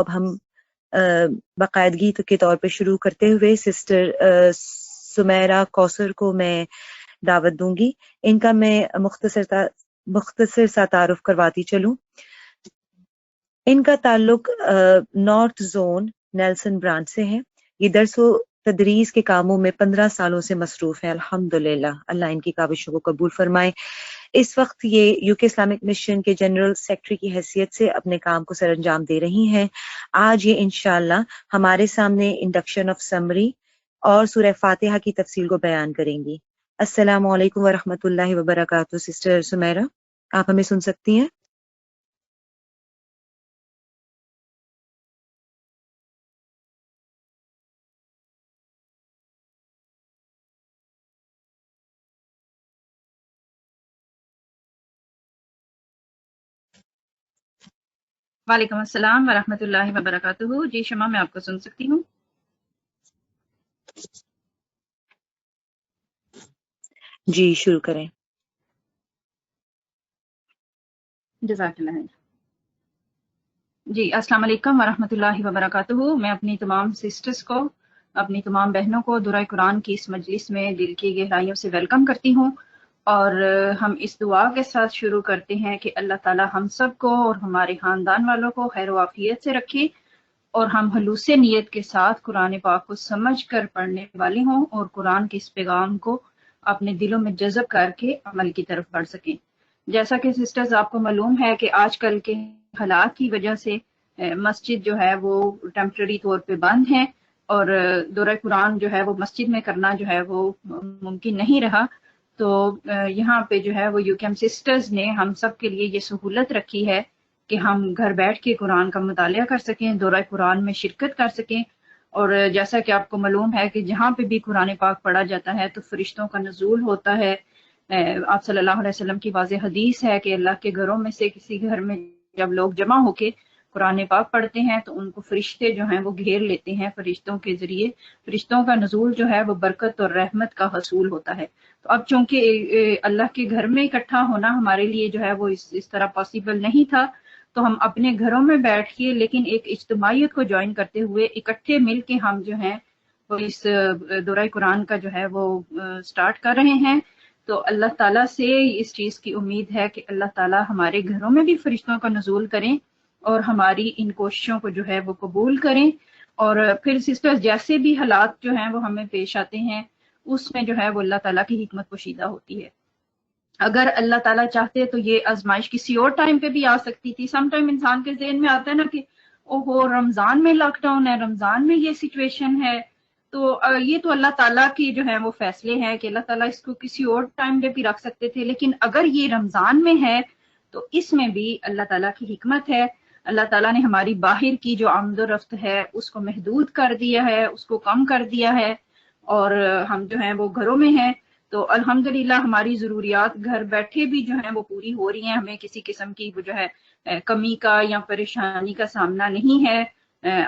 اب ہم باقاعدگی کے طور پہ شروع کرتے ہوئے سسٹر سمیرہ کوثر کو میں دعوت دوں گی. ان کا میں مختصر سا تعارف کرواتی چلوں. ان کا تعلق نارتھ زون نیلسن برانچ سے ہے. یہ درس و تدریس کے کاموں میں 15 سالوں سے مصروف ہے. الحمدللہ، اللہ ان کی کاوشوں کو قبول فرمائے. اس وقت یہ یو کے اسلامک مشن کے جنرل سیکرٹری کی حیثیت سے اپنے کام کو سر انجام دے رہی ہیں. آج یہ انشاءاللہ ہمارے سامنے انڈکشن آف سمری اور سورہ فاتحہ کی تفصیل کو بیان کریں گی. السلام علیکم ورحمۃ اللہ وبرکاتہ. سسٹر سمیرہ، آپ ہمیں سن سکتی ہیں؟ وعلیکم السلام ورحمۃ اللہ وبرکاتہ. جی شمع، میں آپ کو سن سکتی ہوں. جی شروع کریں. جزاک اللہ. جی السلام علیکم ورحمۃ اللہ وبرکاتہ. میں اپنی تمام سسٹرز کو، اپنی تمام بہنوں کو دورہ قرآن کی اس مجلس میں دل کی گہرائیوں سے ویلکم کرتی ہوں. اور ہم اس دعا کے ساتھ شروع کرتے ہیں کہ اللہ تعالی ہم سب کو اور ہمارے خاندان والوں کو خیر و عافیت سے رکھے، اور ہم خلوص نیت کے ساتھ قرآن پاک کو سمجھ کر پڑھنے والے ہوں اور قرآن کے اس پیغام کو اپنے دلوں میں جذب کر کے عمل کی طرف بڑھ سکیں. جیسا کہ سسٹرز آپ کو معلوم ہے کہ آج کل کے حالات کی وجہ سے مسجد جو ہے وہ ٹیمپرری طور پہ بند ہے، اور دورہ قرآن جو ہے وہ مسجد میں کرنا جو ہے وہ ممکن نہیں رہا. تو یہاں پہ جو ہے وہ یوکیم سسٹرز نے ہم سب کے لیے یہ سہولت رکھی ہے کہ ہم گھر بیٹھ کے قرآن کا مطالعہ کر سکیں، دورہ قرآن میں شرکت کر سکیں. اور جیسا کہ آپ کو معلوم ہے کہ جہاں پہ بھی قرآن پاک پڑھا جاتا ہے تو فرشتوں کا نزول ہوتا ہے. آپ صلی اللہ علیہ وسلم کی واضح حدیث ہے کہ اللہ کے گھروں میں سے کسی گھر میں جب لوگ جمع ہو کے قرآن پاک پڑھتے ہیں تو ان کو فرشتے جو ہیں وہ گھیر لیتے ہیں. فرشتوں کے ذریعے فرشتوں کا نزول جو ہے وہ برکت اور رحمت کا حصول ہوتا ہے. تو اب چونکہ اللہ کے گھر میں اکٹھا ہونا ہمارے لیے جو ہے وہ اس طرح پاسبل نہیں تھا، تو ہم اپنے گھروں میں بیٹھ کے لیکن ایک اجتماعیت کو جوائن کرتے ہوئے اکٹھے مل کے ہم جو ہیں وہ اس دورہ قرآن کا جو ہے وہ سٹارٹ کر رہے ہیں. تو اللہ تعالیٰ سے اس چیز کی امید ہے کہ اللہ تعالیٰ ہمارے گھروں میں بھی فرشتوں کا نزول کریں اور ہماری ان کوششوں کو جو ہے وہ قبول کریں. اور پھر سسٹر جیسے بھی حالات جو ہیں وہ ہمیں پیش آتے ہیں اس میں جو ہے وہ اللہ تعالیٰ کی حکمت پوشیدہ ہوتی ہے. اگر اللہ تعالیٰ چاہتے تو یہ آزمائش کسی اور ٹائم پہ بھی آ سکتی تھی. سم ٹائم انسان کے ذہن میں آتا ہے نا کہ اوہو رمضان میں لاک ڈاؤن ہے، رمضان میں یہ سچویشن ہے. تو یہ تو اللہ تعالیٰ کی جو ہے وہ فیصلے ہیں کہ اللہ تعالیٰ اس کو کسی اور ٹائم پہ بھی رکھ سکتے تھے، لیکن اگر یہ رمضان میں ہے تو اس میں بھی اللہ تعالیٰ کی حکمت ہے. اللہ تعالیٰ نے ہماری باہر کی جو آمد و رفت ہے اس کو محدود کر دیا ہے، اس کو کم کر دیا ہے، اور ہم جو ہیں وہ گھروں میں ہیں. تو الحمدللہ ہماری ضروریات گھر بیٹھے بھی جو ہیں وہ پوری ہو رہی ہیں. ہمیں کسی قسم کی جو ہے کمی کا یا پریشانی کا سامنا نہیں ہے.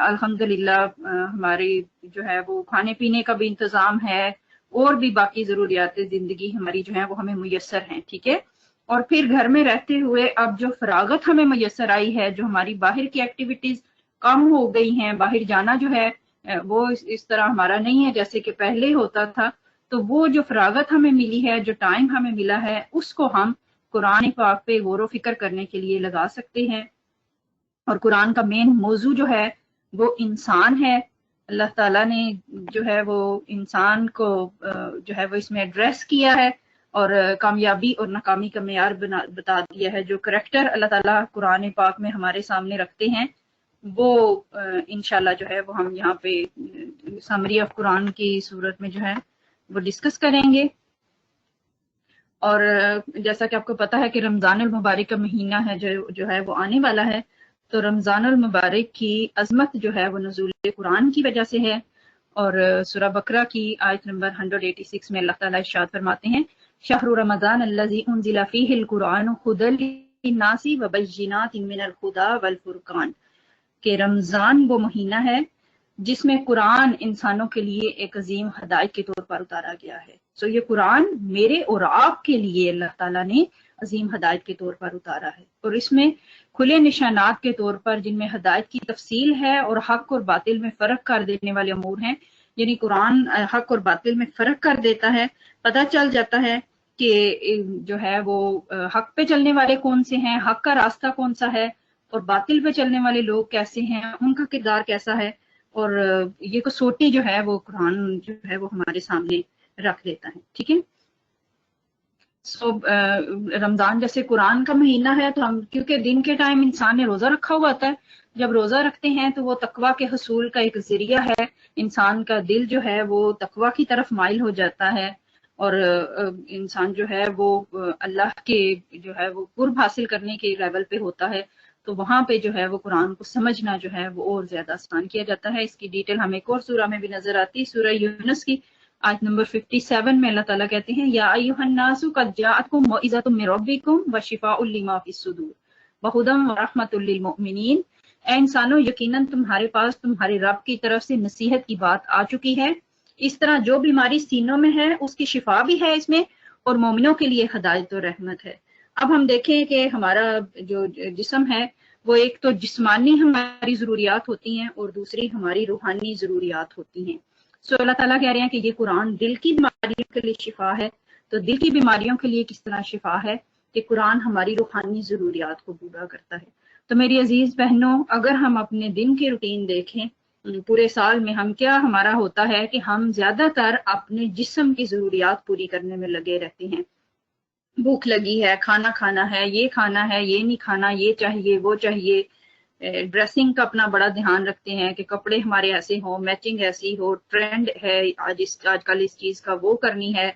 الحمدللہ ہمارے جو ہے وہ کھانے پینے کا بھی انتظام ہے، اور بھی باقی ضروریات زندگی ہماری جو ہیں وہ ہمیں میسر ہیں. ٹھیک ہے. اور پھر گھر میں رہتے ہوئے اب جو فراغت ہمیں میسر آئی ہے، جو ہماری باہر کی ایکٹیویٹیز کم ہو گئی ہیں، باہر جانا جو ہے وہ اس طرح ہمارا نہیں ہے جیسے کہ پہلے ہوتا تھا، تو وہ جو فراغت ہمیں ملی ہے، جو ٹائم ہمیں ملا ہے، اس کو ہم قرآن پاک پہ غور و فکر کرنے کے لیے لگا سکتے ہیں. اور قرآن کا مین موضوع جو ہے وہ انسان ہے. اللہ تعالیٰ نے جو ہے وہ انسان کو جو ہے وہ اس میں ایڈریس کیا ہے اور کامیابی اور ناکامی کا معیار بتا دیا ہے. جو کریکٹر اللہ تعالیٰ قرآن پاک میں ہمارے سامنے رکھتے ہیں وہ انشاءاللہ جو ہے وہ ہم یہاں پہ سمری آف قرآن کی صورت میں جو ہے وہ ڈسکس کریں گے. اور جیسا کہ آپ کو پتا ہے کہ رمضان المبارک کا مہینہ ہے جو ہے وہ آنے والا ہے. تو رمضان المبارک کی عظمت جو ہے وہ نزول قرآن کی وجہ سے ہے. اور سورہ بقرہ کی آیت نمبر 186 میں اللہ تعالیٰ ارشاد فرماتے ہیں شہر رمضان الذی انزل فیہ القرآن ھدی للناس وبینات من الہدی والفرقان، کہ رمضان وہ مہینہ ہے جس میں قرآن انسانوں کے لیے ایک عظیم ہدایت کے طور پر اتارا گیا ہے. سو یہ قرآن میرے اور آپ کے لیے اللہ تعالیٰ نے عظیم ہدایت کے طور پر اتارا ہے، اور اس میں کھلے نشانات کے طور پر جن میں ہدایت کی تفصیل ہے اور حق اور باطل میں فرق کر دینے والے امور ہیں، یعنی قرآن حق اور باطل میں فرق کر دیتا ہے، پتہ چل جاتا ہے کہ جو ہے وہ حق پہ چلنے والے کون سے ہیں، حق کا راستہ کون سا ہے، اور باطل پہ چلنے والے لوگ کیسے ہیں، ان کا کردار کیسا ہے، اور یہ کسوٹی جو ہے وہ قرآن جو ہے وہ ہمارے سامنے رکھ دیتا ہے. ٹھیک ہے. رمضان جیسے قرآن کا مہینہ ہے تو ہم کیونکہ دن کے ٹائم انسان نے روزہ رکھا ہوا ہوتا ہے، جب روزہ رکھتے ہیں تو وہ تقویٰ کے حصول کا ایک ذریعہ ہے، انسان کا دل جو ہے وہ تقویٰ کی طرف مائل ہو جاتا ہے، اور انسان جو ہے وہ اللہ کے جو ہے وہ قرب حاصل کرنے کے لیول پہ ہوتا ہے، تو وہاں پہ جو ہے وہ قرآن کو سمجھنا جو ہے وہ اور زیادہ آسان کیا جاتا ہے. اس کی ڈیٹیل ہمیں ایک اور سورہ میں بھی نظر آتی ہے، سورہ یونس کی آیت نمبر 57 میں اللہ تعالیٰ کہتے ہیں یا ایھا الناس قد جاءتکم موعظۃ من ربکم وشفاء لما فی الصدور وہدی ورحمۃ للمؤمنین، اے انسانوں یقیناً تمہارے پاس تمہارے رب کی طرف سے نصیحت کی بات آ چکی ہے، اس طرح جو بیماری سینوں میں ہے اس کی شفا بھی ہے اس میں، اور مومنوں کے لیے ہدایت و رحمت ہے. اب ہم دیکھیں کہ ہمارا جو جسم ہے وہ ایک تو جسمانی ہماری ضروریات ہوتی ہیں اور دوسری ہماری روحانی ضروریات ہوتی ہیں. اللہ تعالیٰ کہہ رہے ہیں کہ یہ قرآن دل کی بیماریوں کے لیے شفا ہے، تو دل کی بیماریوں کے لیے کس طرح شفا ہے کہ قرآن ہماری روحانی ضروریات کو پورا کرتا ہے. تو میری عزیز بہنوں، اگر ہم اپنے دن کی روٹین دیکھیں پورے سال میں ہم کیا ہمارا ہوتا ہے کہ ہم زیادہ تر اپنے جسم کی ضروریات پوری کرنے میں لگے رہتے ہیں. بھوک لگی ہے، کھانا کھانا ہے، یہ کھانا ہے، یہ نہیں کھانا، یہ چاہیے وہ چاہیے. ڈریسنگ کا اپنا بڑا دھیان رکھتے ہیں کہ کپڑے ہمارے ایسے ہوں، میچنگ ایسی ہو، ٹرینڈ ہے آج کل اس چیز کا وہ کرنی ہے.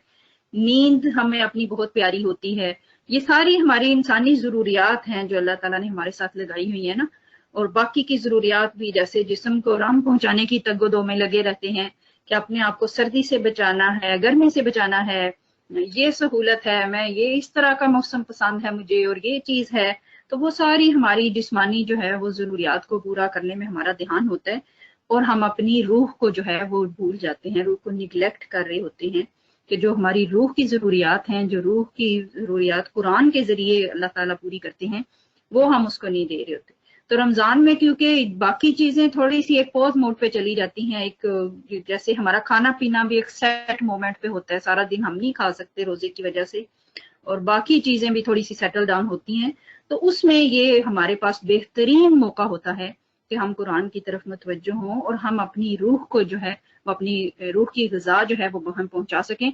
نیند ہمیں اپنی بہت پیاری ہوتی ہے. یہ ساری ہماری انسانی ضروریات ہیں جو اللہ تعالیٰ نے ہمارے ساتھ لگائی ہوئی ہیں نا. اور باقی کی ضروریات بھی جیسے جسم کو آرام پہنچانے کی تگ و دو میں لگے رہتے ہیں کہ اپنے آپ کو سردی سے بچانا ہے، گرمی سے بچانا ہے، یہ سہولت ہے، میں یہ اس طرح کا موسم پسند ہے مجھے، اور یہ چیز ہے. تو وہ ساری ہماری جسمانی جو ہے وہ ضروریات کو پورا کرنے میں ہمارا دھیان ہوتا ہے، اور ہم اپنی روح کو جو ہے وہ بھول جاتے ہیں، روح کو نگلیکٹ کر رہے ہوتے ہیں کہ جو ہماری روح کی ضروریات ہیں، جو روح کی ضروریات قرآن کے ذریعے اللہ تعالیٰ پوری کرتے ہیں، وہ ہم اس کو نہیں دے رہے ہوتے. تو رمضان میں کیونکہ باقی چیزیں تھوڑی سی ایک پوز موڈ پہ چلی جاتی ہیں، ایک جیسے ہمارا کھانا پینا بھی ایک سیٹ مومنٹ پہ ہوتا ہے، سارا دن ہم نہیں کھا سکتے روزے کی وجہ سے، اور باقی چیزیں بھی تھوڑی سی سیٹل ڈاؤن ہوتی ہیں، تو اس میں یہ ہمارے پاس بہترین موقع ہوتا ہے کہ ہم قرآن کی طرف متوجہ ہوں اور ہم اپنی روح کو جو ہے وہ اپنی روح کی غذا جو ہے وہ ہم پہنچا سکیں.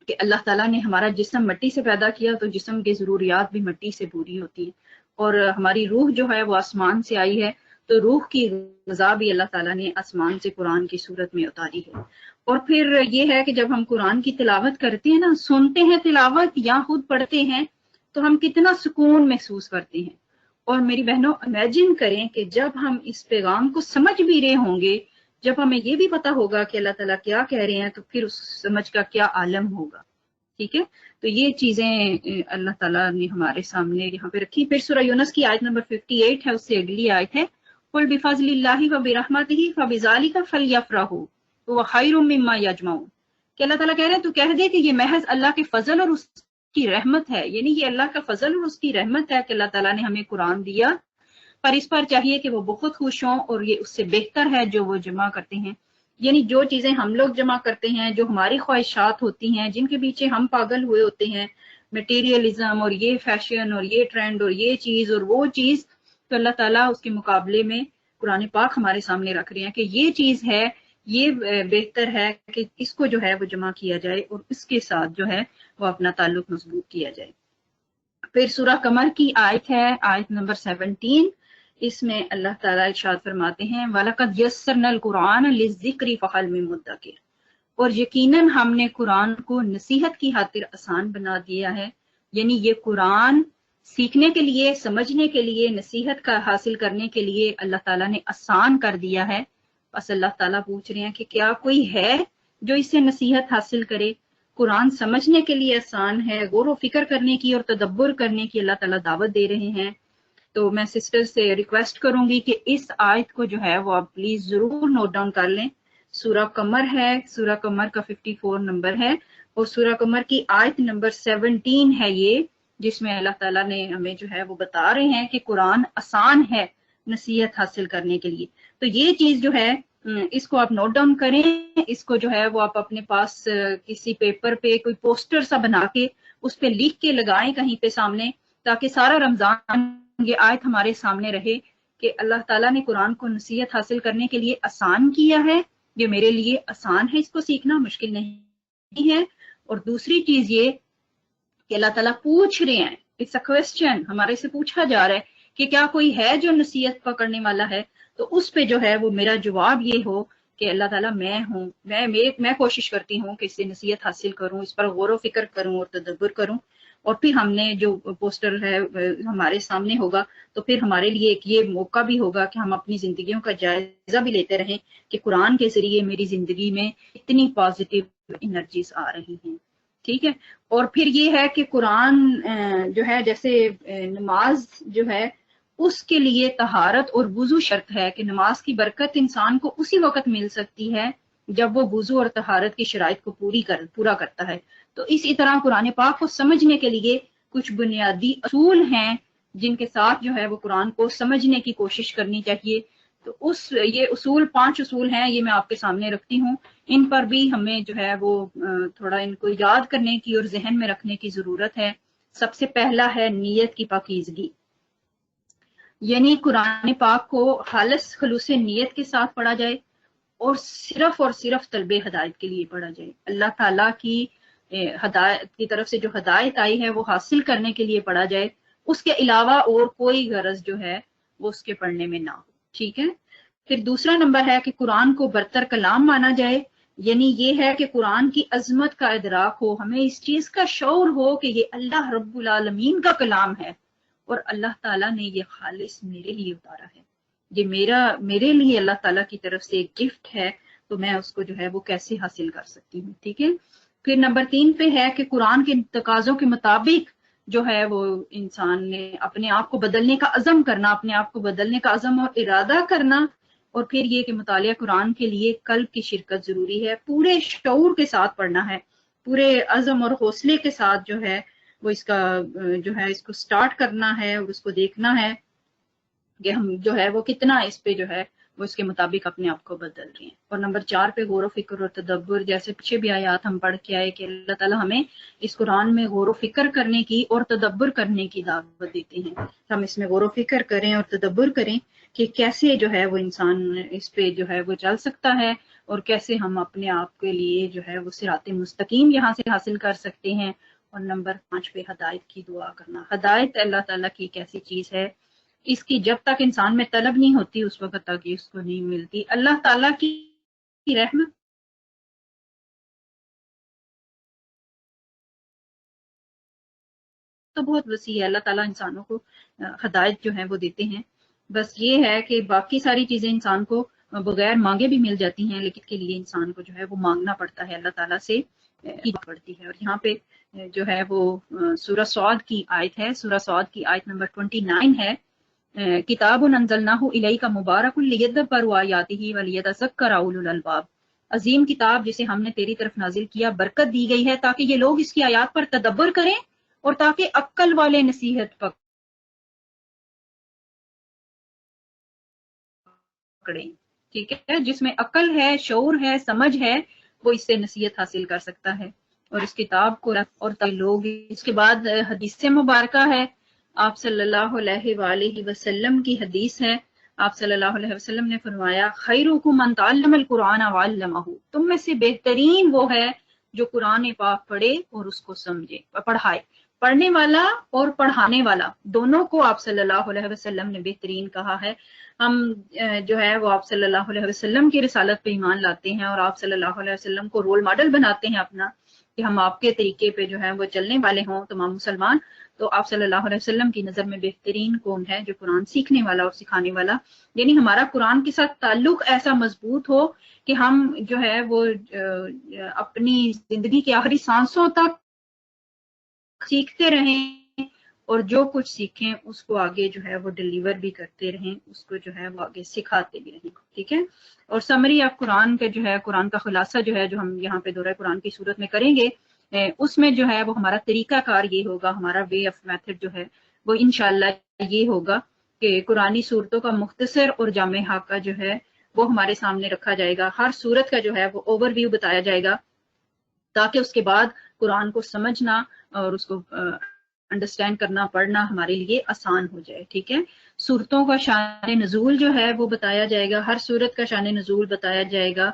کہ اللہ تعالیٰ نے ہمارا جسم مٹی سے پیدا کیا تو جسم کی ضروریات بھی مٹی سے پوری ہوتی ہیں، اور ہماری روح جو ہے وہ آسمان سے آئی ہے تو روح کی غذا بھی اللہ تعالیٰ نے آسمان سے قرآن کی صورت میں اتاری ہے. اور پھر یہ ہے کہ جب ہم قرآن کی تلاوت کرتے ہیں نا، سنتے ہیں تلاوت یا خود پڑھتے ہیں، تو ہم کتنا سکون محسوس کرتے ہیں. اور میری بہنوں امیجن کریں کہ جب ہم اس پیغام کو سمجھ بھی رہے ہوں گے، جب ہمیں یہ بھی پتا ہوگا کہ اللہ تعالیٰ کیا کہہ رہے ہیں، تو پھر اس سمجھ کا کیا عالم ہوگا. ٹھیک ہے. تو یہ چیزیں اللہ تعالیٰ نے ہمارے سامنے یہاں پہ رکھی. پھر سورہ یونس کی آیت نمبر 58 ہے، اس سے اگلی آیت ہے قُلْ بِفَضْلِ اللَّهِ وَبِرَحْمَتِهِ فَبِذَلِكَ فَلْيَفْرَحُوا هُوَ خَيْرٌ مِّمَّا يَجْمَعُونَ. کہ اللہ تعالیٰ کہہ رہے ہیں تو کہہ دے کہ یہ محض اللہ کے فضل اور اس کی رحمت ہے، یعنی یہ اللہ کا فضل اور اس کی رحمت ہے کہ اللہ تعالیٰ نے ہمیں قرآن دیا، پر اس پر چاہیے کہ وہ بہت خوش ہوں، اور یہ اس سے بہتر ہے جو وہ جمع کرتے ہیں. یعنی جو چیزیں ہم لوگ جمع کرتے ہیں، جو ہماری خواہشات ہوتی ہیں، جن کے پیچھے ہم پاگل ہوئے ہوتے ہیں، میٹیریلزم اور یہ فیشن اور یہ ٹرینڈ اور یہ چیز اور وہ چیز، تو اللہ تعالیٰ اس کے مقابلے میں قرآن پاک ہمارے سامنے رکھ رہے ہیں کہ یہ چیز ہے، یہ بہتر ہے کہ اس کو جو ہے وہ جمع کیا جائے اور اس کے ساتھ جو ہے وہ اپنا تعلق مضبوط کیا جائے. پھر سورہ قمر کی آیت ہے، آیت نمبر 17. اس میں اللہ تعالیٰ ارشاد فرماتے ہیں وَلَقَدْ يَسَّرْنَا الْقُرْآنَ لِلذِّكْرِ فَهَلْ مِن مُدَّكِرٍ. اور یقیناً ہم نے قرآن کو نصیحت کی خاطر آسان بنا دیا ہے. یعنی یہ قرآن سیکھنے کے لیے، سمجھنے کے لیے، نصیحت کا حاصل کرنے کے لیے اللہ تعالیٰ نے آسان کر دیا ہے. بس اللہ تعالیٰ پوچھ رہے ہیں کہ کیا کوئی ہے جو اس سے نصیحت حاصل کرے. قرآن سمجھنے کے لیے آسان ہے، غور و فکر کرنے کی اور تدبر کرنے کی اللہ تعالیٰ دعوت دے رہے ہیں. تو میں سسٹر سے ریکویسٹ کروں گی کہ اس آیت کو جو ہے وہ آپ پلیز ضرور نوٹ ڈاؤن کر لیں. سورہ قمر ہے، سورہ قمر کا 54 نمبر ہے، اور سورہ قمر کی آیت نمبر 17 ہے یہ، جس میں اللہ تعالیٰ نے ہمیں جو ہے وہ بتا رہے ہیں کہ قرآن آسان ہے نصیحت حاصل کرنے کے لیے. تو یہ چیز جو ہے اس کو آپ نوٹ ڈاؤن کریں، اس کو جو ہے وہ آپ اپنے پاس کسی پیپر پہ کوئی پوسٹر سا بنا کے اس پہ لکھ کے لگائیں کہیں پہ سامنے، تاکہ سارا رمضان یہ آیت ہمارے سامنے رہے کہ اللہ تعالیٰ نے قرآن کو نصیحت حاصل کرنے کے لیے آسان کیا ہے. یہ میرے لیے آسان ہے، اس کو سیکھنا مشکل نہیں ہے. اور دوسری چیز یہ کہ اللہ تعالیٰ پوچھ رہے ہیں، اٹس اے کوسچن، ہمارے سے پوچھا جا رہا ہے کہ کیا کوئی ہے جو نصیحت پکڑنے والا ہے. تو اس پہ جو ہے وہ میرا جواب یہ ہو کہ اللہ تعالیٰ میں ہوں، میں کوشش کرتی ہوں کہ اس سے نصیحت حاصل کروں، اس پر غور و فکر کروں اور تدبر کروں. اور پھر ہم نے جو پوسٹر ہے ہمارے سامنے ہوگا تو پھر ہمارے لیے ایک یہ موقع بھی ہوگا کہ ہم اپنی زندگیوں کا جائزہ بھی لیتے رہیں کہ قرآن کے ذریعے میری زندگی میں اتنی پازیٹیو انرجیز آ رہی ہیں. ٹھیک ہے. اور پھر یہ ہے کہ قرآن جو ہے جیسے نماز جو ہے اس کے لیے طہارت اور وضو شرط ہے کہ نماز کی برکت انسان کو اسی وقت مل سکتی ہے جب وہ وضو اور طہارت کی شرائط کو پورا کرتا ہے. تو اسی طرح قرآن پاک کو سمجھنے کے لیے کچھ بنیادی اصول ہیں جن کے ساتھ جو ہے وہ قرآن کو سمجھنے کی کوشش کرنی چاہیے. تو یہ اصول 5 اصول ہیں، یہ میں آپ کے سامنے رکھتی ہوں. ان پر بھی ہمیں جو ہے وہ تھوڑا ان کو یاد کرنے کی اور ذہن میں رکھنے کی ضرورت ہے. سب سے پہلا ہے نیت کی پاکیزگی، یعنی قرآن پاک کو خالص خلوص نیت کے ساتھ پڑھا جائے اور صرف طلب ہدایت کے لیے پڑھا جائے. اللہ تعالیٰ کی ہدایت کی طرف سے جو ہدایت آئی ہے وہ حاصل کرنے کے لیے پڑھا جائے، اس کے علاوہ اور کوئی غرض جو ہے وہ اس کے پڑھنے میں نہ ہو. ٹھیک ہے. پھر دوسرا نمبر ہے کہ قرآن کو برتر کلام مانا جائے، یعنی یہ ہے کہ قرآن کی عظمت کا ادراک ہو، ہمیں اس چیز کا شعور ہو کہ یہ اللہ رب العالمین کا کلام ہے اور اللہ تعالیٰ نے یہ خالص میرے لیے اتارا ہے، یہ میرے لیے اللہ تعالیٰ کی طرف سے ایک گفٹ ہے، تو میں اس کو جو ہے وہ کیسے حاصل کر سکتی ہوں. ٹھیک ہے. پھر نمبر 3 پہ ہے کہ قرآن کے تقاضوں کے مطابق جو ہے وہ انسان نے اپنے آپ کو بدلنے کا عزم کرنا، اپنے آپ کو بدلنے کا عزم اور ارادہ کرنا. اور پھر یہ کہ مطالعہ قرآن کے لیے قلب کی شرکت ضروری ہے، پورے شعور کے ساتھ پڑھنا ہے، پورے عزم اور حوصلے کے ساتھ جو ہے وہ اس کا جو ہے اس کو سٹارٹ کرنا ہے اور اس کو دیکھنا ہے کہ ہم جو ہے وہ کتنا اس پہ جو ہے وہ اس کے مطابق اپنے آپ کو بدل رہے ہیں. اور نمبر 4 پہ غور و فکر اور تدبر، جیسے پیچھے بھی آیات ہم پڑھ کے آئے کہ اللہ تعالیٰ ہمیں اس قرآن میں غور و فکر کرنے کی اور تدبر کرنے کی دعوت دیتے ہیں. ہم اس میں غور و فکر کریں اور تدبر کریں کہ کیسے جو ہے وہ انسان اس پہ جو ہے وہ چل سکتا ہے اور کیسے ہم اپنے آپ کے لیے جو ہے وہ صراط مستقیم یہاں سے حاصل کر سکتے ہیں. اور نمبر 5 پہ ہدایت کی دعا کرنا. ہدایت اللہ تعالیٰ کی ایک ایسی چیز ہے، اس کی جب تک انسان میں طلب نہیں ہوتی اس وقت تک اس کو نہیں ملتی. اللہ تعالیٰ کی رحمت تو بہت وسیع ہے، اللہ تعالیٰ انسانوں کو ہدایت جو ہے وہ دیتے ہیں. بس یہ ہے کہ باقی ساری چیزیں انسان کو بغیر مانگے بھی مل جاتی ہیں، لیکن کے لیے انسان کو جو ہے وہ مانگنا پڑتا ہے، اللہ تعالیٰ سے پڑتی ہے. اور یہاں پہ جو ہے وہ سورہ صاد کی آیت ہے، سورہ صاد کی آیت نمبر 29 ہے، کتاب انزلناہ الیک مبارک لیدبروا آیاتہ ولیتذکر اولو الالباب. عظیم کتاب جسے ہم نے تیری طرف نازل کیا، برکت دی گئی ہے تاکہ یہ لوگ اس کی آیات پر تدبر کریں اور تاکہ عقل والے نصیحت پکڑیں. ٹھیک ہے. جس میں عقل ہے، شعور ہے، سمجھ ہے، وہ اس سے نصیحت حاصل کر سکتا ہے اور اس کتاب کو اور لوگ. اس کے بعد حدیث مبارکہ ہے، آپ صلی اللہ علیہ وآلہ وسلم کی حدیث ہے. آپ صلی اللہ علیہ وسلم نے فرمایا خیرکم من تعلم القرآن وعلمہ، تم میں سے بہترین وہ ہے جو قرآن پاک پڑھے اور اس کو سمجھے، پڑھائے. پڑھنے والا اور پڑھانے والا دونوں کو آپ صلی اللہ علیہ وسلم نے بہترین کہا ہے. ہم جو ہے وہ آپ صلی اللہ علیہ وسلم کی رسالت پہ ایمان لاتے ہیں اور آپ صلی اللہ علیہ وسلم کو رول ماڈل بناتے ہیں اپنا، کہ ہم آپ کے طریقے پہ جو ہے وہ چلنے والے ہوں تمام مسلمان. تو آپ صلی اللہ علیہ وسلم کی نظر میں بہترین کون ہے؟ جو قرآن سیکھنے والا اور سکھانے والا، یعنی ہمارا قرآن کے ساتھ تعلق ایسا مضبوط ہو کہ ہم جو ہے وہ اپنی زندگی کی آخری سانسوں تک سیکھتے رہیں اور جو کچھ سیکھیں اس کو آگے جو ہے وہ ڈیلیور بھی کرتے رہیں، اس کو جو ہے وہ آگے سکھاتے بھی رہیں. ٹھیک ہے. اور سمری آف قرآن کا جو ہے، قرآن کا خلاصہ جو ہے جو ہم یہاں پہ دورہ قرآن کی صورت میں کریں گے، اس میں جو ہے وہ ہمارا طریقہ کار یہ ہوگا، ہمارا وے آف میتھڈ جو ہے وہ انشاءاللہ یہ ہوگا کہ قرآنی صورتوں کا مختصر اور جامع خاکہ جو ہے وہ ہمارے سامنے رکھا جائے گا، ہر صورت کا جو ہے وہ اوور ویو بتایا جائے گا، تاکہ اس کے بعد قرآن کو سمجھنا اور اس کو انڈرسٹینڈ کرنا پڑھنا ہمارے لیے آسان ہو جائے. ٹھیک ہے، صورتوں کا شان نزول جو ہے وہ بتایا جائے گا، ہر صورت کا شان نزول بتایا جائے گا.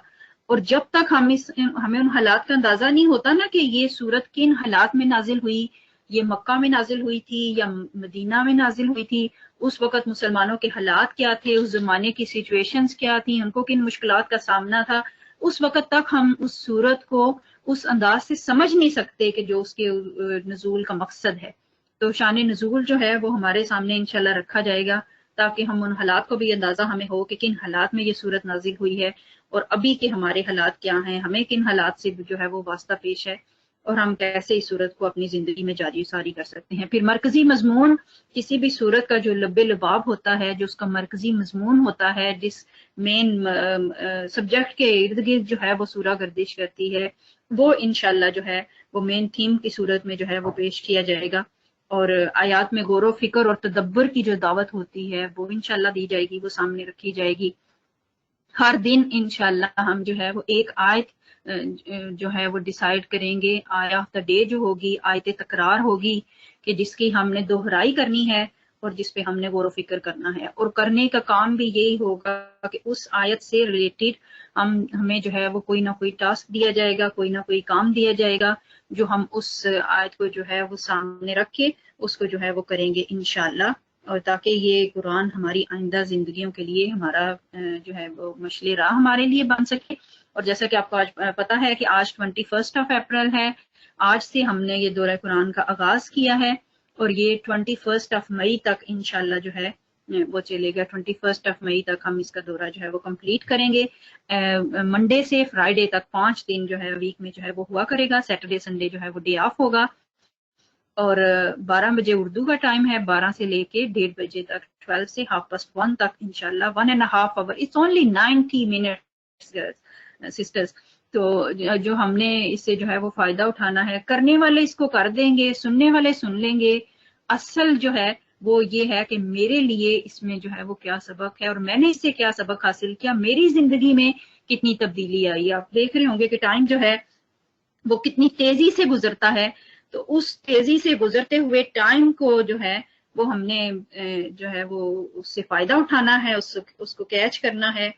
اور جب تک ہمیں ان حالات کا اندازہ نہیں ہوتا نا کہ یہ صورت کن حالات میں نازل ہوئی، یہ مکہ میں نازل ہوئی تھی یا مدینہ میں نازل ہوئی تھی، اس وقت مسلمانوں کے حالات کیا تھے، اس زمانے کی سچویشنز کیا تھیں، ان کو کن مشکلات کا سامنا تھا، اس وقت تک ہم اس صورت کو اس انداز سے سمجھ نہیں سکتے کہ جو اس کے نزول کا مقصد ہے. تو شان نزول جو ہے وہ ہمارے سامنے انشاءاللہ رکھا جائے گا، تاکہ ہم ان حالات کو بھی اندازہ ہمیں ہو کہ کن حالات میں یہ صورت نازل ہوئی ہے، اور ابھی کے ہمارے حالات کیا ہیں، ہمیں کن حالات سے جو ہے وہ واسطہ پیش ہے، اور ہم کیسے اس صورت کو اپنی زندگی میں جاری ساری کر سکتے ہیں. پھر مرکزی مضمون کسی بھی صورت کا جو لب لباب ہوتا ہے، جو اس کا مرکزی مضمون ہوتا ہے، جس مین سبجیکٹ کے ارد گرد جو ہے وہ سورہ گردش کرتی ہے، وہ انشاءاللہ جو ہے وہ مین تھیم کی صورت میں جو ہے وہ پیش کیا جائے گا. اور آیات میں غور و فکر اور تدبر کی جو دعوت ہوتی ہے وہ انشاءاللہ دی جائے گی، وہ سامنے رکھی جائے گی. ہر دن انشاءاللہ ہم جو ہے وہ ایک آیت جو ہے وہ ڈیسائیڈ کریں گے، آیا آف دا ڈے جو ہوگی، آیت تکرار ہوگی کہ جس کی ہم نے دہرائی کرنی ہے اور جس پہ ہم نے غور و فکر کرنا ہے. اور کرنے کا کام بھی یہی ہوگا کہ اس آیت سے ریلیٹڈ ہمیں جو ہے وہ کوئی نہ کوئی ٹاسک دیا جائے گا، کوئی نہ کوئی کام دیا جائے گا، جو ہم اس آیت کو جو ہے وہ سامنے رکھ کے اس کو جو ہے وہ کریں گے انشاءاللہ. اور تاکہ یہ قرآن ہماری آئندہ زندگیوں کے لیے ہمارا جو ہے وہ مشعل راہ ہمارے لیے بن سکے. اور جیسا کہ آپ کو آج پتا ہے کہ آج 21 اپریل ہے، آج سے ہم نے یہ دورہ قرآن کا آغاز کیا ہے، اور یہ 21 مئی تک انشاءاللہ جو ہے وہ چلے گا. 21 مئی تک ہم اس کا دورہ جو ہے وہ کمپلیٹ کریں گے. منڈے سے فرائیڈے تک 5 دن جو ہے ویک میں جو ہے وہ ہوا کرے گا. سیٹرڈے سنڈے جو ہے وہ ڈے آف ہوگا. اور 12 بجے اردو کا ٹائم ہے، 12 سے لے کے 1:30 بجے تک، 12 سے 1:30 تک انشاءاللہ. 1.5 hour، it's only 90 minutes sisters. تو جو ہم نے اس سے جو ہے وہ فائدہ اٹھانا ہے، کرنے والے اس کو کر دیں گے، سننے والے سن لیں گے. اصل جو ہے وہ یہ ہے کہ میرے لیے اس میں جو ہے وہ کیا سبق ہے، اور میں نے اس سے کیا سبق حاصل کیا، میری زندگی میں کتنی تبدیلی آئی. آپ دیکھ رہے ہوں گے کہ ٹائم جو ہے وہ کتنی تیزی سے گزرتا ہے. تو اس تیزی سے گزرتے ہوئے ٹائم کو جو ہے وہ ہم نے جو ہے وہ اس سے فائدہ اٹھانا ہے، اس کو کیچ کرنا ہے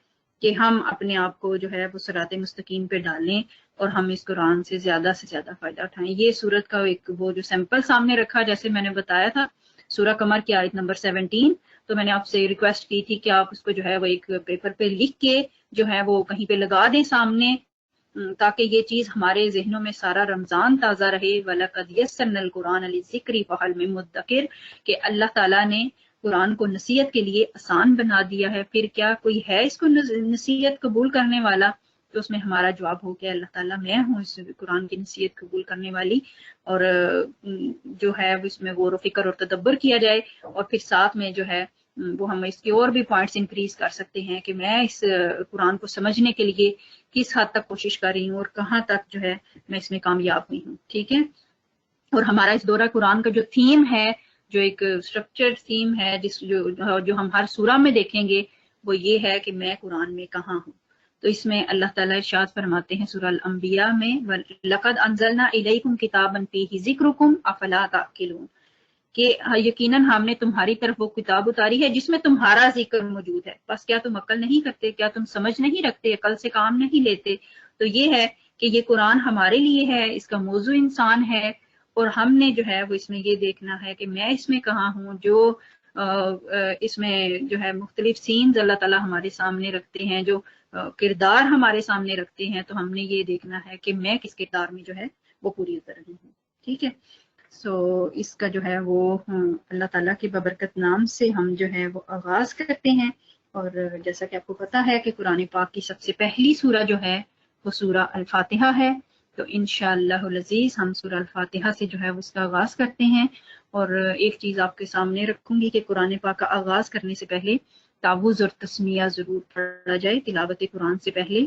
کہ ہم اپنے آپ کو جو ہے وہ صراط مستقیم پہ ڈالیں اور ہم اس قرآن سے زیادہ فائدہ اٹھائیں. یہ سورت کا ایک وہ جو سیمپل سامنے رکھا، جیسے میں نے بتایا تھا سورہ قمر کی آیت نمبر 17، تو میں نے آپ سے ریکویسٹ کی تھی کہ آپ اس کو جو ہے وہ ایک پیپر پہ لکھ کے جو ہے وہ کہیں پہ لگا دیں سامنے، تاکہ یہ چیز ہمارے ذہنوں میں سارا رمضان تازہ رہے. وَلَقَدْ يَسَّرْنَا الْقُرْآنَ لِلذِّكْرِ فَهَلْ مِن مُدَّكِرٍ، کہ اللہ تعالیٰ نے قرآن کو نصیحت کے لیے آسان بنا دیا ہے، پھر کیا کوئی ہے اس کو نصیحت قبول کرنے والا؟ تو اس میں ہمارا جواب ہو گیا اللہ تعالیٰ میں ہوں اس قرآن کی نصیحت قبول کرنے والی. اور جو ہے اس میں غور و فکر اور تدبر کیا جائے، اور پھر ساتھ میں جو ہے وہ ہم اس کے اور بھی پوائنٹس انکریز کر سکتے ہیں کہ میں اس قرآن کو سمجھنے کے لیے کس حد تک کوشش کر رہی ہوں اور کہاں تک جو ہے میں اس میں کامیاب ہوئی ہوں. ٹھیک ہے، اور ہمارا اس دورہ قرآن کا جو تھیم ہے، جو ایک اسٹرکچرڈ تھیم ہے جو ہم ہر سورہ میں دیکھیں گے، وہ یہ ہے کہ میں قرآن میں کہاں ہوں. تو اس میں اللہ تعالیٰ ارشاد فرماتے ہیں سورہ الانبیاء میں، لَقَدْ أَنزَلْنَا إِلَيْكُمْ كِتَابًا فِيهِ ذِكْرُكُمْ أَفَلَا تَعْقِلُونَ، کہ یقیناً ہم نے تمہاری طرف وہ کتاب اتاری ہے جس میں تمہارا ذکر موجود ہے، بس کیا تم عقل نہیں کرتے، کیا تم سمجھ نہیں رکھتے، عقل سے کام نہیں لیتے. تو یہ ہے کہ یہ قرآن ہمارے لیے ہے، اس کا موضوع انسان ہے، اور ہم نے جو ہے وہ اس میں یہ دیکھنا ہے کہ میں اس میں کہاں ہوں. جو اس میں جو ہے مختلف سینز اللہ تعالیٰ ہمارے سامنے رکھتے ہیں، جو کردار ہمارے سامنے رکھتے ہیں، تو ہم نے یہ دیکھنا ہے کہ میں کس کردار میں جو ہے وہ پوری اتر رہی ہوں. ٹھیک ہے، اس کا جو ہے وہ اللہ تعالیٰ کے ببرکت نام سے ہم جو ہے وہ آغاز کرتے ہیں. اور جیسا کہ آپ کو پتا ہے کہ قرآن پاک کی سب سے پہلی سورہ جو ہے وہ سورہ الفاتحہ ہے. تو انشاءاللہ العزیز ہم سورہ الفاتحہ سے جو ہے اس کا آغاز کرتے ہیں. اور ایک چیز آپ کے سامنے رکھوں گی کہ قرآن پاک کا آغاز کرنے سے پہلے تعوذ اور تسمیہ ضرور پڑھا جائے تلاوت قرآن سے پہلے.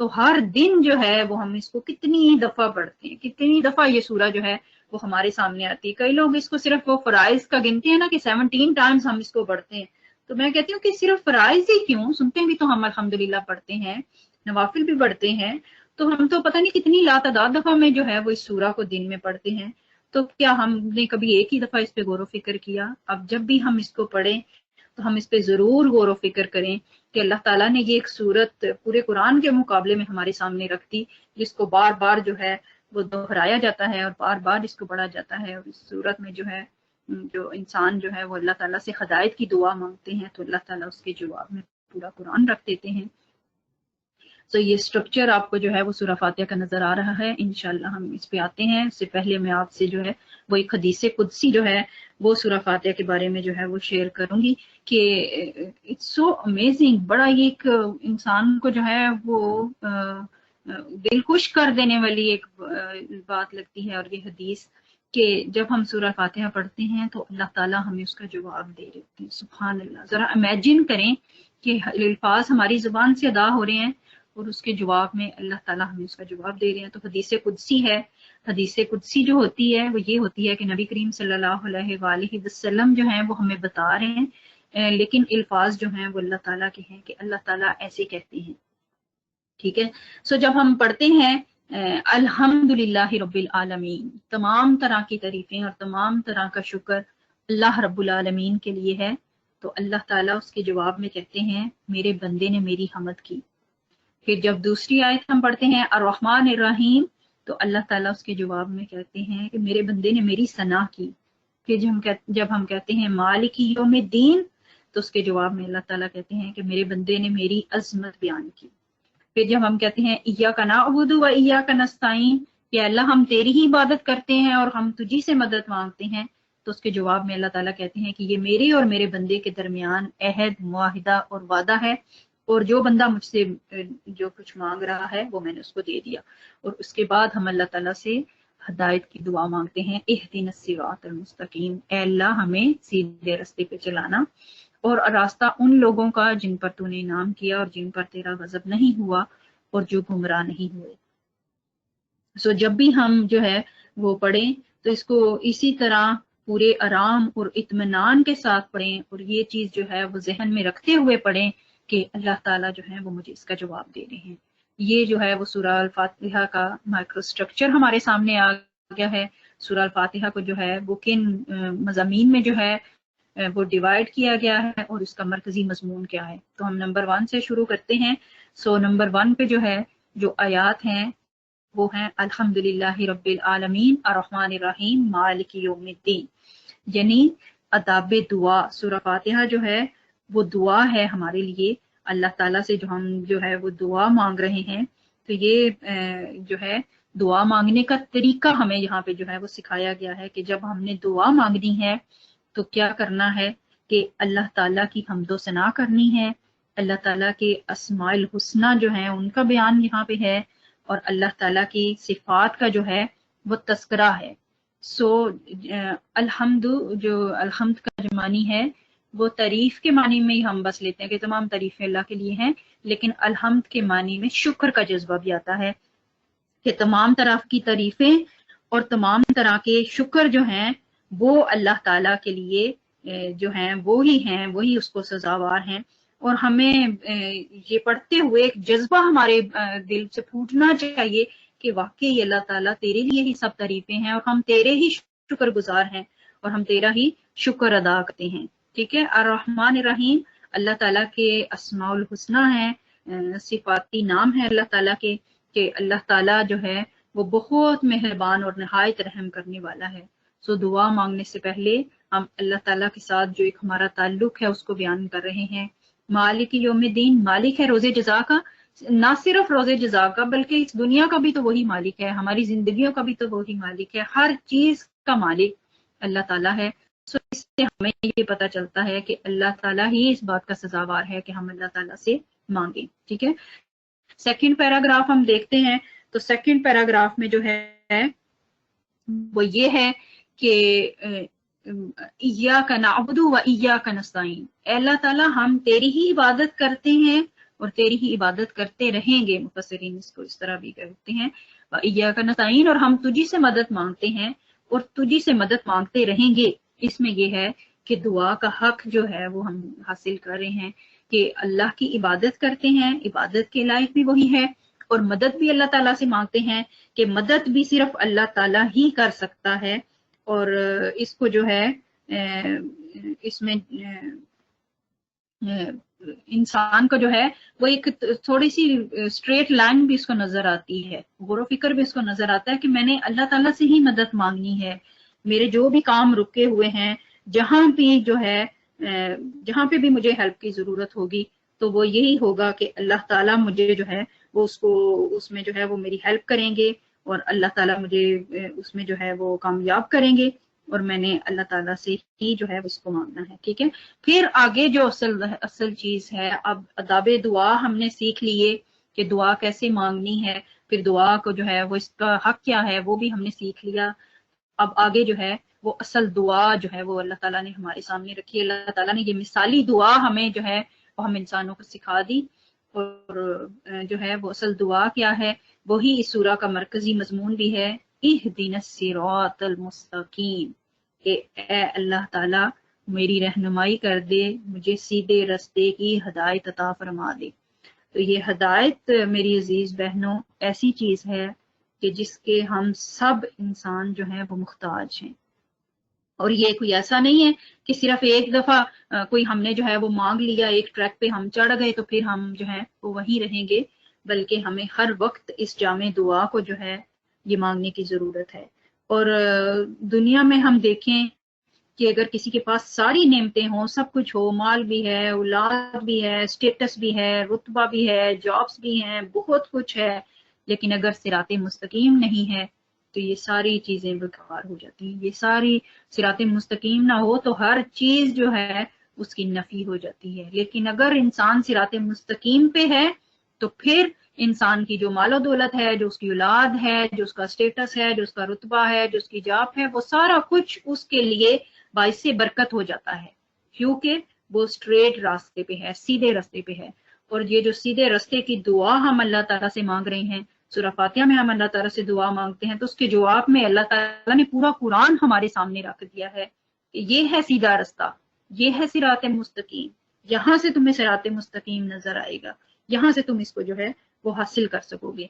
تو ہر دن جو ہے وہ ہم اس کو کتنی دفعہ پڑھتے ہیں، کتنی دفعہ یہ سورہ جو ہے وہ ہمارے سامنے آتی ہے. کئی لوگ اس کو صرف وہ فرائض کا گنتے ہیں نا کہ 17 ٹائمز ہم اس کو پڑھتے ہیں. تو میں کہتی ہوں کہ صرف فرائض ہی کیوں، سنتے بھی تو ہم الحمدللہ پڑھتے ہیں، نوافل بھی پڑھتے ہیں. تو ہم تو پتہ نہیں کتنی لاتعداد دفعہ میں جو ہے وہ اس سورہ کو دن میں پڑھتے ہیں. تو کیا ہم نے کبھی ایک ہی دفعہ اس پہ غور و فکر کیا؟ اب جب بھی ہم اس کو پڑھیں تو ہم اس پہ ضرور غور و فکر کریں کہ اللہ تعالیٰ نے یہ ایک صورت پورے قرآن کے مقابلے میں ہمارے سامنے رکھ دی جس کو بار بار جو ہے وہ دہرایا جاتا ہے اور بار بار اس کو پڑھا جاتا ہے. اور اس صورت میں جو ہے جو انسان جو ہے وہ اللہ تعالیٰ سے ہدایت کی دعا مانگتے ہیں تو اللہ تعالیٰ اس کے جواب میں پورا قرآن رکھ دیتے ہیں. تو یہ سٹرکچر آپ کو جو ہے وہ سورہ فاتحہ کا نظر آ رہا ہے. انشاءاللہ ہم اس پہ آتے ہیں. اس سے پہلے میں آپ سے جو ہے وہ ایک حدیث قدسی جو ہے وہ سورہ فاتحہ کے بارے میں جو ہے وہ شیئر کروں گی کہ اٹس سو امیزنگ. بڑا یہ ایک انسان کو جو ہے وہ دل خوش کر دینے والی ایک بات لگتی ہے. اور یہ حدیث کہ جب ہم سورہ فاتحہ پڑھتے ہیں تو اللہ تعالیٰ ہمیں اس کا جواب دے دیتے ہیں. سبحان اللہ. ذرا امیجن کریں کہ الفاظ ہماری زبان سے ادا ہو رہے ہیں اور اس کے جواب میں اللہ تعالیٰ ہمیں اس کا جواب دے رہے ہیں. تو حدیث قدسی ہے. حدیث قدسی جو ہوتی ہے وہ یہ ہوتی ہے کہ نبی کریم صلی اللہ علیہ وآلہ وسلم جو ہیں وہ ہمیں بتا رہے ہیں لیکن الفاظ جو ہیں وہ اللہ تعالیٰ کے ہیں کہ اللہ تعالیٰ ایسے کہتے ہیں. ٹھیک ہے. سو جب ہم پڑھتے ہیں الحمدللہ رب العالمین، تمام طرح کی تعریفیں اور تمام طرح کا شکر اللہ رب العالمین کے لیے ہے، تو اللہ تعالیٰ اس کے جواب میں کہتے ہیں میرے بندے نے میری حمد کی. پھر جب دوسری آیت ہم پڑھتے ہیں الرحمن الرحیم تو اللہ تعالیٰ اس کے جواب میں کہتے ہیں کہ میرے بندے نے میری ثنا کی. پھر جب ہم کہتے ہیں مالک یوم الدین تو اس کے جواب میں اللہ تعالیٰ کہتے ہیں کہ میرے بندے نے میری عظمت بیان کی. پھر جب ہم کہتے ہیں ایاک نعبد و ایاک نستعین، کہ اللہ ہم تیری ہی عبادت کرتے ہیں اور ہم تجھی سے مدد مانگتے ہیں، تو اس کے جواب میں اللہ تعالیٰ کہتے ہیں کہ یہ میرے اور میرے بندے کے درمیان عہد، معاہدہ اور وعدہ ہے، اور جو بندہ مجھ سے جو کچھ مانگ رہا ہے وہ میں نے اس کو دے دیا. اور اس کے بعد ہم اللہ تعالیٰ سے ہدایت کی دعا مانگتے ہیں، اہدنا الصراط المستقیم، اے اللہ ہمیں سیدھے راستے پہ چلانا اور راستہ ان لوگوں کا جن پر تو نے انعام کیا اور جن پر تیرا غضب نہیں ہوا اور جو گمراہ نہیں ہوئے. سو جب بھی ہم جو ہے وہ پڑھیں تو اس کو اسی طرح پورے آرام اور اطمینان کے ساتھ پڑھیں اور یہ چیز جو ہے وہ ذہن میں رکھتے ہوئے پڑھیں کہ اللہ تعالیٰ جو ہے وہ مجھے اس کا جواب دے رہے ہیں. یہ جو ہے وہ سورہ الفاتحہ کا مائکرو سٹرکچر ہمارے سامنے آ گیا ہے. سورہ الفاتحہ کو جو ہے وہ کن مضامین میں جو ہے وہ ڈیوائیڈ کیا گیا ہے اور اس کا مرکزی مضمون کیا ہے. تو ہم نمبر 1 سے شروع کرتے ہیں. سو نمبر 1 پہ جو ہے جو آیات ہیں وہ ہیں الحمدللہ رب العالمین الرحمن الرحیم مالک یوم الدین، یعنی آداب دعا. سورہ فاتحہ جو ہے وہ دعا ہے ہمارے لیے. اللہ تعالیٰ سے جو ہم جو ہے وہ دعا مانگ رہے ہیں تو یہ جو ہے دعا مانگنے کا طریقہ ہمیں یہاں پہ جو ہے وہ سکھایا گیا ہے کہ جب ہم نے دعا مانگنی ہے تو کیا کرنا ہے کہ اللہ تعالیٰ کی حمد و ثنا کرنی ہے، اللہ تعالیٰ کے اسماء الحسنہ جو ہیں ان کا بیان یہاں پہ ہے اور اللہ تعالیٰ کی صفات کا جو ہے وہ تذکرہ ہے. سو الحمد کا جو معنی ہے وہ تعریف کے معنی میں ہی ہم بس لیتے ہیں کہ تمام تعریفیں اللہ کے لیے ہیں، لیکن الحمد کے معنی میں شکر کا جذبہ بھی آتا ہے کہ تمام طرح کی تعریفیں اور تمام طرح کے شکر جو ہیں وہ اللہ تعالیٰ کے لیے جو ہیں وہی اس کو سزاوار ہیں. اور ہمیں یہ پڑھتے ہوئے ایک جذبہ ہمارے دل سے پھوٹنا چاہیے کہ واقعی اللہ تعالیٰ تیرے لیے ہی سب تعریفیں ہیں اور ہم تیرے ہی شکر گزار ہیں اور ہم تیرا ہی شکر ادا کرتے ہیں. ٹھیک ہے. الرحمن الرحیم اللہ تعالیٰ کے اسماء الحسنہ ہیں، صفاتی نام ہے اللہ تعالیٰ کے کہ اللہ تعالیٰ جو ہے وہ بہت مہربان اور نہایت رحم کرنے والا ہے. سو دعا مانگنے سے پہلے ہم اللہ تعالیٰ کے ساتھ جو ایک ہمارا تعلق ہے اس کو بیان کر رہے ہیں. مالک یوم الدین، مالک ہے روز جزا کا، نہ صرف روز جزا کا بلکہ اس دنیا کا بھی تو وہی مالک ہے، ہماری زندگیوں کا بھی تو وہی مالک ہے، ہر چیز کا مالک اللہ تعالیٰ ہے. سو اس سے ہمیں یہ پتہ چلتا ہے کہ اللہ تعالیٰ ہی اس بات کا سزاوار ہے کہ ہم اللہ تعالیٰ سے مانگیں. ٹھیک ہے. سیکنڈ پیراگراف ہم دیکھتے ہیں تو سیکنڈ پیراگراف میں جو ہے وہ یہ ہے کہ ایاک نعبد و ایاک نستعین، اے اللہ تعالیٰ ہم تیری ہی عبادت کرتے ہیں اور تیری ہی عبادت کرتے رہیں گے. مفسرین اس کو اس طرح بھی کہتے ہیں ایاک نستعین، اور ہم تجھی سے مدد مانگتے ہیں اور تجھی سے مدد مانگتے رہیں گے. اس میں یہ ہے کہ دعا کا حق جو ہے وہ ہم حاصل کر رہے ہیں کہ اللہ کی عبادت کرتے ہیں، عبادت کے لائق بھی وہی ہے، اور مدد بھی اللہ تعالیٰ سے مانگتے ہیں کہ مدد بھی صرف اللہ تعالیٰ ہی کر سکتا ہے. اور اس کو جو ہے اس میں انسان کو جو ہے وہ ایک تھوڑی سی اسٹریٹ لائن بھی اس کو نظر آتی ہے، غور و فکر بھی اس کو نظر آتا ہے کہ میں نے اللہ تعالیٰ سے ہی مدد مانگنی ہے. میرے جو بھی کام رکے ہوئے ہیں، جہاں بھی جو ہے جہاں پہ بھی مجھے ہیلپ کی ضرورت ہوگی تو وہ یہی ہوگا کہ اللہ تعالیٰ مجھے جو ہے وہ اس میں جو ہے وہ میری ہیلپ کریں گے، اور اللہ تعالیٰ مجھے اس میں جو ہے وہ کامیاب کریں گے، اور میں نے اللہ تعالیٰ سے ہی جو ہے اس کو مانگنا ہے. ٹھیک ہے، پھر آگے جو اصل چیز ہے، اب آداب دعا ہم نے سیکھ لیے کہ دعا کیسے مانگنی ہے، پھر دعا کو جو ہے وہ اس کا حق کیا ہے وہ بھی ہم نے سیکھ لیا. اب آگے جو ہے وہ اصل دعا جو ہے وہ اللہ تعالیٰ نے ہمارے سامنے رکھی ہے. اللہ تعالیٰ نے یہ مثالی دعا ہمیں جو ہے وہ ہم انسانوں کو سکھا دی، اور جو ہے وہ اصل دعا کیا ہے وہی اس سورہ کا مرکزی مضمون بھی ہے، اہدنا الصراط المستقیم، کہ اے اللہ تعالیٰ میری رہنمائی کر دے، مجھے سیدھے رستے کی ہدایت عطا فرما دے. تو یہ ہدایت میری عزیز بہنوں ایسی چیز ہے کہ جس کے ہم سب انسان جو ہیں وہ محتاج ہیں. اور یہ کوئی ایسا نہیں ہے کہ صرف ایک دفعہ کوئی ہم نے جو ہے وہ مانگ لیا، ایک ٹریک پہ ہم چڑھ گئے تو پھر ہم جو ہے وہ وہیں رہیں گے، بلکہ ہمیں ہر وقت اس جامع دعا کو جو ہے یہ مانگنے کی ضرورت ہے. اور دنیا میں ہم دیکھیں کہ اگر کسی کے پاس ساری نعمتیں ہوں، سب کچھ ہو، مال بھی ہے، اولاد بھی ہے، اسٹیٹس بھی ہے، رتبہ بھی ہے، جابس بھی ہیں، بہت کچھ ہے، لیکن اگر صراط مستقیم نہیں ہے تو یہ ساری چیزیں بیکار ہو جاتی ہیں. یہ ساری صراط مستقیم نہ ہو تو ہر چیز جو ہے اس کی نفی ہو جاتی ہے. لیکن اگر انسان صراط مستقیم پہ ہے تو پھر انسان کی جو مال و دولت ہے، جو اس کی اولاد ہے، جو اس کا اسٹیٹس ہے، جو اس کا رتبہ ہے، جو اس کی جاب ہے، وہ سارا کچھ اس کے لیے باعث برکت ہو جاتا ہے، کیونکہ وہ اسٹریٹ راستے پہ ہے، سیدھے راستے پہ ہے. اور یہ جو سیدھے راستے کی دعا ہم اللہ تعالیٰ سے مانگ رہے ہیں، سورہ فاتحہ میں ہم اللہ تعالیٰ سے دعا مانگتے ہیں، تو اس کے جواب میں اللہ تعالیٰ نے پورا قرآن ہمارے سامنے رکھ دیا ہے کہ یہ ہے سیدھا راستہ، یہ ہے صراط مستقیم، یہاں سے تمہیں صراط مستقیم نظر آئے گا، یہاں سے تم اس کو جو ہے وہ حاصل کر سکو گے.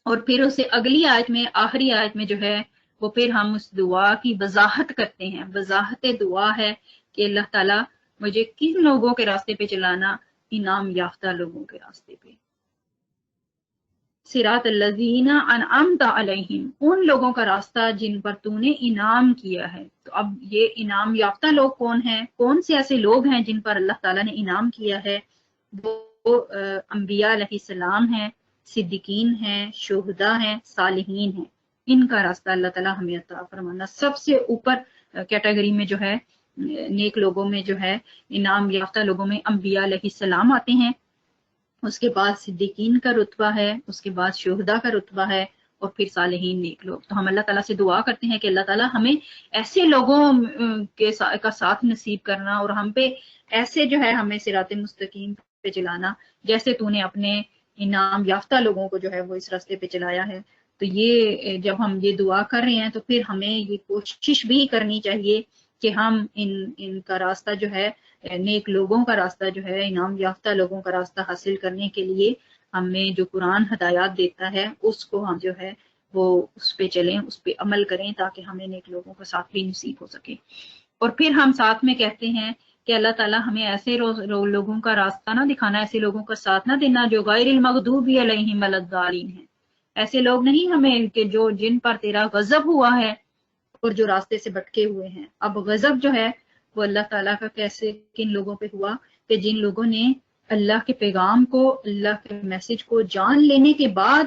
اور پھر اسے اگلی آیت میں، آخری آیت میں جو ہے وہ پھر ہم اس دعا کی وضاحت کرتے ہیں. وضاحت دعا ہے کہ اللہ تعالیٰ مجھے کن لوگوں کے راستے پہ چلانا، انعام یافتہ لوگوں کے راستے پہ. صراط الذین انعمت علیہم، ان لوگوں کا راستہ جن پر تو نے انعام کیا ہے. تو اب یہ انعام یافتہ لوگ کون ہیں؟ کون سے ایسے لوگ ہیں جن پر اللہ تعالیٰ نے انعام کیا ہے؟ وہ انبیاء علیہ السلام ہیں، صدیقین ہیں، شہداء ہیں، صالحین ہیں. ان کا راستہ اللہ تعالیٰ ہمیں عطا فرمانا. سب سے اوپر کیٹیگری میں جو ہے نیک لوگوں میں جو ہے انعام یافتہ لوگوں میں انبیاء علیہ السلام آتے ہیں، اس کے بعد صدیقین کا رتبہ ہے، اس کے بعد شہداء کا رتبہ ہے، اور پھر صالحین نیک لوگ. تو ہم اللہ تعالیٰ سے دعا کرتے ہیں کہ اللہ تعالیٰ ہمیں ایسے لوگوں کا ساتھ نصیب کرنا، اور ہم پہ ایسے جو ہے ہمیں صراط مستقیم پہ چلانا جیسے تو نے اپنے انعام یافتہ لوگوں کو جو ہے وہ اس راستے پہ چلایا ہے. تو یہ جب ہم یہ دعا کر رہے ہیں تو پھر ہمیں یہ کوشش بھی کرنی چاہیے کہ ہم ان کا راستہ جو ہے، نیک لوگوں کا راستہ جو ہے، انعام یافتہ لوگوں کا راستہ حاصل کرنے کے لیے ہمیں جو قرآن ہدایات دیتا ہے اس کو ہم جو ہے وہ اس پہ چلیں، اس پہ عمل کریں، تاکہ ہمیں نیک لوگوں کا ساتھ بھی نصیب ہو سکے. اور پھر ہم ساتھ میں کہتے ہیں کہ اللہ تعالیٰ ہمیں ایسے لوگوں کا راستہ نہ دکھانا، ایسے لوگوں کا ساتھ نہ دینا جو غیر المغضوب علیہم ولا الضالین ہیں. ایسے لوگ نہیں ہمیں کہ جن پر تیرا غضب ہوا ہے اور جو راستے سے بھٹکے ہوئے ہیں. اب غضب جو ہے وہ اللہ تعالیٰ کا کیسے کن لوگوں پہ ہوا؟ کہ جن لوگوں نے اللہ کے پیغام کو، اللہ کے میسج کو جان لینے کے بعد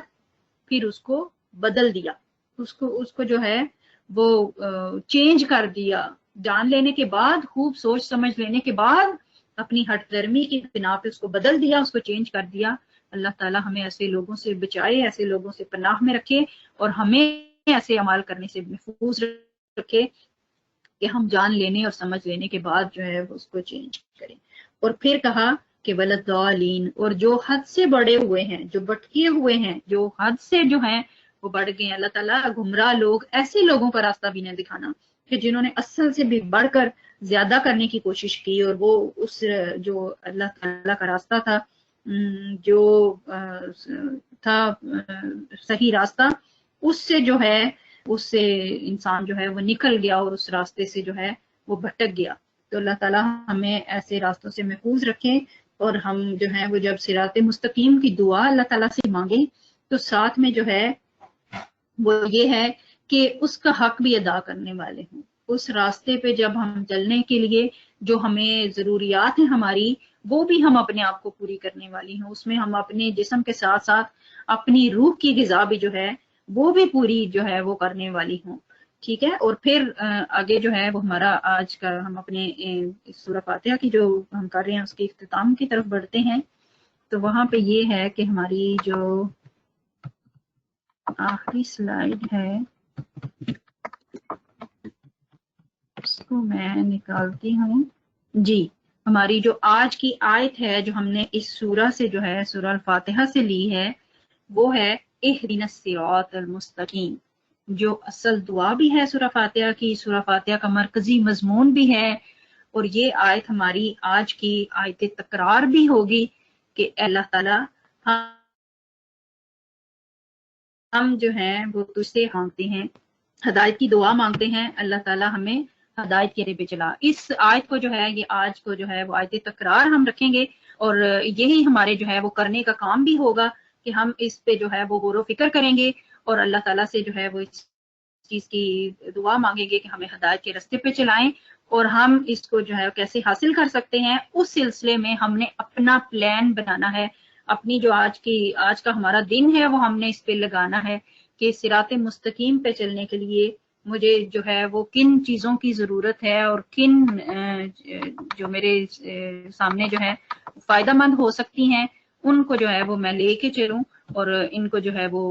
پھر اس کو بدل دیا، اس کو جو ہے وہ چینج کر دیا. جان لینے کے بعد، خوب سوچ سمجھ لینے کے بعد اپنی ہٹ درمی کی بنا پہ اس کو بدل دیا، اس کو چینج کر دیا. اللہ تعالیٰ ہمیں ایسے لوگوں سے بچائے، ایسے لوگوں سے پناہ میں رکھے، اور ہمیں ایسے عمال کرنے سے محفوظ رکھے کہ ہم جان لینے اور سمجھ لینے کے بعد جو ہے اس کو چینج کریں. اور پھر کہا کہ ولدالین، اور جو حد سے بڑے ہوئے ہیں، جو بٹکے ہوئے ہیں، جو حد سے جو ہیں وہ بڑھ گئے ہیں. اللہ تعالیٰ گمراہ لوگ، ایسے لوگوں کا راستہ بھی نہ دکھانا کہ جنہوں نے اصل سے بھی بڑھ کر زیادہ کرنے کی کوشش کی، اور وہ اس جو اللہ تعالیٰ کا راستہ تھا، جو تھا صحیح راستہ، اس سے جو ہے اس سے انسان جو ہے وہ نکل گیا اور اس راستے سے جو ہے وہ بھٹک گیا. تو اللہ تعالیٰ ہمیں ایسے راستوں سے محفوظ رکھیں، اور ہم جو ہے وہ جب صراط مستقیم کی دعا اللہ تعالیٰ سے مانگیں تو ساتھ میں جو ہے وہ یہ ہے کہ اس کا حق بھی ادا کرنے والے ہوں. اس راستے پہ جب ہم چلنے کے لیے جو ہمیں ضروریات ہیں ہماری، وہ بھی ہم اپنے آپ کو پوری کرنے والی ہوں. اس میں ہم اپنے جسم کے ساتھ ساتھ اپنی روح کی غذا بھی جو ہے وہ بھی پوری جو ہے وہ کرنے والی ہوں. ٹھیک ہے. اور پھر آگے جو ہے وہ ہمارا آج کا ہم اپنے سورہ فاتحہ کی جو ہم کر رہے ہیں اس کے اختتام کی طرف بڑھتے ہیں. تو وہاں پہ یہ ہے کہ ہماری جو آخری سلائیڈ ہے اس کو میں نکالتی ہوں. جی، ہماری جو آج کی آیت ہے جو ہم نے اس سورہ سے جو ہے سورہ الفاتحہ سے لی ہے، وہ ہے اہدنا الصراط المستقیم، جو اصل دعا بھی ہے سورہ فاتحہ کی، سورہ فاتحہ کا مرکزی مضمون بھی ہے. اور یہ آیت ہماری آج کی آیت تکرار بھی ہوگی کہ اللہ تعالیٰ ہم جو ہیں وہ تجھ سے مانگتے ہیں، ہدایت کی دعا مانگتے ہیں، اللہ تعالیٰ ہمیں ہدایت کے رے پہ چلا. اس آیت کو جو ہے یہ آج کو جو ہے وہ آیت تکرار ہم رکھیں گے، اور یہی ہمارے جو ہے وہ کرنے کا کام بھی ہوگا کہ ہم اس پہ جو ہے وہ غور و فکر کریں گے اور اللہ تعالیٰ سے جو ہے وہ اس چیز کی دعا مانگیں گے کہ ہمیں ہدایت کے راستے پہ چلائیں. اور ہم اس کو جو ہے کیسے حاصل کر سکتے ہیں، اس سلسلے میں ہم نے اپنا پلان بنانا ہے. اپنی جو آج کا ہمارا دن ہے وہ ہم نے اس پہ لگانا ہے کہ صراط مستقیم پہ چلنے کے لیے مجھے جو ہے وہ کن چیزوں کی ضرورت ہے اور کن جو میرے سامنے جو ہے فائدہ مند ہو سکتی ہیں ان کو جو ہے وہ میں لے کے چلوں اور ان کو جو ہے وہ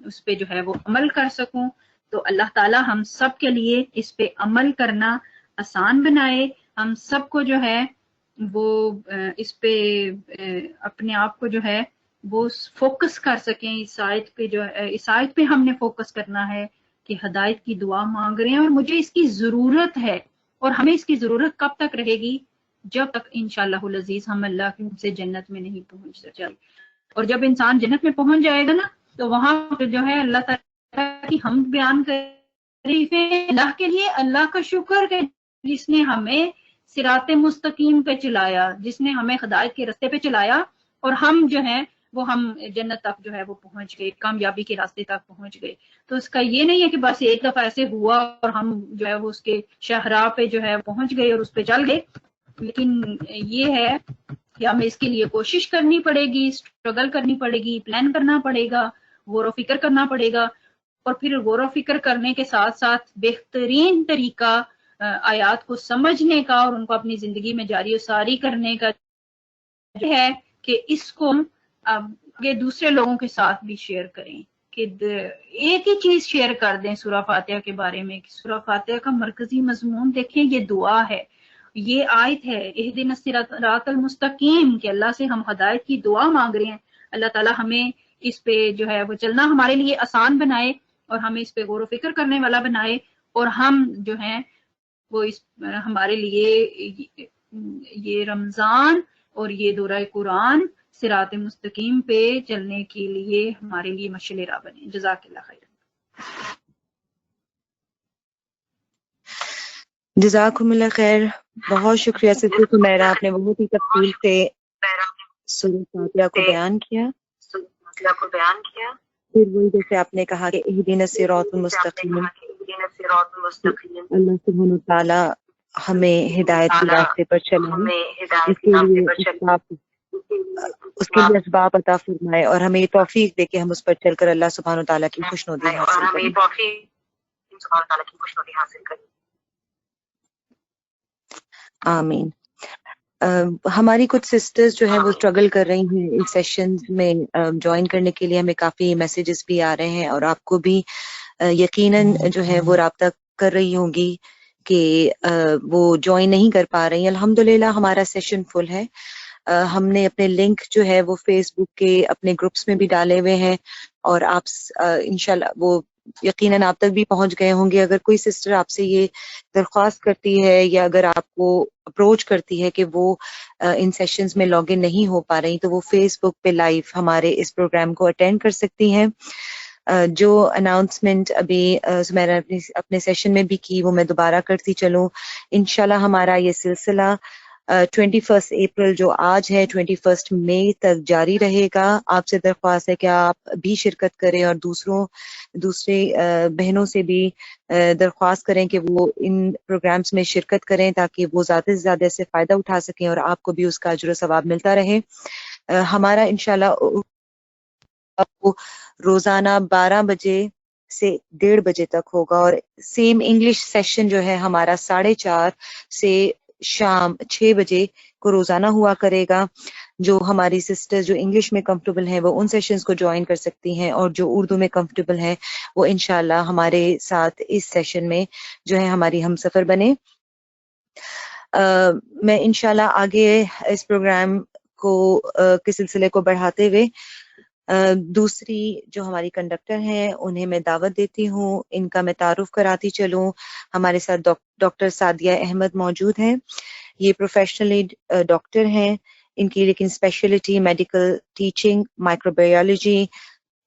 اس پہ جو ہے وہ عمل کر سکوں. تو اللہ تعالی ہم سب کے لیے اس پہ عمل کرنا آسان بنائے، ہم سب کو جو ہے وہ اس پہ اپنے آپ کو جو ہے وہ فوکس کر سکیں. اس آیت پہ ہم نے فوکس کرنا ہے کہ ہدایت کی دعا مانگ رہے ہیں اور مجھے اس کی ضرورت ہے. اور ہمیں اس کی ضرورت کب تک رہے گی؟ جب تک انشاءاللہ العزیز ہم اللہ سے جنت میں نہیں پہنچ جائے. اور جب انسان جنت میں پہنچ جائے گا نا تو وہاں جو ہے اللہ تعالیٰ کی ہم بیان کریں اللہ کے لیے، اللہ کا شکر کہ جس نے ہمیں صراط مستقیم پہ چلایا، جس نے ہمیں ہدایت کے راستے پہ چلایا اور ہم جو ہیں وہ ہم جنت تک جو ہے وہ پہنچ گئے، کامیابی کے راستے تک پہنچ گئے. تو اس کا یہ نہیں ہے کہ بس ایک دفعہ ایسے ہوا اور ہم جو ہے وہ اس کے شاہراہ پہ جو ہے پہنچ گئے اور اس پہ چل گئے، لیکن یہ ہے کہ ہمیں اس کے لیے کوشش کرنی پڑے گی، اسٹرگل کرنی پڑے گی، پلان کرنا پڑے گا، غور و فکر کرنا پڑے گا. اور پھر غور و فکر کرنے کے ساتھ ساتھ بہترین طریقہ آیات کو سمجھنے کا اور ان کو اپنی زندگی میں جاری و ساری کرنے کا ہے کہ اس کو آگے دوسرے لوگوں کے ساتھ بھی شیئر کریں، کہ ایک ہی چیز شیئر کر دیں سورہ فاتحہ کے بارے میں کہ سورہ فاتحہ کا مرکزی مضمون دیکھیں یہ دعا ہے، یہ آیت ہے اہدنا الصراط المستقیم کہ اللہ سے ہم ہدایت کی دعا مانگ رہے ہیں. اللہ تعالی ہمیں اس پہ جو ہے وہ چلنا ہمارے لیے آسان بنائے اور ہمیں اس پہ غور و فکر کرنے والا بنائے، اور ہم جو ہیں وہ ہمارے لیے یہ رمضان اور یہ دورہ قرآن صراط مستقیم پہ چلنے کے لیے ہمارے لیے مشعل راہ بنے. جزاک اللہ خیر. جزاکم اللہ خیر. بہت شکریہ سسٹر سمیرہ، آپ نے بہت ہی تفصیل سے سورہ فاتحہ کو بیان کیا. پھر وہی جیسے آپ نے کہا کہ اہدنا الصراط المستقیم، اللہ سبحانہ و تعالی ہمیں ہدایت کے راستے پر چلائیں، اس کے لیے اسباب عطا فرمائے اور ہمیں یہ توفیق دے کہ ہم اس پر چل کر اللہ سبحانہ و تعالیٰ کی خوشنودی حاصل کریں. آمین. ہماری کچھ سسٹرز جو ہیں وہ اسٹرگل کر رہی ہیں اس سیشنز میں جوائن کرنے کے لیے. ہمیں کافی میسیجز بھی آ رہے ہیں اور آپ کو بھی یقیناً جو ہے وہ رابطہ کر رہی ہوں گی کہ وہ جوائن نہیں کر پا رہی ہیں. الحمدللہ ہمارا سیشن فل ہے. ہم نے اپنے لنک جو ہے وہ فیس بک کے اپنے گروپس میں بھی ڈالے ہوئے ہیں، اور آپ انشاءاللہ وہ یقیناً آپ تک بھی پہنچ گئے ہوں گے۔ اگر کوئی سسٹر آپ سے یہ درخواست کرتی ہے یا اگر آپ کو اپروچ کرتی ہے کہ وہ ان سیشنز میں لاگ ان نہیں ہو پا رہی، تو وہ فیس بک پہ لائیو ہمارے اس پروگرام کو اٹینڈ کر سکتی ہیں۔ جو اناؤنسمنٹ ابھی سمیرا اپنے سیشن میں بھی کی، وہ میں دوبارہ کرتی چلوں۔ انشاءاللہ ہمارا یہ سلسلہ 21 اپریل جو آج ہے 21 مئی تک جاری رہے گا۔ آپ سے درخواست ہے کہ آپ بھی شرکت کریں اور دوسرے بہنوں سے بھی درخواست کریں کہ وہ ان پروگرامز میں شرکت کریں تاکہ وہ زیادہ سے زیادہ سے فائدہ اٹھا سکیں اور آپ کو بھی اس کا اجر و ثواب ملتا رہے۔ ہمارا انشاءاللہ آپ کو روزانہ 12 بجے سے 1:30 بجے تک ہوگا، اور سیم انگلش سیشن جو ہے ہمارا 4:30 سے شام 6 بجے کو روزانہ ہوا کرے گا۔ جو ہماری سسٹر جو انگلش میں کمفرٹیبل ہیں وہ ان سیشنز کو جوائن کر سکتی ہیں، اور جو اردو میں کمفرٹیبل ہیں وہ انشاءاللہ ہمارے ساتھ اس سیشن میں جو ہے ہماری ہم سفر بنے۔ میں انشاءاللہ آگے اس پروگرام کو کے سلسلے کو بڑھاتے ہوئے دوسری جو ہماری کنڈکٹر ہیں انہیں میں دعوت دیتی ہوں، ان کا میں تعارف کراتی چلوں۔ ہمارے ساتھ ڈاکٹر سعدیہ احمد موجود ہیں۔ یہ پروفیشنلی ڈاکٹر ہیں، ان کی لیکن speciality medical teaching, microbiology,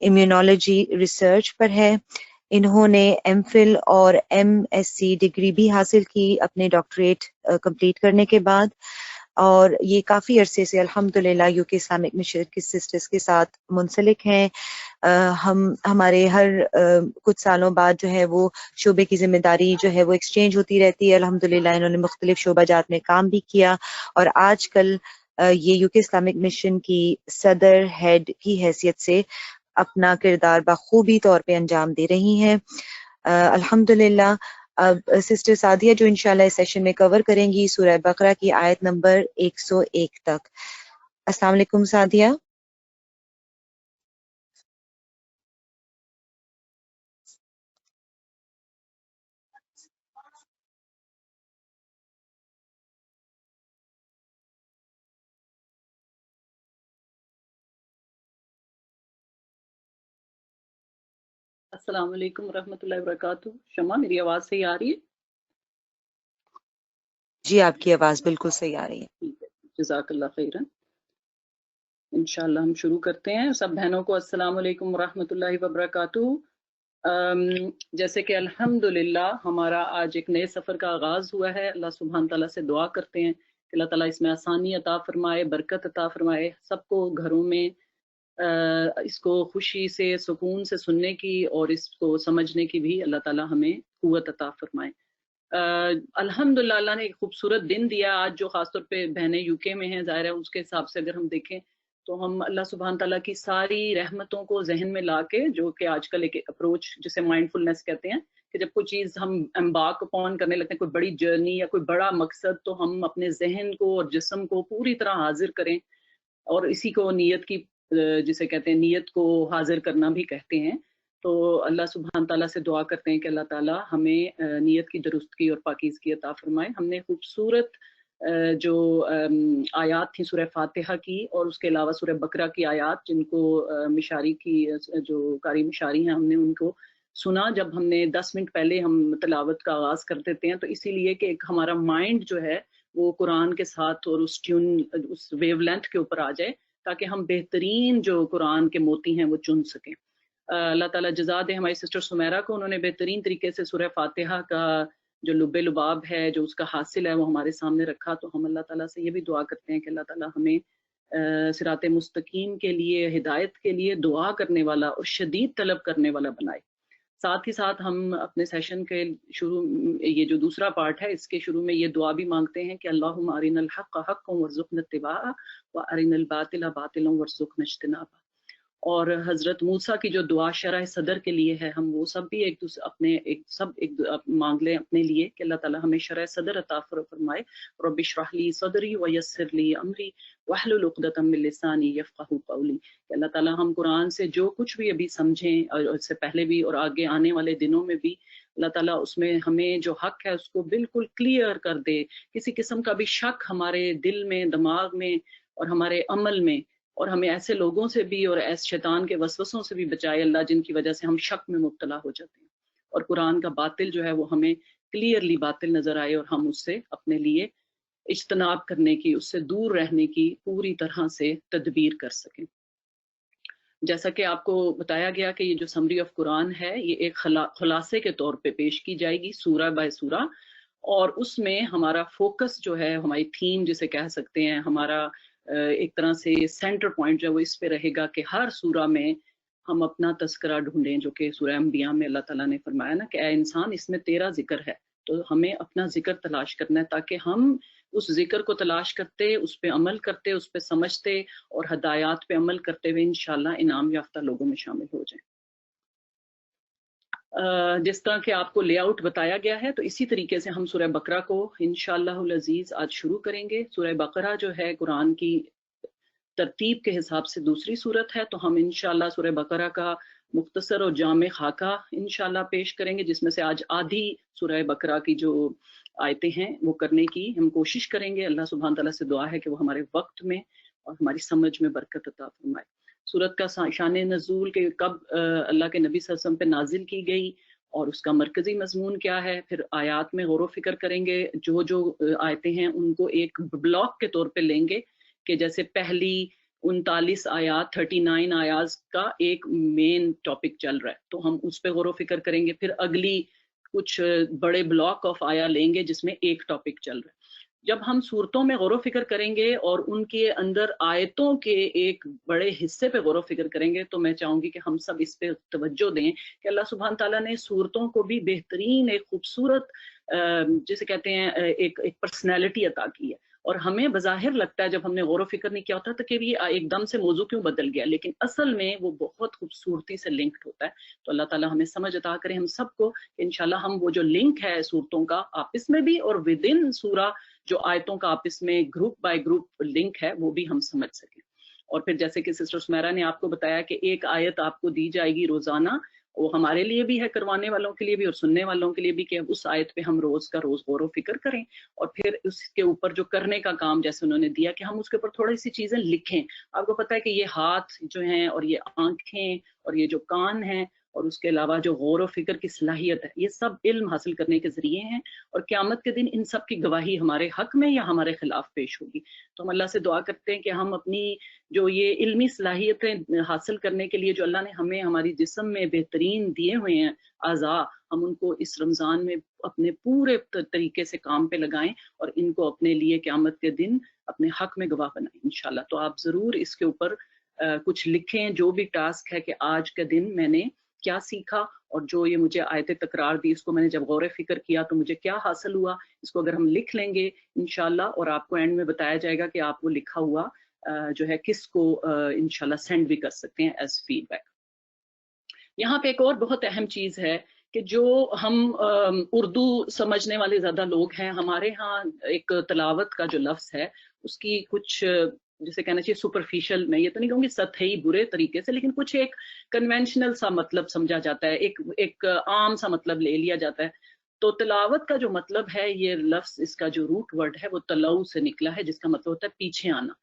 immunology research پر ہے۔ انہوں نے ایم فل اور ایم ایس سی ڈگری بھی حاصل کی اپنے ڈاکٹریٹ کمپلیٹ کرنے کے بعد، اور یہ کافی عرصے سے الحمدللہ یو کے اسلامک مشن کی سسٹرز کے ساتھ منسلک ہیں۔ ہمارے ہر کچھ سالوں بعد جو ہے وہ شعبے کی ذمہ داری جو ہے وہ ایکسچینج ہوتی رہتی ہے۔ الحمدللہ انہوں نے مختلف شعبہ جات میں کام بھی کیا، اور آج کل یہ یو کے اسلامک مشن کی صدر ہیڈ کی حیثیت سے اپنا کردار بخوبی طور پہ انجام دے رہی ہیں۔ الحمدللہ اب سسٹر سعدیہ جو انشاءاللہ اس سیشن میں کور کریں گی سورہ بقرہ کی آیت نمبر 101 تک۔ السلام علیکم سعدیہ۔ السلام علیکم ورحمۃ اللہ وبرکاتہ۔ شمع میری آواز صحیح آ رہی ہے؟ جی آپ کی آواز بالکل صحیح آ رہی ہے۔ ٹھیک ہے، جزاک اللہ خیرن۔ انشاءاللہ ہم شروع کرتے ہیں۔ سب بہنوں کو السلام علیکم ورحمۃ اللہ وبرکاتہ۔ جیسے کہ الحمدللہ ہمارا آج ایک نئے سفر کا آغاز ہوا ہے، اللہ سبحانہ تعالیٰ سے دعا کرتے ہیں کہ اللہ تعالیٰ اس میں آسانی عطا فرمائے، برکت عطا فرمائے، سب کو گھروں میں اس کو خوشی سے سکون سے سننے کی اور اس کو سمجھنے کی بھی اللہ تعالیٰ ہمیں قوت عطا فرمائے۔ الحمدللہ اللہ نے ایک خوبصورت دن دیا آج، جو خاص طور پہ بہنیں یو کے میں ہیں، ظاہر ہے اس کے حساب سے اگر ہم دیکھیں تو ہم اللہ سبحانہ تعالیٰ کی ساری رحمتوں کو ذہن میں لا کے، جو کہ آج کل ایک اپروچ جسے مائنڈ فلنس کہتے ہیں، کہ جب کوئی چیز ہم امبارک اپون کرنے لگتے ہیں، کوئی بڑی جرنی یا کوئی بڑا مقصد، تو ہم اپنے ذہن کو اور جسم کو پوری طرح حاضر کریں، اور اسی کو نیت کی جسے کہتے ہیں نیت کو حاضر کرنا بھی کہتے ہیں۔ تو اللہ سبحانہ تعالیٰ سے دعا کرتے ہیں کہ اللہ تعالیٰ ہمیں نیت کی درستگی اور پاکیزگی عطا فرمائے۔ ہم نے خوبصورت جو آیات تھیں سورہ فاتحہ کی، اور اس کے علاوہ سورہ بقرہ کی آیات، جن کو مشاری کی جو قاری مشاری ہیں، ہم نے ان کو سنا جب ہم نے 10 منٹ پہلے ہم تلاوت کا آغاز کر دیتے ہیں، تو اسی لیے کہ ایک ہمارا مائنڈ جو ہے وہ قرآن کے ساتھ اور اس ٹیون، اس ویو لینتھ کے اوپر آ جائے، تاکہ ہم بہترین جو قرآن کے موتی ہیں وہ چن سکیں۔ اللہ تعالیٰ جزا دے ہماری سسٹر سمیرا کو، انہوں نے بہترین طریقے سے سورہ فاتحہ کا جو لب لباب ہے، جو اس کا حاصل ہے، وہ ہمارے سامنے رکھا۔ تو ہم اللہ تعالیٰ سے یہ بھی دعا کرتے ہیں کہ اللہ تعالیٰ ہمیں صراط مستقیم کے لیے، ہدایت کے لیے دعا کرنے والا اور شدید طلب کرنے والا بنائے۔ ساتھ ہی ساتھ ہم اپنے سیشن کے شروع، یہ جو دوسرا پارٹ ہے، اس کے شروع میں یہ دعا بھی مانگتے ہیں کہ اللہم ارنا الحق حقا وارزقنا اتباعہ وارنا الباطل باطلا وارزقنا اجتنابہ۔ اور حضرت موسیٰ کی جو دعا شرح صدر کے لیے ہے، ہم وہ سب بھی ایک مانگ لیں اپنے لیے کہ اللہ تعالیٰ ہمیں شرح صدر عطا فرمائے۔ رب اشرح لی صدری ویسر لی امری واحلل عقدۃ من لسانی یفقہوا قولی، کہ اللہ تعالیٰ ہم قرآن سے جو کچھ بھی ابھی سمجھیں، اور اس سے پہلے بھی اور آگے آنے والے دنوں میں بھی، اللہ تعالیٰ اس میں ہمیں جو حق ہے اس کو بالکل کلیئر کر دے، کسی قسم کا بھی شک ہمارے دل میں، دماغ میں اور ہمارے عمل میں، اور ہمیں ایسے لوگوں سے بھی اور ایسے شیطان کے وسوسوں سے بھی بچائے اللہ، جن کی وجہ سے ہم شک میں مبتلا ہو جاتے ہیں، اور قرآن کا باطل جو ہے وہ ہمیں کلیئرلی باطل نظر آئے اور ہم اس سے اپنے لیے اجتناب کرنے کی، اس سے دور رہنے کی پوری طرح سے تدبیر کر سکیں۔ جیسا کہ آپ کو بتایا گیا کہ یہ جو سمری آف قرآن ہے یہ ایک خلاصے کے طور پہ پیش کی جائے گی سورہ بائی سورہ، اور اس میں ہمارا فوکس جو ہے، ہماری تھیم جسے کہہ سکتے ہیں، ہمارا ایک طرح سے سینٹر پوائنٹ جو ہے وہ اس پہ رہے گا کہ ہر سورہ میں ہم اپنا تذکرہ ڈھونڈیں، جو کہ سورہ انبیاء میں اللہ تعالیٰ نے فرمایا نا کہ اے انسان اس میں تیرا ذکر ہے، تو ہمیں اپنا ذکر تلاش کرنا ہے تاکہ ہم اس ذکر کو تلاش کرتے، اس پہ عمل کرتے، اس پہ سمجھتے اور ہدایات پہ عمل کرتے ہوئے انشاءاللہ انعام یافتہ لوگوں میں شامل ہو جائیں۔ جس طرح کہ آپ کو لے آؤٹ بتایا گیا ہے تو اسی طریقے سے ہم سورہ بقرہ کو انشاءاللہ العزیز آج شروع کریں گے۔ سورہ بقرہ جو ہے قرآن کی ترتیب کے حساب سے دوسری صورت ہے، تو ہم انشاءاللہ سورہ بقرہ کا مختصر اور جامع خاکہ انشاءاللہ پیش کریں گے، جس میں سے آج آدھی سورہ بقرہ کی جو آیتیں ہیں وہ کرنے کی ہم کوشش کریں گے۔ اللہ سبحانہ تعالیٰ سے دعا ہے کہ وہ ہمارے وقت میں اور ہماری سمجھ میں برکت عطا فرمائے۔ سورت کا شان نزول کہ کب اللہ کے نبی صلی اللہ علیہ وسلم پہ نازل کی گئی اور اس کا مرکزی مضمون کیا ہے، پھر آیات میں غور و فکر کریں گے، جو آیتیں ہیں ان کو ایک بلاک کے طور پہ لیں گے کہ جیسے پہلی 39 آیات 39 آیات کا ایک مین ٹاپک چل رہا ہے تو ہم اس پہ غور و فکر کریں گے، پھر اگلی کچھ بڑے بلاک آف آیا لیں گے جس میں ایک ٹاپک چل رہا ہے۔ جب ہم صورتوں میں غور و فکر کریں گے اور ان کے اندر آیتوں کے ایک بڑے حصے پہ غور و فکر کریں گے تو میں چاہوں گی کہ ہم سب اس پہ توجہ دیں کہ اللہ سبحانہ تعالیٰ نے صورتوں کو بھی بہترین ایک خوبصورت جسے کہتے ہیں ایک پرسنالٹی عطا کی ہے، اور ہمیں بظاہر لگتا ہے جب ہم نے غور و فکر نہیں کیا ہوتا تو کہ یہ ایک دم سے موضوع کیوں بدل گیا، لیکن اصل میں وہ بہت خوبصورتی سے لنکڈ ہوتا ہے۔ تو اللہ تعالیٰ ہمیں سمجھ عطا کرے ہم سب کو کہ انشاءاللہ ہم وہ جو لنک ہے صورتوں کا آپس میں بھی اور ود ان سورہ جو آیتوں کا آپس میں گروپ بائی گروپ لنک ہے وہ بھی ہم سمجھ سکیں۔ اور پھر جیسے کہ سسٹر سمیرا نے آپ کو بتایا کہ ایک آیت آپ کو دی جائے گی روزانہ، وہ ہمارے لیے بھی ہے، کروانے والوں کے لیے بھی اور سننے والوں کے لیے بھی، کہ اس آیت پہ ہم روز کا روز غور و فکر کریں، اور پھر اس کے اوپر جو کرنے کا کام جیسے انہوں نے دیا کہ ہم اس کے اوپر تھوڑی سی چیزیں لکھیں۔ آپ کو پتہ ہے کہ یہ ہاتھ جو ہیں اور یہ آنکھیں اور یہ جو کان ہیں اور اس کے علاوہ جو غور و فکر کی صلاحیت ہے، یہ سب علم حاصل کرنے کے ذریعے ہیں، اور قیامت کے دن ان سب کی گواہی ہمارے حق میں یا ہمارے خلاف پیش ہوگی۔ تو ہم اللہ سے دعا کرتے ہیں کہ ہم اپنی جو یہ علمی صلاحیتیں حاصل کرنے کے لیے جو اللہ نے ہمیں ہماری جسم میں بہترین دیے ہوئے ہیں اعضاء، ہم ان کو اس رمضان میں اپنے پورے طریقے سے کام پہ لگائیں اور ان کو اپنے لیے قیامت کے دن اپنے حق میں گواہ بنائیں انشاءاللہ۔ تو آپ ضرور اس کے اوپر کچھ لکھیں، جو بھی ٹاسک ہے کہ آج کے دن میں نے کیا سیکھا، اور جو یہ مجھے آیتیں تکرار دی اس کو میں نے جب غور و فکر کیا تو مجھے کیا حاصل ہوا، اس کو اگر ہم لکھ لیں گے انشاءاللہ، اور آپ کو اینڈ میں بتایا جائے گا کہ آپ وہ لکھا ہوا جو ہے کس کو انشاءاللہ سینڈ بھی کر سکتے ہیں ایز فیڈ بیک۔ یہاں پہ ایک اور بہت اہم چیز ہے کہ جو ہم اردو سمجھنے والے زیادہ لوگ ہیں، ہمارے ہاں ایک تلاوت کا جو لفظ ہے اس کی کچھ جسے کہنا چاہیے سپرفیشل، میں یہ تو نہیں کہوں گی سطحی برے طریقے سے، لیکن کچھ ایک کنونشنل سا مطلب سمجھا جاتا ہے، ایک عام سا مطلب لے لیا جاتا ہے۔ تو تلاوت کا جو مطلب ہے، یہ لفظ اس کا جو روٹ ورڈ ہے وہ تلو سے نکلا ہے، جس کا مطلب ہوتا ہے پیچھے آنا۔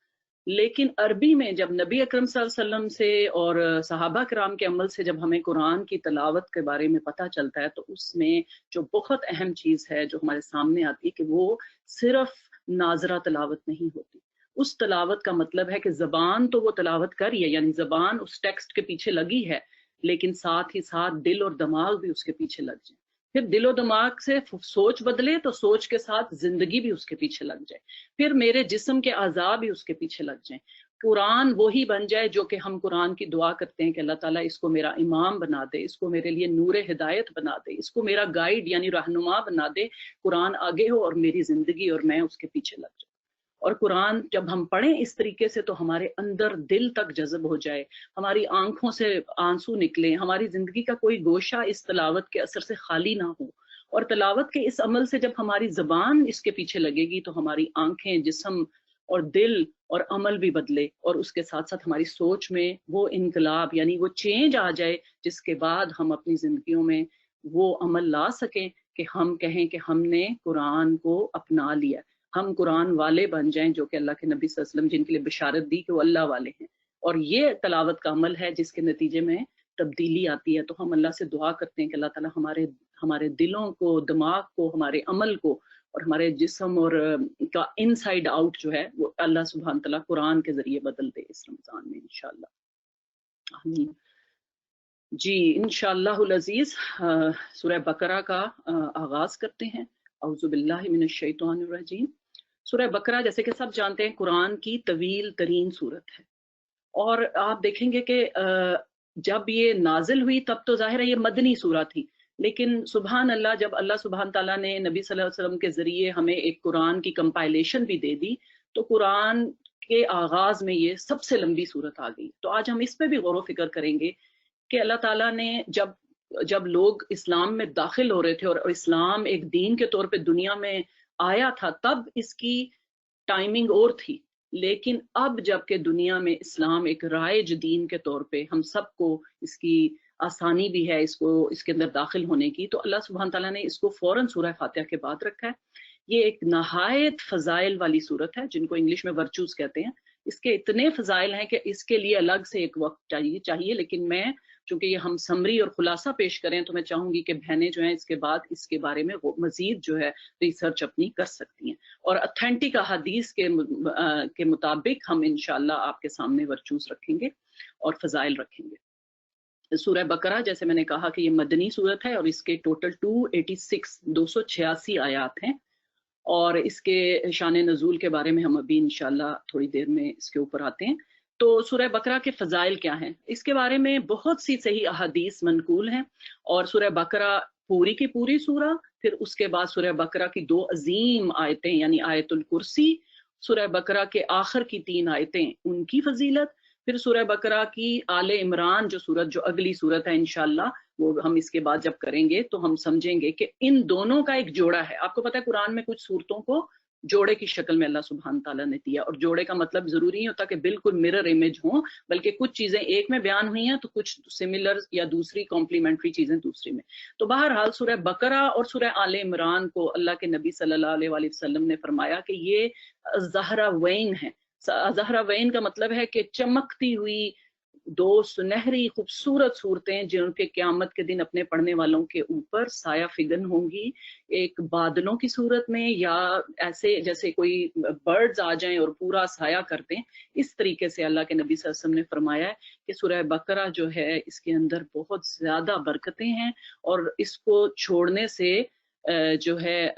لیکن عربی میں جب نبی اکرم صلی اللہ علیہ وسلم سے اور صحابہ کرام کے عمل سے جب ہمیں قرآن کی تلاوت کے بارے میں پتہ چلتا ہے تو اس میں جو بہت اہم چیز ہے جو ہمارے سامنے آتی ہے کہ وہ صرف ناظرہ تلاوت نہیں ہوتی۔ اس تلاوت کا مطلب ہے کہ زبان تو وہ تلاوت کر رہی ہے، یعنی زبان اس ٹیکسٹ کے پیچھے لگی ہے، لیکن ساتھ ہی ساتھ دل اور دماغ بھی اس کے پیچھے لگ جائیں۔ پھر دل و دماغ سے سوچ بدلے تو سوچ کے ساتھ زندگی بھی اس کے پیچھے لگ جائے، پھر میرے جسم کے اعضاء بھی اس کے پیچھے لگ جائیں، قرآن وہی بن جائے جو کہ ہم قرآن کی دعا کرتے ہیں کہ اللہ تعالیٰ اس کو میرا امام بنا دے، اس کو میرے لیے نور ہدایت بنا دے، اس کو میرا گائیڈ یعنی رہنما بنا دے، قرآن آگے ہو اور میری زندگی اور میں اس کے پیچھے لگ جاؤں۔ اور قرآن جب ہم پڑھیں اس طریقے سے تو ہمارے اندر دل تک جذب ہو جائے، ہماری آنکھوں سے آنسو نکلیں، ہماری زندگی کا کوئی گوشہ اس تلاوت کے اثر سے خالی نہ ہو، اور تلاوت کے اس عمل سے جب ہماری زبان اس کے پیچھے لگے گی تو ہماری آنکھیں، جسم اور دل اور عمل بھی بدلے، اور اس کے ساتھ ساتھ ہماری سوچ میں وہ انقلاب یعنی وہ چینج آ جائے جس کے بعد ہم اپنی زندگیوں میں وہ عمل لا سکیں کہ ہم کہیں کہ ہم نے قرآن کو اپنا لیا۔ ہم قرآن والے بن جائیں، جو کہ اللہ کے نبی صلی اللہ علیہ وسلم جن کے لیے بشارت دی کہ وہ اللہ والے ہیں، اور یہ تلاوت کا عمل ہے جس کے نتیجے میں تبدیلی آتی ہے. تو ہم اللہ سے دعا کرتے ہیں کہ اللہ تعالیٰ ہمارے دلوں کو، دماغ کو، ہمارے عمل کو اور ہمارے جسم اور کا ان سائڈ آؤٹ جو ہے وہ اللہ سبحانہ تعالیٰ قرآن کے ذریعے بدل دے اس رمضان میں انشاءاللہ. آمین. جی انشاءاللہ العزیز سورہ بقرہ کا آغاز کرتے ہیں. اعوذ باللہ من الشیطان الرجیم. سورہ بقرہ جیسے کہ سب جانتے ہیں قرآن کی طویل ترین سورت ہے، اور آپ دیکھیں گے کہ جب یہ نازل ہوئی تب تو ظاہر ہے یہ مدنی سورت تھی، لیکن سبحان اللہ جب اللہ سبحان تعالیٰ نے نبی صلی اللہ علیہ وسلم کے ذریعے ہمیں ایک قرآن کی کمپائلیشن بھی دے دی تو قرآن کے آغاز میں یہ سب سے لمبی سورت آ گئی. تو آج ہم اس پہ بھی غور و فکر کریں گے کہ اللہ تعالیٰ نے جب لوگ اسلام میں داخل ہو رہے تھے اور اسلام ایک دین کے طور پہ دنیا میں آیا تھا تب اس کی ٹائمنگ اور تھی، لیکن اب جب کہ دنیا میں اسلام ایک رائج دین کے طور پہ ہم سب کو اس کی آسانی بھی ہے اس کے اندر داخل ہونے کی، تو اللہ سبحانہ تعالیٰ نے اس کو فوراً سورہ فاتحہ کے بعد رکھا ہے. یہ ایک نہایت فضائل والی سورت ہے جن کو انگلش میں ورچوز کہتے ہیں. اس کے اتنے فضائل ہیں کہ اس کے لیے الگ سے ایک وقت چاہیے، لیکن میں چونکہ یہ ہم سمری اور خلاصہ پیش کریں تو میں چاہوں گی کہ بہنیں جو ہیں اس کے بعد اس کے بارے میں مزید جو ہے ریسرچ اپنی کر سکتی ہیں، اور اتھینٹک احادیث کے مطابق ہم انشاءاللہ آپ کے سامنے ورچوز رکھیں گے اور فضائل رکھیں گے. سورہ بقرہ جیسے میں نے کہا کہ یہ مدنی سورت ہے اور اس کے ٹوٹل 286 آیات ہیں، اور اس کے شان نزول کے بارے میں ہم ابھی انشاءاللہ تھوڑی دیر میں اس کے اوپر آتے ہیں. تو سورہ بقرہ کے فضائل کیا ہیں اس کے بارے میں بہت سی صحیح احادیث منقول ہیں، اور سورہ بقرہ پوری کی پوری سورہ، پھر اس کے بعد سورہ بقرہ کی 2 عظیم آیتیں یعنی آیت الکرسی، سورہ بقرہ کے آخر کی 3 آیتیں ان کی فضیلت، پھر سورہ بقرہ کی آل عمران جو اگلی سورت ہے انشاءاللہ وہ ہم اس کے بعد جب کریں گے تو ہم سمجھیں گے کہ ان دونوں کا ایک جوڑا ہے. آپ کو پتہ ہے قرآن میں کچھ صورتوں کو جوڑے کی شکل میں اللہ سبحانہ تعالیٰ نے دیا، اور جوڑے کا مطلب ضروری نہیں ہوتا کہ بالکل مرر امیج ہوں، بلکہ کچھ چیزیں ایک میں بیان ہوئی ہیں تو کچھ سملر یا دوسری کمپلیمنٹری چیزیں دوسری میں. تو بہرحال سورہ بقرہ اور سورہ آل عمران کو اللہ کے نبی صلی اللہ علیہ وآلہ وسلم نے فرمایا کہ یہ زہراوین ہیں. زہراوین کا مطلب ہے کہ چمکتی ہوئی 2 سنہری خوبصورت صورتیں جن کے قیامت کے دن اپنے پڑھنے والوں کے اوپر سایہ فگن ہوں گی، ایک بادلوں کی صورت میں، یا ایسے جیسے کوئی برڈز آ جائیں اور پورا سایہ کر دیں. اس طریقے سے اللہ کے نبی صلی اللہ علیہ وسلم نے فرمایا ہے کہ سورہ بقرہ جو ہے اس کے اندر بہت زیادہ برکتیں ہیں، اور اس کو چھوڑنے سے جو ہے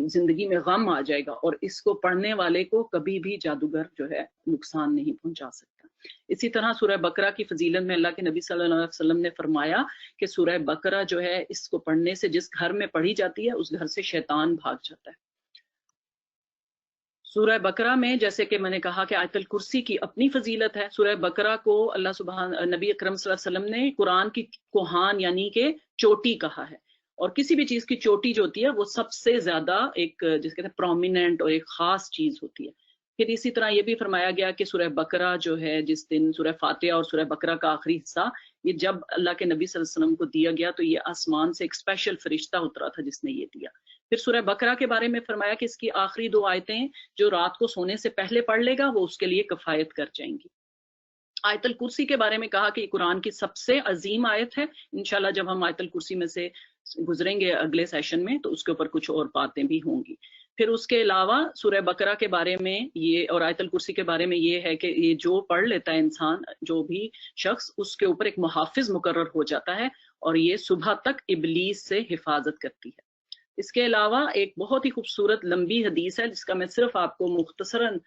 زندگی میں غم آ جائے گا، اور اس کو پڑھنے والے کو کبھی بھی جادوگر جو ہے نقصان نہیں پہنچا سکتا. اسی طرح سورہ بقرہ کی فضیلت میں اللہ کے نبی صلی اللہ علیہ وسلم نے فرمایا کہ سورہ بقرہ جو ہے اس کو پڑھنے سے جس گھر میں پڑھی جاتی ہے اس گھر سے شیطان بھاگ جاتا ہے. سورہ بقرہ میں جیسے کہ میں نے کہا کہ آیت الکرسی کی اپنی فضیلت ہے. سورہ بقرہ کو نبی اکرم صلی اللہ علیہ وسلم نے قرآن کی کوہان یعنی کہ چوٹی کہا ہے، اور کسی بھی چیز کی چوٹی جو ہوتی ہے وہ سب سے زیادہ ایک جس کہتے ہیں پرومیننٹ اور ایک خاص چیز ہوتی ہے. پھر اسی طرح یہ بھی فرمایا گیا کہ سورہ بقرہ جو ہے جس دن سورہ فاتحہ اور سورہ بقرہ کا آخری حصہ یہ جب اللہ کے نبی صلی اللہ علیہ وسلم کو دیا گیا تو یہ آسمان سے ایک اسپیشل فرشتہ اترا تھا جس نے یہ دیا. پھر سورہ بقرہ کے بارے میں فرمایا کہ اس کی آخری 2 آیتیں جو رات کو سونے سے پہلے پڑھ لے گا وہ اس کے لیے کفایت کر جائیں گی. آیت الکرسی کے بارے میں کہا کہ یہ قرآن کی سب سے عظیم آیت ہے. انشاءاللہ جب ہم آیت الکرسی میں سے گزریں گے اگلے سیشن میں تو اس کے اوپر کچھ اور باتیں بھی ہوں گی. پھر اس کے علاوہ سورہ بقرہ کے بارے میں یہ اور آیت الکرسی کے بارے میں یہ ہے کہ یہ جو پڑھ لیتا ہے انسان، جو بھی شخص، اس کے اوپر ایک محافظ مقرر ہو جاتا ہے اور یہ صبح تک ابلیس سے حفاظت کرتی ہے. اس کے علاوہ ایک بہت ہی خوبصورت لمبی حدیث ہے جس کا میں صرف آپ کو مختصراً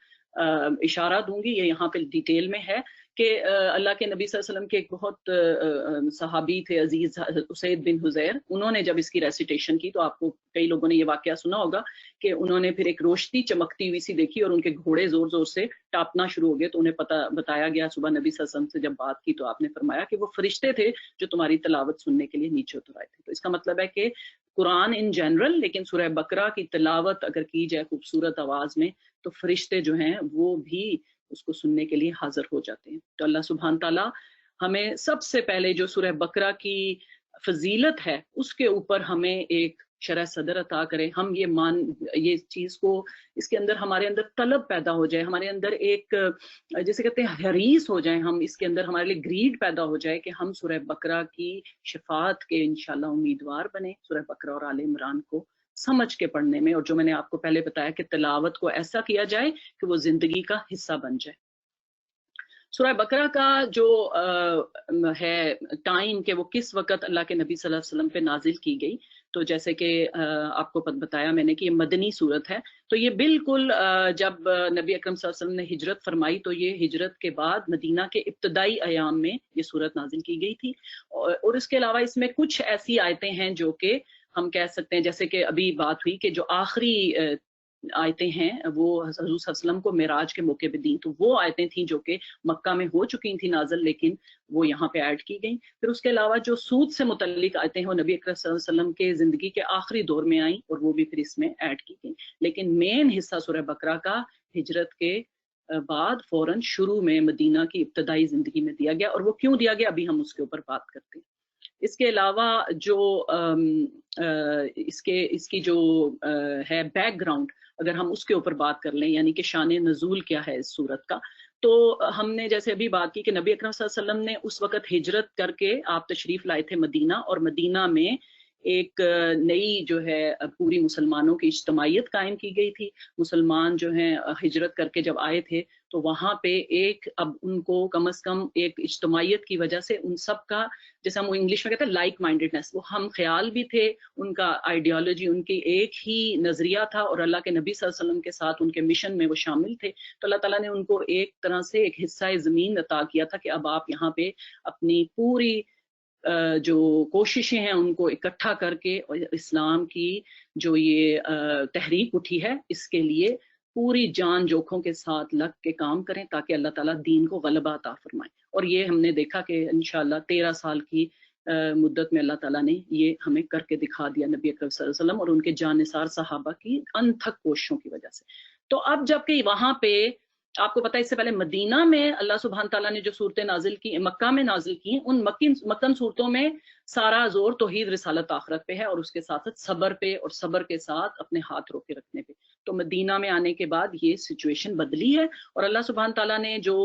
اشارہ دوں گی، یہ یہاں پہ ڈیٹیل میں ہے کہ اللہ کے نبی صلی اللہ علیہ وسلم کے ایک بہت صحابی تھے عزیز اسید بن حضیر. انہوں نے جب اس کی ریسیٹیشن کی تو آپ کو کئی لوگوں نے یہ واقعہ سنا ہوگا کہ انہوں نے پھر ایک روشنی چمکتی ہوئی سی دیکھی اور ان کے گھوڑے زور زور سے ٹاپنا شروع ہو گئے. تو انہیں بتایا گیا صبح نبی صلی اللہ علیہ وسلم سے جب بات کی تو آپ نے فرمایا کہ وہ فرشتے تھے جو تمہاری تلاوت سننے کے لیے نیچے اتر آئے تھے. تو اس کا مطلب ہے کہ قرآن ان جنرل، لیکن سورہ بقرہ کی تلاوت اگر کی جائے خوبصورت آواز میں تو فرشتے جو ہیں وہ بھی اس کو سننے کے لیے حاضر ہو جاتے ہیں. تو اللہ سبحانہ تعالیٰ ہمیں سب سے پہلے جو سورہ بقرہ کی فضیلت ہے اس کے اوپر ہمیں ایک شرح صدر عطا کرے، ہم یہ چیز کو اس کے اندر ہمارے اندر طلب پیدا ہو جائے، ہمارے اندر ایک جیسے کہتے ہیں حریص ہو جائیں ہم، اس کے اندر ہمارے لیے گریڈ پیدا ہو جائے کہ ہم سورہ بقرہ کی شفاعت کے انشاءاللہ امیدوار بنیں، سورہ بقرہ اور آل عمران کو سمجھ کے پڑھنے میں، اور جو میں نے آپ کو پہلے بتایا کہ تلاوت کو ایسا کیا جائے کہ وہ زندگی کا حصہ بن جائے۔ سورہ بقرہ کا جو ہے ٹائم کہ وہ کس وقت اللہ کے نبی صلی اللہ علیہ وسلم پہ نازل کی گئی، تو جیسے کہ آپ کو بتایا میں نے کہ یہ مدنی صورت ہے، تو یہ بالکل جب نبی اکرم صلی اللہ علیہ وسلم نے ہجرت فرمائی تو یہ ہجرت کے بعد مدینہ کے ابتدائی ایام میں یہ صورت نازل کی گئی تھی، اور اس کے علاوہ اس میں کچھ ایسی آیتیں ہیں جو کہ ہم کہہ سکتے ہیں، جیسے کہ ابھی بات ہوئی کہ جو آخری آیتیں ہیں وہ حضور صلی اللہ علیہ وسلم کو معراج کے موقع پہ دیں، تو وہ آیتیں تھیں جو کہ مکہ میں ہو چکی تھیں نازل، لیکن وہ یہاں پہ ایڈ کی گئیں۔ پھر اس کے علاوہ جو سود سے متعلق آیتیں ہیں وہ نبی اکرم صلی اللہ علیہ وسلم کے زندگی کے آخری دور میں آئیں اور وہ بھی پھر اس میں ایڈ کی گئیں، لیکن مین حصہ سورہ بقرہ کا ہجرت کے بعد فوراً شروع میں مدینہ کی ابتدائی زندگی میں دیا گیا، اور وہ کیوں دیا گیا ابھی ہم اس کے اوپر بات کرتے ہیں۔ اس کے علاوہ جو اس کی جو ہے بیک گراؤنڈ، اگر ہم اس کے اوپر بات کر لیں، یعنی کہ شان نزول کیا ہے اس صورت کا، تو ہم نے جیسے ابھی بات کی کہ نبی اکرم صلی اللہ علیہ وسلم نے اس وقت ہجرت کر کے آپ تشریف لائے تھے مدینہ، اور مدینہ میں ایک نئی جو ہے پوری مسلمانوں کی اجتماعیت قائم کی گئی تھی۔ مسلمان جو ہیں ہجرت کر کے جب آئے تھے تو وہاں پہ ایک اب ان کو کم از کم ایک اجتماعیت کی وجہ سے ان سب کا، جیسے ہم انگلش میں کہتے ہیں لائک مائنڈیڈنس، وہ ہم خیال بھی تھے، ان کا آئیڈیالوجی ان کی ایک ہی نظریہ تھا، اور اللہ کے نبی صلی اللہ علیہ وسلم کے ساتھ ان کے مشن میں وہ شامل تھے، تو اللہ تعالیٰ نے ان کو ایک طرح سے ایک حصہ زمین عطا کیا تھا کہ اب آپ یہاں پہ اپنی پوری جو کوششیں ہیں ان کو اکٹھا کر کے اسلام کی جو یہ تحریک اٹھی ہے اس کے لیے پوری جان جوکھوں کے ساتھ لگ کے کام کریں تاکہ اللہ تعالیٰ دین کو غلبہ عطا فرمائے، اور یہ ہم نے دیکھا کہ انشاءاللہ 13 سال کی مدت میں اللہ تعالیٰ نے یہ ہمیں کر کے دکھا دیا نبی اکرم صلی اللہ علیہ وسلم اور ان کے جانثار صحابہ کی انتھک کوششوں کی وجہ سے۔ تو اب جب کہ وہاں پہ آپ کو پتا ہے اس سے پہلے مدینہ میں اللہ سبحانہ تعالیٰ نے جو صورتیں نازل کی، مکہ میں نازل کی، ان مکن صورتوں میں سارا زور توحید رسالت آخرت پہ ہے، اور اس کے ساتھ ساتھ صبر پہ، اور صبر کے ساتھ اپنے ہاتھ روکے رکھنے پہ۔ تو مدینہ میں آنے کے بعد یہ سچویشن بدلی ہے، اور اللہ سبحانہ تعالیٰ نے جو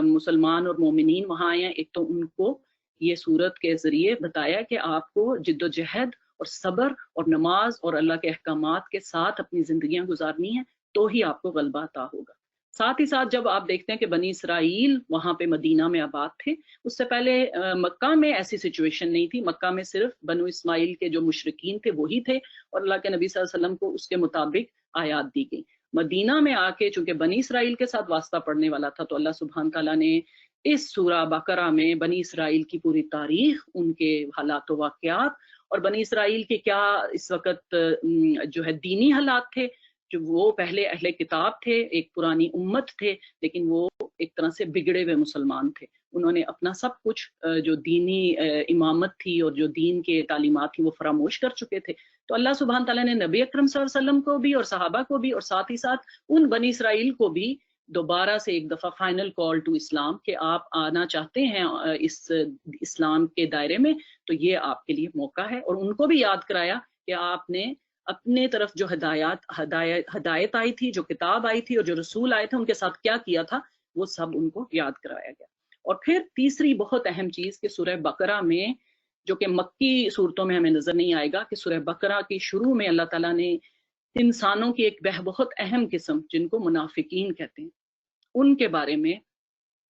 مسلمان اور مومنین وہاں آئے ہیں، ایک تو ان کو یہ صورت کے ذریعے بتایا کہ آپ کو جد و جہد اور صبر اور نماز اور اللہ کے احکامات کے ساتھ اپنی زندگیاں گزارنی ہیں، تو ہی آپ کو غلبہ عطا ہوگا۔ ساتھ ہی ساتھ جب آپ دیکھتے ہیں کہ بنی اسرائیل وہاں پہ مدینہ میں آباد تھے، اس سے پہلے مکہ میں ایسی سچویشن نہیں تھی، مکہ میں صرف بنو اسماعیل کے جو مشرکین تھے وہی تھے، اور اللہ کے نبی صلی اللہ علیہ وسلم کو اس کے مطابق آیات دی گئی۔ مدینہ میں آ کے چونکہ بنی اسرائیل کے ساتھ واسطہ پڑنے والا تھا، تو اللہ سبحانہ تعالیٰ نے اس سورہ بقرہ میں بنی اسرائیل کی پوری تاریخ، ان کے حالات و واقعات، اور بنی اسرائیل کے کیا اس وقت جو ہے دینی حالات تھے، جو وہ پہلے اہل کتاب تھے، ایک پرانی امت تھے، لیکن وہ ایک طرح سے بگڑے ہوئے مسلمان تھے، انہوں نے اپنا سب کچھ جو دینی امامت تھی اور جو دین کے تعلیمات تھی وہ فراموش کر چکے تھے۔ تو اللہ سبحانہ تعالیٰ نے نبی اکرم صلی اللہ علیہ وسلم کو بھی اور صحابہ کو بھی، اور ساتھ ہی ساتھ ان بنی اسرائیل کو بھی دوبارہ سے ایک دفعہ فائنل کال ٹو اسلام کہ آپ آنا چاہتے ہیں اس اسلام کے دائرے میں، تو یہ آپ کے لیے موقع ہے، اور ان کو بھی یاد کرایا کہ آپ نے اپنے طرف جو ہدایت آئی تھی، جو کتاب آئی تھی اور جو رسول آئے تھے ان کے ساتھ کیا کیا تھا، وہ سب ان کو یاد کرایا گیا۔ اور پھر تیسری بہت اہم چیز کہ سورہ بقرہ میں، جو کہ مکی صورتوں میں ہمیں نظر نہیں آئے گا، کہ سورہ بقرہ کی شروع میں اللہ تعالیٰ نے انسانوں کی ایک بہت اہم قسم جن کو منافقین کہتے ہیں، ان کے بارے میں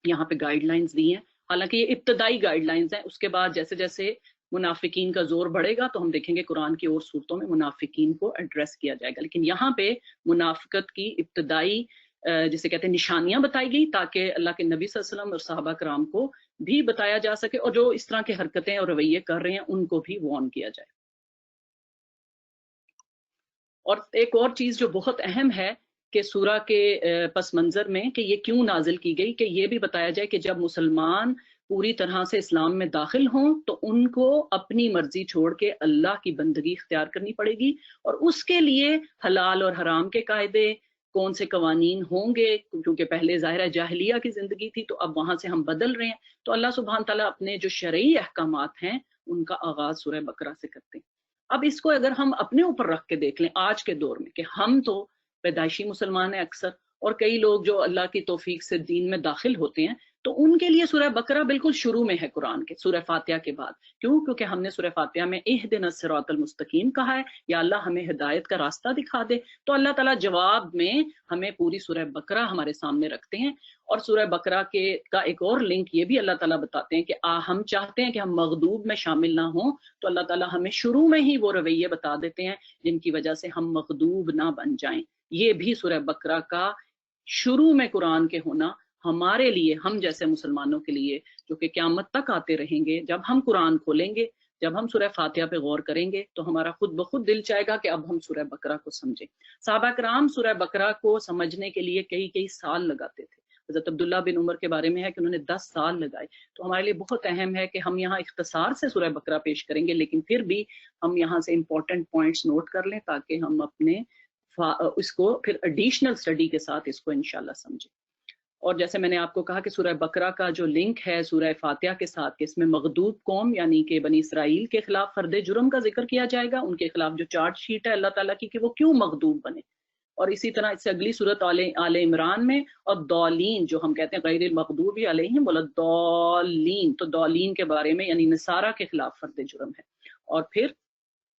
یہاں پہ گائیڈ لائنز دی ہیں۔ حالانکہ یہ ابتدائی گائیڈ لائنز ہیں، اس کے بعد جیسے جیسے منافقین کا زور بڑھے گا تو ہم دیکھیں گے قرآن کی اور صورتوں میں منافقین کو ایڈریس کیا جائے گا، لیکن یہاں پہ منافقت کی ابتدائی جسے کہتے ہیں نشانیاں بتائی گئی، تاکہ اللہ کے نبی صلی اللہ علیہ وسلم اور صحابہ کرام کو بھی بتایا جا سکے، اور جو اس طرح کے حرکتیں اور رویے کر رہے ہیں ان کو بھی وارن کیا جائے۔ اور ایک اور چیز جو بہت اہم ہے کہ سورہ کے پس منظر میں کہ یہ کیوں نازل کی گئی، کہ یہ بھی بتایا جائے کہ جب مسلمان پوری طرح سے اسلام میں داخل ہوں تو ان کو اپنی مرضی چھوڑ کے اللہ کی بندگی اختیار کرنی پڑے گی، اور اس کے لیے حلال اور حرام کے قاعدے، کون سے قوانین ہوں گے، کیونکہ پہلے ظاہرہ جاہلیہ کی زندگی تھی تو اب وہاں سے ہم بدل رہے ہیں، تو اللہ سبحانہ تعالیٰ اپنے جو شرعی احکامات ہیں ان کا آغاز سورہ بقرہ سے کرتے ہیں۔ اب اس کو اگر ہم اپنے اوپر رکھ کے دیکھ لیں آج کے دور میں کہ ہم تو پیدائشی مسلمان ہیں اکثر، اور کئی لوگ جو اللہ کی توفیق سے دین میں داخل ہوتے ہیں تو ان کے لیے سورہ بقرہ بالکل شروع میں ہے قرآن کے، سورہ فاتحہ کے بعد. کیوں؟ کیونکہ ہم نے سورہ فاتحہ میں اہدنا الصراط المستقیم کہا ہے، یا اللہ ہمیں ہدایت کا راستہ دکھا دے. تو اللہ تعالیٰ جواب میں ہمیں پوری سورہ بقرہ ہمارے سامنے رکھتے ہیں. اور سورہ بقرہ کا ایک اور لنک یہ بھی اللہ تعالیٰ بتاتے ہیں کہ ہم چاہتے ہیں کہ ہم مغضوب میں شامل نہ ہوں، تو اللہ تعالیٰ ہمیں شروع میں ہی وہ رویے بتا دیتے ہیں جن کی وجہ سے ہم مغضوب نہ بن جائیں. یہ بھی سورہ بقرہ کا شروع میں قرآن کے ہونا ہمارے لیے، ہم جیسے مسلمانوں کے لیے جو کہ قیامت تک آتے رہیں گے، جب ہم قرآن کھولیں گے، جب ہم سورہ فاتحہ پہ غور کریں گے تو ہمارا خود بخود دل چاہے گا کہ اب ہم سورہ بقرہ کو سمجھیں. صحابہ کرام سورہ بقرہ کو سمجھنے کے لیے کئی سال لگاتے تھے. حضرت عبداللہ بن عمر کے بارے میں ہے کہ انہوں نے 10 سال لگائے. تو ہمارے لیے بہت اہم ہے کہ ہم یہاں اختصار سے سورہ بقرہ پیش کریں گے، لیکن پھر بھی ہم یہاں سے امپورٹنٹ پوائنٹس نوٹ کر لیں تاکہ ہم اپنے اس کو پھر ایڈیشنل اسٹڈی کے ساتھ اس کو انشاءاللہ سمجھیں. اور جیسے میں نے آپ کو کہا کہ سورہ بقرہ کا جو لنک ہے سورہ فاتحہ کے ساتھ کہ اس میں مغضوب قوم یعنی کہ بنی اسرائیل کے خلاف فرد جرم کا ذکر کیا جائے گا، ان کے خلاف جو چارج شیٹ ہے اللہ تعالیٰ کی کہ وہ کیوں مغضوب بنے. اور اسی طرح اس سے اگلی صورت آل عمران میں، اور دالین جو ہم کہتے ہیں غیر المغضوب علیہم ولا الضالین، تو دالین کے بارے میں یعنی نصارہ کے خلاف فرد جرم ہے. اور پھر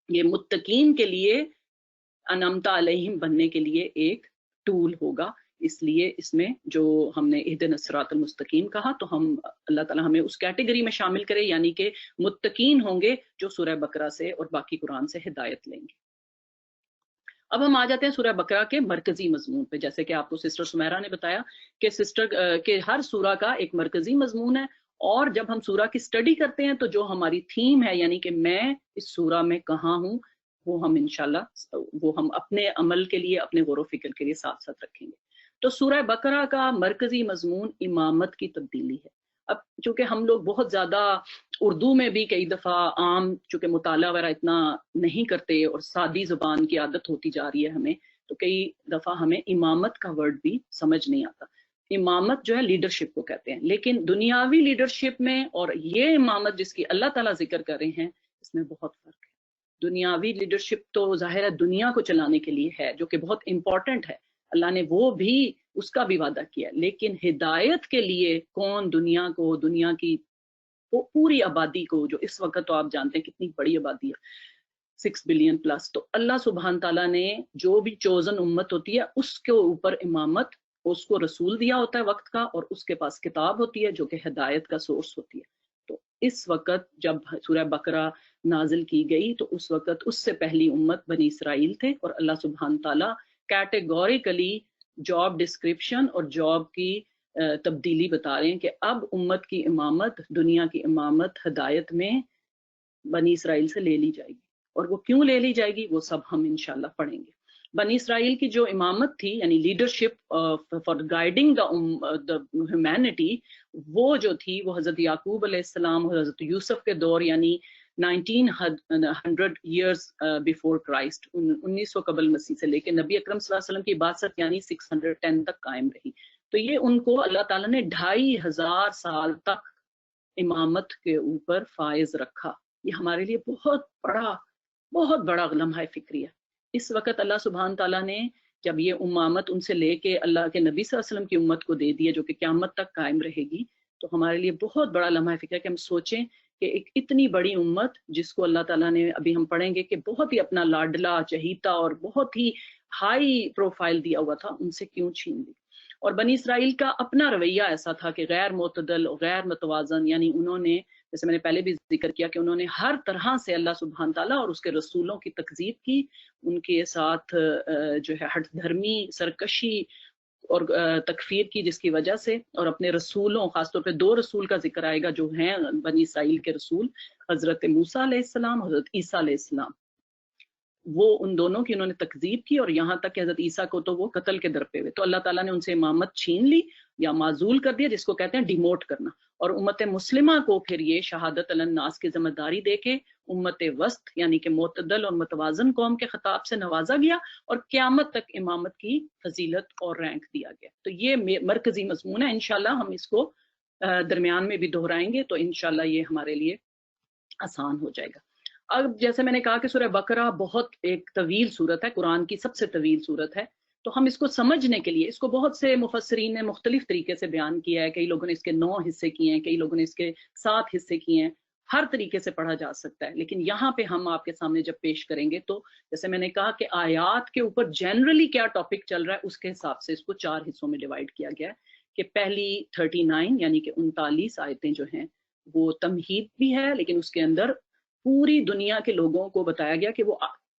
یہ متقین کے لیے انعمت علیہم بننے کے لیے ایک ٹول ہوگا. اس لیے اس میں جو ہم نے اہدنا الصراط المستقیم کہا تو ہم اللہ تعالیٰ ہمیں اس کیٹیگری میں شامل کرے، یعنی کہ متقین ہوں گے جو سورہ بقرہ سے اور باقی قرآن سے ہدایت لیں گے. اب ہم آ جاتے ہیں سورہ بقرہ کے مرکزی مضمون پہ. جیسے کہ آپ کو سسٹر سمیرہ نے بتایا کہ ہر سورہ کا ایک مرکزی مضمون ہے، اور جب ہم سورہ کی سٹڈی کرتے ہیں تو جو ہماری تھیم ہے یعنی کہ میں اس سورہ میں کہاں ہوں، وہ ہم انشاءاللہ وہ ہم اپنے عمل کے لیے، اپنے غور و فکر کے لیے ساتھ ساتھ رکھیں گے. تو سورہ بقرہ کا مرکزی مضمون امامت کی تبدیلی ہے. اب چونکہ ہم لوگ بہت زیادہ اردو میں بھی کئی دفعہ عام چونکہ مطالعہ وغیرہ اتنا نہیں کرتے اور سادی زبان کی عادت ہوتی جا رہی ہے ہمیں، تو کئی دفعہ ہمیں امامت کا ورڈ بھی سمجھ نہیں آتا. امامت جو ہے لیڈرشپ کو کہتے ہیں، لیکن دنیاوی لیڈرشپ میں اور یہ امامت جس کی اللہ تعالیٰ ذکر کر رہے ہیں اس میں بہت فرق ہے. دنیاوی لیڈرشپ تو ظاہر ہے دنیا کو چلانے کے لیے ہے جو کہ بہت امپورٹنٹ ہے، اللہ نے وہ بھی اس کا بھی وعدہ کیا، لیکن ہدایت کے لیے کون دنیا کو، دنیا کی وہ پوری آبادی کو، جو اس وقت تو آپ جانتے ہیں کتنی بڑی آبادی ہے 6 بلین پلس، تو اللہ سبحانہ تعالیٰ نے جو بھی چوزن امت ہوتی ہے اس کے اوپر امامت، اس کو رسول دیا ہوتا ہے وقت کا، اور اس کے پاس کتاب ہوتی ہے جو کہ ہدایت کا سورس ہوتی ہے. تو اس وقت جب سورہ بقرہ نازل کی گئی تو اس وقت اس سے پہلی امت بنی اسرائیل تھے، اور اللہ سبحانہ تعالیٰ کیٹیگوریکلی جاب ڈسکرپشن اور جاب کی تبدیلی بتا رہے ہیں کہ اب امت کی امامت، دنیا کی امامت ہدایت میں بنی اسرائیل سے لے لی جائے گی. اور وہ کیوں لے لی جائے گی وہ سب ہم انشاءاللہ پڑھیں گے. بنی اسرائیل کی جو امامت تھی یعنی leadership for guiding the humanity, وہ جو تھی وہ حضرت یعقوب علیہ السلام اور حضرت یوسف کے دور یعنی 1900 years before Christ 1900 قبل مسیح سے لے کے نبی اکرم صلی اللہ علیہ وسلم کی بعثت یعنی 610 تک قائم رہی. تو یہ ان کو اللہ تعالیٰ نے 2500 سال تک امامت کے اوپر فائز رکھا. یہ ہمارے لیے بہت بڑا لمحہ فکری ہے. اس وقت اللہ سبحانہ تعالیٰ نے جب یہ امامت ان سے لے کے اللہ کے نبی صلی اللہ علیہ وسلم کی امت کو دے دی ہے جو کہ قیامت تک قائم رہے گی، تو ہمارے لیے بہت بڑا لمحہ فکر ہے کہ ہم سوچیں کہ ایک اتنی بڑی امت جس کو اللہ تعالیٰ نے، ابھی ہم پڑھیں گے کہ بہت ہی اپنا لاڈلا چہیتا اور بہت ہی ہائی پروفائل دیا ہوا تھا، ان سے کیوں چھین لی. اور بنی اسرائیل کا اپنا رویہ ایسا تھا کہ غیر معتدل، غیر متوازن، یعنی انہوں نے جیسے میں نے پہلے بھی ذکر کیا کہ انہوں نے ہر طرح سے اللہ سبحانہ تعالیٰ اور اس کے رسولوں کی تکذیب کی، ان کے ساتھ جو ہے ہٹ دھرمی، سرکشی اور تکفیر کی، جس کی وجہ سے، اور اپنے رسولوں، خاص طور پہ 2 رسول کا ذکر آئے گا جو ہیں بنی اسرائیل کے رسول، حضرت موسیٰ علیہ السلام، حضرت عیسیٰ علیہ السلام، وہ ان دونوں کی انہوں نے تکذیب کی، اور یہاں تک کہ حضرت عیسیٰ کو تو وہ قتل کے در پہ ہوئے. تو اللہ تعالیٰ نے ان سے امامت چھین لی یا معزول کر دیا، جس کو کہتے ہیں ڈیموٹ کرنا. اور امت مسلمہ کو پھر یہ شہادت علی الناس کی ذمہ داری دے کے امت وسط یعنی کہ معتدل اور متوازن قوم کے خطاب سے نوازا گیا، اور قیامت تک امامت کی فضیلت اور رینک دیا گیا. تو یہ مرکزی مضمون ہے. انشاءاللہ ہم اس کو درمیان میں بھی دہرائیں گے تو انشاءاللہ یہ ہمارے لیے آسان ہو جائے گا. اب جیسے میں نے کہا کہ سورہ بقرہ بہت ایک طویل صورت ہے، قرآن کی سب سے طویل صورت ہے، تو ہم اس کو سمجھنے کے لیے اس کو بہت سے مفسرین نے مختلف طریقے سے بیان کیا ہے. کئی لوگوں نے اس کے 9 حصے کیے ہیں، کئی لوگوں نے اس کے 7 حصے کیے ہیں. ہر طریقے سے پڑھا جا سکتا ہے، لیکن یہاں پہ ہم آپ کے سامنے جب پیش کریں گے تو جیسے میں نے کہا کہ آیات کے اوپر جنرلی کیا ٹاپک چل رہا ہے اس کے حساب سے اس کو 4 حصوں میں ڈیوائیڈ کیا گیا ہے. کہ پہلی 39 یعنی کہ 39 آیتیں جو ہیں وہ تمہید بھی ہے، لیکن اس کے اندر پوری دنیا کے لوگوں کو بتایا گیا کہ وہ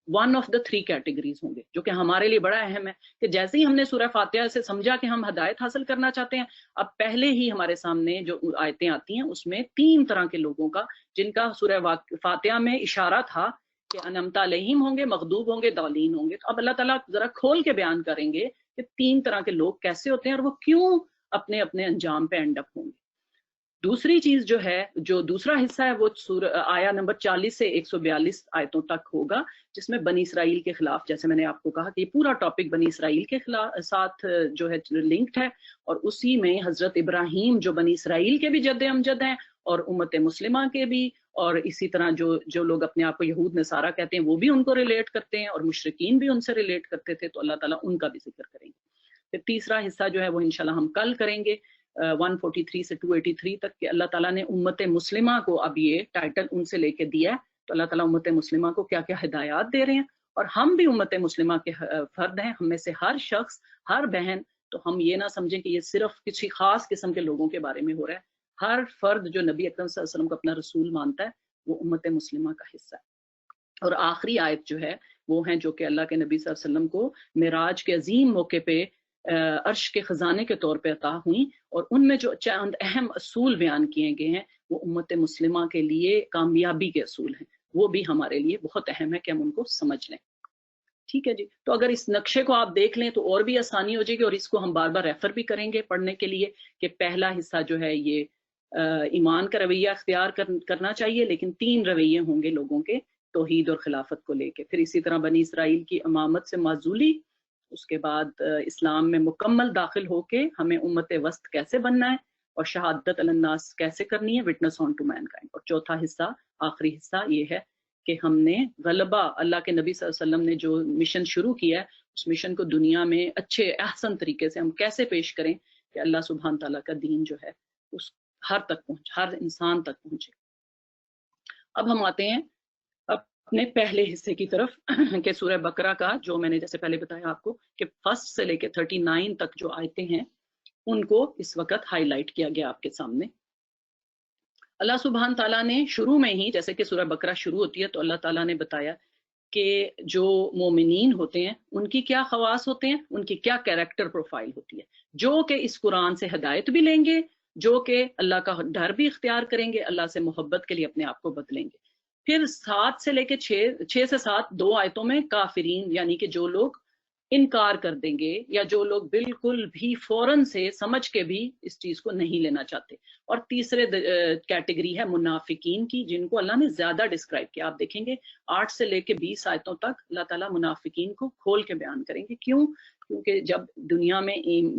ون آف دا 3 کیٹیگریز ہوں گے، جو کہ ہمارے لیے بڑا اہم ہے. کہ جیسے ہی ہم نے سورہ فاتحہ سے سمجھا کہ ہم ہدایت حاصل کرنا چاہتے ہیں، اب پہلے ہی ہمارے سامنے جو آیتیں آتی ہیں اس میں 3 طرح کے لوگوں کا، جن کا سورہ فاتحہ میں اشارہ تھا کہ انعمت علیہم ہوں گے، مغضوب ہوں گے، ضالین ہوں گے. تو اب اللہ تعالیٰ ذرا کھول کے بیان کریں گے کہ 3 طرح کے لوگ کیسے ہوتے ہیں اور وہ کیوں اپنے اپنے انجام پہ اینڈ اپ ہوں گے. دوسری چیز جو ہے، جو دوسرا حصہ ہے وہ آیا نمبر 40 سے 142 آیتوں تک ہوگا، جس میں بنی اسرائیل کے خلاف، جیسے میں نے آپ کو کہا کہ یہ پورا ٹاپک بنی اسرائیل کے ساتھ جو ہے لنکڈ ہے، اور اسی میں حضرت ابراہیم جو بنی اسرائیل کے بھی جد امجد ہیں اور امت مسلمہ کے بھی، اور اسی طرح جو لوگ اپنے آپ کو یہود نصارہ کہتے ہیں وہ بھی ان کو ریلیٹ کرتے ہیں، اور مشرکین بھی ان سے ریلیٹ کرتے تھے، تو اللہ تعالیٰ ان کا بھی ذکر کریں گے. پھر تیسرا حصہ جو ہے وہ انشاءاللہ ہم کل کریں گے 143 سے 283 تک، کہ اللہ تعالیٰ نے امت مسلمہ کو اب یہ ٹائٹل ان سے لے کے دیا ہے، تو اللہ تعالیٰ امت مسلمہ کو کیا کیا ہدایات دے رہے ہیں، اور ہم بھی امت مسلمہ کے فرد ہیں. ہم میں سے ہر شخص، ہر بہن، تو ہم یہ نہ سمجھیں کہ یہ صرف کسی خاص قسم کے لوگوں کے بارے میں ہو رہا ہے. ہر فرد جو نبی اکرم صلی اللہ علیہ وسلم کو اپنا رسول مانتا ہے وہ امت مسلمہ کا حصہ ہے. اور آخری آیت جو ہے وہ ہیں جو کہ اللہ کے نبی صلی اللہ علیہ وسلم کو معراج کے عظیم موقع پہ عرش کے خزانے کے طور پہ عطا ہوئیں، اور ان میں جو چند اہم اصول بیان کیے گئے ہیں وہ امت مسلمہ کے لیے کامیابی کے اصول ہیں. وہ بھی ہمارے لیے بہت اہم ہے کہ ہم ان کو سمجھ لیں. ٹھیک ہے جی. تو اگر اس نقشے کو آپ دیکھ لیں تو اور بھی آسانی ہو جائے گی، اور اس کو ہم بار بار ریفر بھی کریں گے پڑھنے کے لیے، کہ پہلا حصہ جو ہے یہ ایمان کا رویہ اختیار کرنا چاہیے، لیکن 3 رویے ہوں گے لوگوں کے توحید اور خلافت کو لے کے. پھر اسی طرح بنی اسرائیل کی امامت سے معزولی، اس کے بعد اسلام میں مکمل داخل ہو کے ہمیں امت وسط کیسے بننا ہے، اور شہادت علی الناس کیسے کرنی ہے، witness on to mankind. اور چوتھا حصہ، آخری حصہ یہ ہے کہ ہم نے غلبہ، اللہ کے نبی صلی اللہ علیہ وسلم نے جو مشن شروع کیا ہے اس مشن کو دنیا میں اچھے احسن طریقے سے ہم کیسے پیش کریں کہ اللہ سبحانہ تعالیٰ کا دین جو ہے اس ہر تک پہنچے، ہر انسان تک پہنچے. اب ہم آتے ہیں اپنے پہلے حصے کی طرف کہ سورہ بقرہ کا، جو میں نے جیسے پہلے بتایا آپ کو کہ 1 سے لے کے 39 تک جو آیتیں ہیں ان کو اس وقت ہائی لائٹ کیا گیا آپ کے سامنے. اللہ سبحانہ تعالیٰ نے شروع میں ہی، جیسے کہ سورہ بقرہ شروع ہوتی ہے تو اللہ تعالیٰ نے بتایا کہ جو مومنین ہوتے ہیں ان کی کیا خواص ہوتے ہیں، ان کی کیا کیریکٹر پروفائل ہوتی ہے، جو کہ اس قرآن سے ہدایت بھی لیں گے، جو کہ اللہ کا ڈر بھی اختیار کریں گے، اللہ سے محبت کے لیے اپنے آپ کو بدلیں گے. پھر 7 سے لے کے 6 سے 7 2 آیتوں میں کافرین، یعنی کہ جو لوگ انکار کر دیں گے، یا جو لوگ بالکل بھی فوراً سے سمجھ کے بھی اس چیز کو نہیں لینا چاہتے. اور تیسرے کیٹیگری ہے منافقین کی، جن کو اللہ نے زیادہ ڈسکرائب کیا. آپ دیکھیں گے 8 سے لے کے 20 آیتوں تک اللہ تعالیٰ منافقین کو کھول کے بیان کریں گے. کیوں؟ کیونکہ جب دنیا میں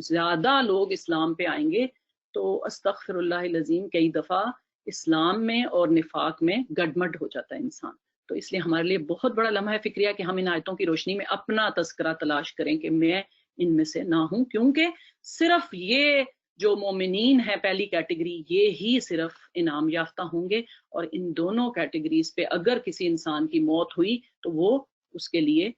زیادہ لوگ اسلام پہ آئیں گے تو استغفر اللہ العظیم کئی دفعہ اسلام میں اور نفاق میں گڈمڈ ہو جاتا ہے انسان. تو اس لیے ہمارے لیے بہت بڑا لمحہ فکریہ کہ ہم ان آیتوں کی روشنی میں اپنا تذکرہ تلاش کریں کہ میں ان میں سے نہ ہوں، کیونکہ صرف یہ جو مومنین ہے پہلی کیٹیگری، یہ ہی صرف انعام یافتہ ہوں گے. اور ان دونوں کیٹیگریز پہ اگر کسی انسان کی موت ہوئی تو وہ اس کے لیے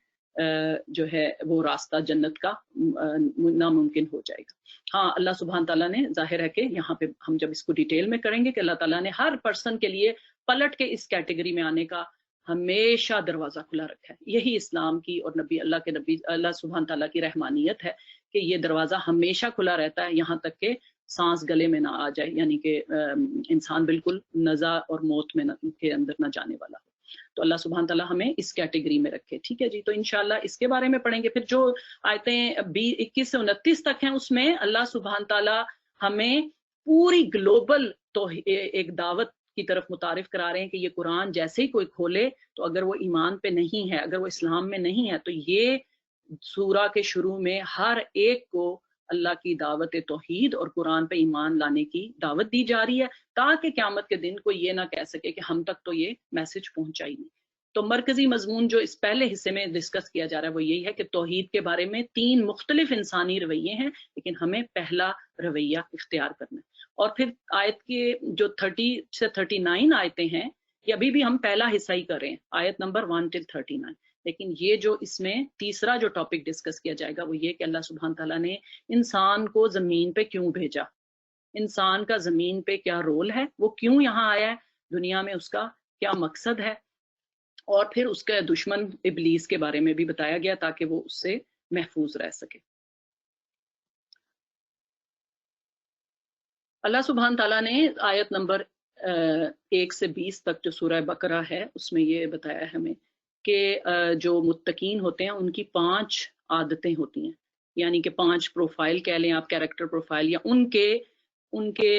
جو ہے وہ راستہ جنت کا ناممکن ہو جائے گا. ہاں اللہ سبحانہ تعالیٰ نے، ظاہر ہے کہ یہاں پہ ہم جب اس کو ڈیٹیل میں کریں گے کہ اللہ تعالیٰ نے ہر پرسن کے لیے پلٹ کے اس کیٹیگری میں آنے کا ہمیشہ دروازہ کھلا رکھا ہے. یہی اسلام کی اور اللہ کے نبی اللہ سبحانہ تعالیٰ کی رحمانیت ہے کہ یہ دروازہ ہمیشہ کھلا رہتا ہے یہاں تک کہ سانس گلے میں نہ آ جائے، یعنی کہ انسان بالکل نزا اور موت میں کے اندر نہ جانے والا ہو. تو اللہ سبحانہ تعالیٰ ہمیں اس کیٹیگری میں رکھے. ٹھیک ہے جی. تو انشاءاللہ اس کے بارے میں پڑھیں گے. پھر جو آیتیں 21 سے 29 تک ہیں اس میں اللہ سبحانہ تعالیٰ ہمیں پوری گلوبل تو ایک دعوت کی طرف متعارف کرا رہے ہیں کہ یہ قرآن جیسے ہی کوئی کھولے تو اگر وہ ایمان پہ نہیں ہے، اگر وہ اسلام میں نہیں ہے، تو یہ سورہ کے شروع میں ہر ایک کو اللہ کی دعوت توحید اور قرآن پہ ایمان لانے کی دعوت دی جا رہی ہے، تاکہ قیامت کے دن کوئی یہ نہ کہہ سکے کہ ہم تک تو یہ میسج پہنچا ہی نہیں. تو مرکزی مضمون جو اس پہلے حصے میں ڈسکس کیا جا رہا ہے وہ یہی ہے کہ توحید کے بارے میں 3 مختلف انسانی رویے ہیں، لیکن ہمیں پہلا رویہ اختیار کرنا ہے۔ اور پھر آیت کے جو 30 سے 39 آیتیں ہیں، یہ ابھی بھی ہم پہلا حصہ ہی کر رہے ہیں، آیت نمبر 1 till 39، لیکن یہ جو اس میں تیسرا جو ٹاپک ڈسکس کیا جائے گا وہ یہ کہ اللہ سبحانہ تعالیٰ نے انسان کو زمین پہ کیوں بھیجا، انسان کا زمین پہ کیا رول ہے، وہ کیوں یہاں آیا ہے دنیا میں، اس کا کیا مقصد ہے، اور پھر اس کے دشمن ابلیس کے بارے میں بھی بتایا گیا تاکہ وہ اس سے محفوظ رہ سکے۔ اللہ سبحانہ تعالیٰ نے آیت نمبر 1 سے 20 تک جو سورہ بقرہ ہے اس میں یہ بتایا ہے ہمیں کہ جو متقین ہوتے ہیں ان کی 5 عادتیں ہوتی ہیں، یعنی کہ 5 پروفائل کہہ لیں آپ، کیریکٹر پروفائل، یا ان کے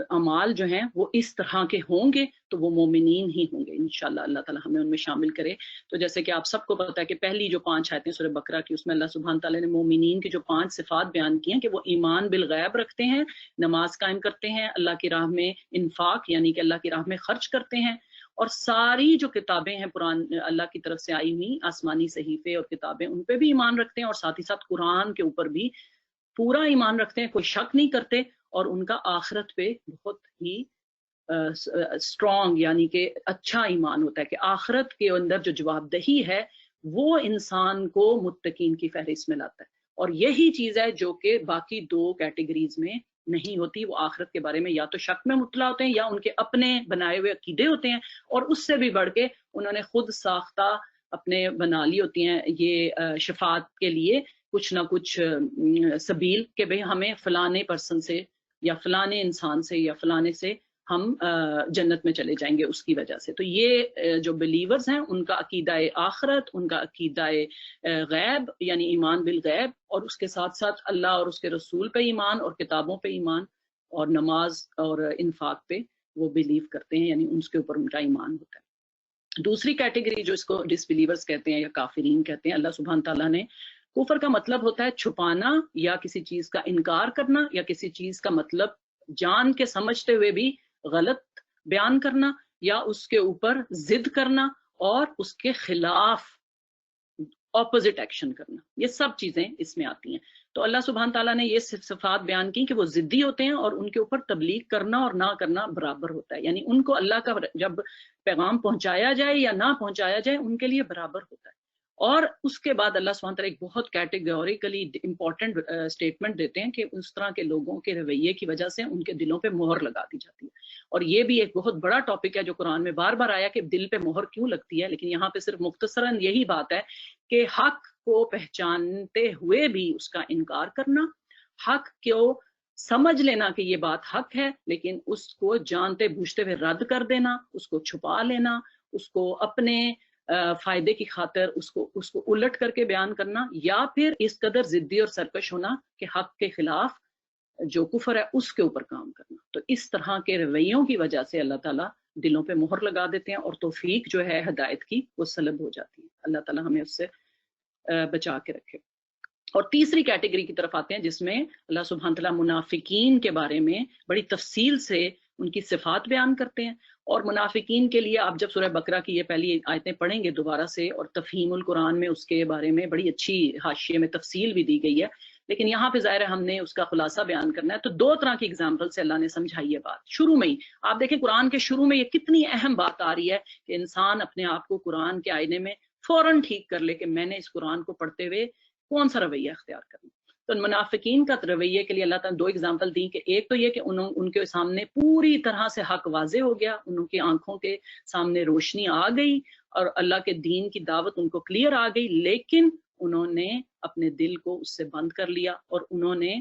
اعمال جو ہیں وہ اس طرح کے ہوں گے تو وہ مومنین ہی ہوں گے انشاءاللہ، اللہ تعالیٰ ہمیں ان میں شامل کرے۔ تو جیسے کہ آپ سب کو پتہ ہے کہ پہلی جو 5 آیتیں سورہ بقرہ کی، اس میں اللہ سبحانہ تعالیٰ نے مومنین کی جو 5 صفات بیان کی ہیں کہ وہ ایمان بالغیب رکھتے ہیں، نماز قائم کرتے ہیں، اللہ کی راہ میں انفاق یعنی کہ اللہ کی راہ میں خرچ کرتے ہیں، اور ساری جو کتابیں ہیں قرآن اللہ کی طرف سے آئی ہوئی آسمانی صحیفے اور کتابیں ان پہ بھی ایمان رکھتے ہیں، اور ساتھ ہی ساتھ قرآن کے اوپر بھی پورا ایمان رکھتے ہیں، کوئی شک نہیں کرتے، اور ان کا آخرت پہ بہت ہی اسٹرانگ یعنی کہ اچھا ایمان ہوتا ہے کہ آخرت کے اندر جو جواب دہی ہے وہ انسان کو متقین کی فہرست میں لاتا ہے۔ اور یہی چیز ہے جو کہ باقی 2 کیٹیگریز میں نہیں ہوتی، وہ آخرت کے بارے میں یا تو شک میں مطلع ہوتے ہیں یا ان کے اپنے بنائے ہوئے عقیدے ہوتے ہیں، اور اس سے بھی بڑھ کے انہوں نے خود ساختہ اپنے بنا لی ہوتی ہیں یہ شفاعت کے لیے کچھ نہ کچھ سبیل کہ بھئی ہمیں فلانے پرسن سے یا فلانے انسان سے یا فلانے سے ہم جنت میں چلے جائیں گے اس کی وجہ سے۔ تو یہ جو بلیورز ہیں ان کا عقیدہ آخرت، ان کا عقیدہ غیب یعنی ایمان بالغیب، اور اس کے ساتھ ساتھ اللہ اور اس کے رسول پہ ایمان اور کتابوں پہ ایمان اور نماز اور انفاق پہ وہ بلیو کرتے ہیں، یعنی اس کے اوپر ان کا ایمان ہوتا ہے۔ دوسری کیٹیگری جو اس کو ڈس بلیورز کہتے ہیں یا کافرین کہتے ہیں، اللہ سبحانہ تعالیٰ نے، کفر کا مطلب ہوتا ہے چھپانا یا کسی چیز کا انکار کرنا یا کسی چیز کا مطلب جان کے سمجھتے ہوئے بھی غلط بیان کرنا یا اس کے اوپر ضد کرنا اور اس کے خلاف اپوزٹ ایکشن کرنا، یہ سب چیزیں اس میں آتی ہیں۔ تو اللہ سبحانہ تعالیٰ نے یہ صفات بیان کی کہ وہ ضدی ہوتے ہیں اور ان کے اوپر تبلیغ کرنا اور نہ کرنا برابر ہوتا ہے، یعنی ان کو اللہ کا جب پیغام پہنچایا جائے یا نہ پہنچایا جائے ان کے لیے برابر ہوتا ہے۔ اور اس کے بعد اللہ سبحانہ تعالیٰ ایک بہت کیٹیگوریکلی امپورٹنٹ اسٹیٹمنٹ دیتے ہیں کہ اس طرح کے لوگوں کے رویے کی وجہ سے ان کے دلوں پہ مہر لگا دی جاتی ہے، اور یہ بھی ایک بہت بڑا ٹاپک ہے جو قرآن میں بار بار آیا کہ دل پہ مہر کیوں لگتی ہے، لیکن یہاں پہ صرف مختصراً یہی بات ہے کہ حق کو پہچانتے ہوئے بھی اس کا انکار کرنا، حق کو سمجھ لینا کہ یہ بات حق ہے لیکن اس کو جانتے بوجھتے ہوئے رد کر دینا، اس کو چھپا لینا، اس کو اپنے فائدے کی خاطر اس کو الٹ کر کے بیان کرنا، یا پھر اس قدر ضدی اور سرکش ہونا کہ حق کے خلاف جو کفر ہے اس کے اوپر کام کرنا۔ تو اس طرح کے رویوں کی وجہ سے اللہ تعالیٰ دلوں پہ مہر لگا دیتے ہیں اور توفیق جو ہے ہدایت کی وہ سلب ہو جاتی ہے۔ اللہ تعالیٰ ہمیں اس سے بچا کے رکھے۔ اور تیسری کیٹیگری کی طرف آتے ہیں جس میں اللہ سبحانہ تعالیٰ منافقین کے بارے میں بڑی تفصیل سے ان کی صفات بیان کرتے ہیں، اور منافقین کے لیے آپ جب سورہ بقرہ کی یہ پہلی آیتیں پڑھیں گے دوبارہ سے، اور تفہیم القرآن میں اس کے بارے میں بڑی اچھی حاشیے میں تفصیل بھی دی گئی ہے، لیکن یہاں پہ ظاہر ہے ہم نے اس کا خلاصہ بیان کرنا ہے۔ تو 2 طرح کی اگزامپل سے اللہ نے سمجھائی ہے بات شروع میں ہی۔ آپ دیکھیں قرآن کے شروع میں یہ کتنی اہم بات آ رہی ہے کہ انسان اپنے آپ کو قرآن کے آئینے میں فوراً ٹھیک کر لے کہ میں نے اس قرآن کو پڑھتے ہوئے کون سا رویہ اختیار کرنا۔ تو منافقین کا رویے کے لیے اللہ تعالیٰ نے 2 اگزامپل دی کہ ایک تو یہ کہ ان کے سامنے پوری طرح سے حق واضح ہو گیا، ان کی آنکھوں کے سامنے روشنی آ گئی اور اللہ کے دین کی دعوت ان کو کلیئر آ گئی، لیکن انہوں نے اپنے دل کو اس سے بند کر لیا اور انہوں نے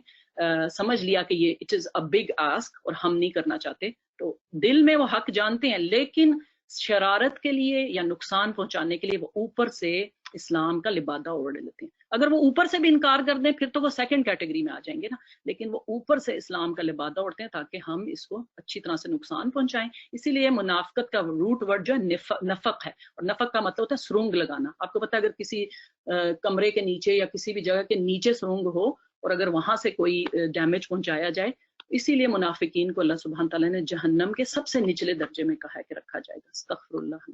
سمجھ لیا کہ یہ it is a big ask اور ہم نہیں کرنا چاہتے۔ تو دل میں وہ حق جانتے ہیں لیکن شرارت کے لیے یا نقصان پہنچانے کے لیے وہ اوپر سے اسلام کا لبادہ اوڑھ لیتے ہیں۔ اگر وہ اوپر سے بھی انکار کر دیں پھر تو وہ سیکنڈ کیٹیگری میں آ جائیں گے نا، لیکن وہ اوپر سے اسلام کا لبادہ اوڑھتے ہیں تاکہ ہم اس کو اچھی طرح سے نقصان پہنچائیں۔ اسی لیے منافقت کا روٹ ورڈ جو ہے نفق ہے، اور نفق کا مطلب ہوتا ہے سرنگ لگانا۔ آپ کو پتہ ہے اگر کسی کمرے کے نیچے یا کسی بھی جگہ کے نیچے سرنگ ہو اور اگر وہاں سے کوئی ڈیمیج پہنچایا جائے، اسی لیے منافقین کو اللہ سبحانہ تعالیٰ نے جہنم کے سب سے نچلے درجے میں کہا ہے کہ رکھا جائے گا، استغفر اللہ۔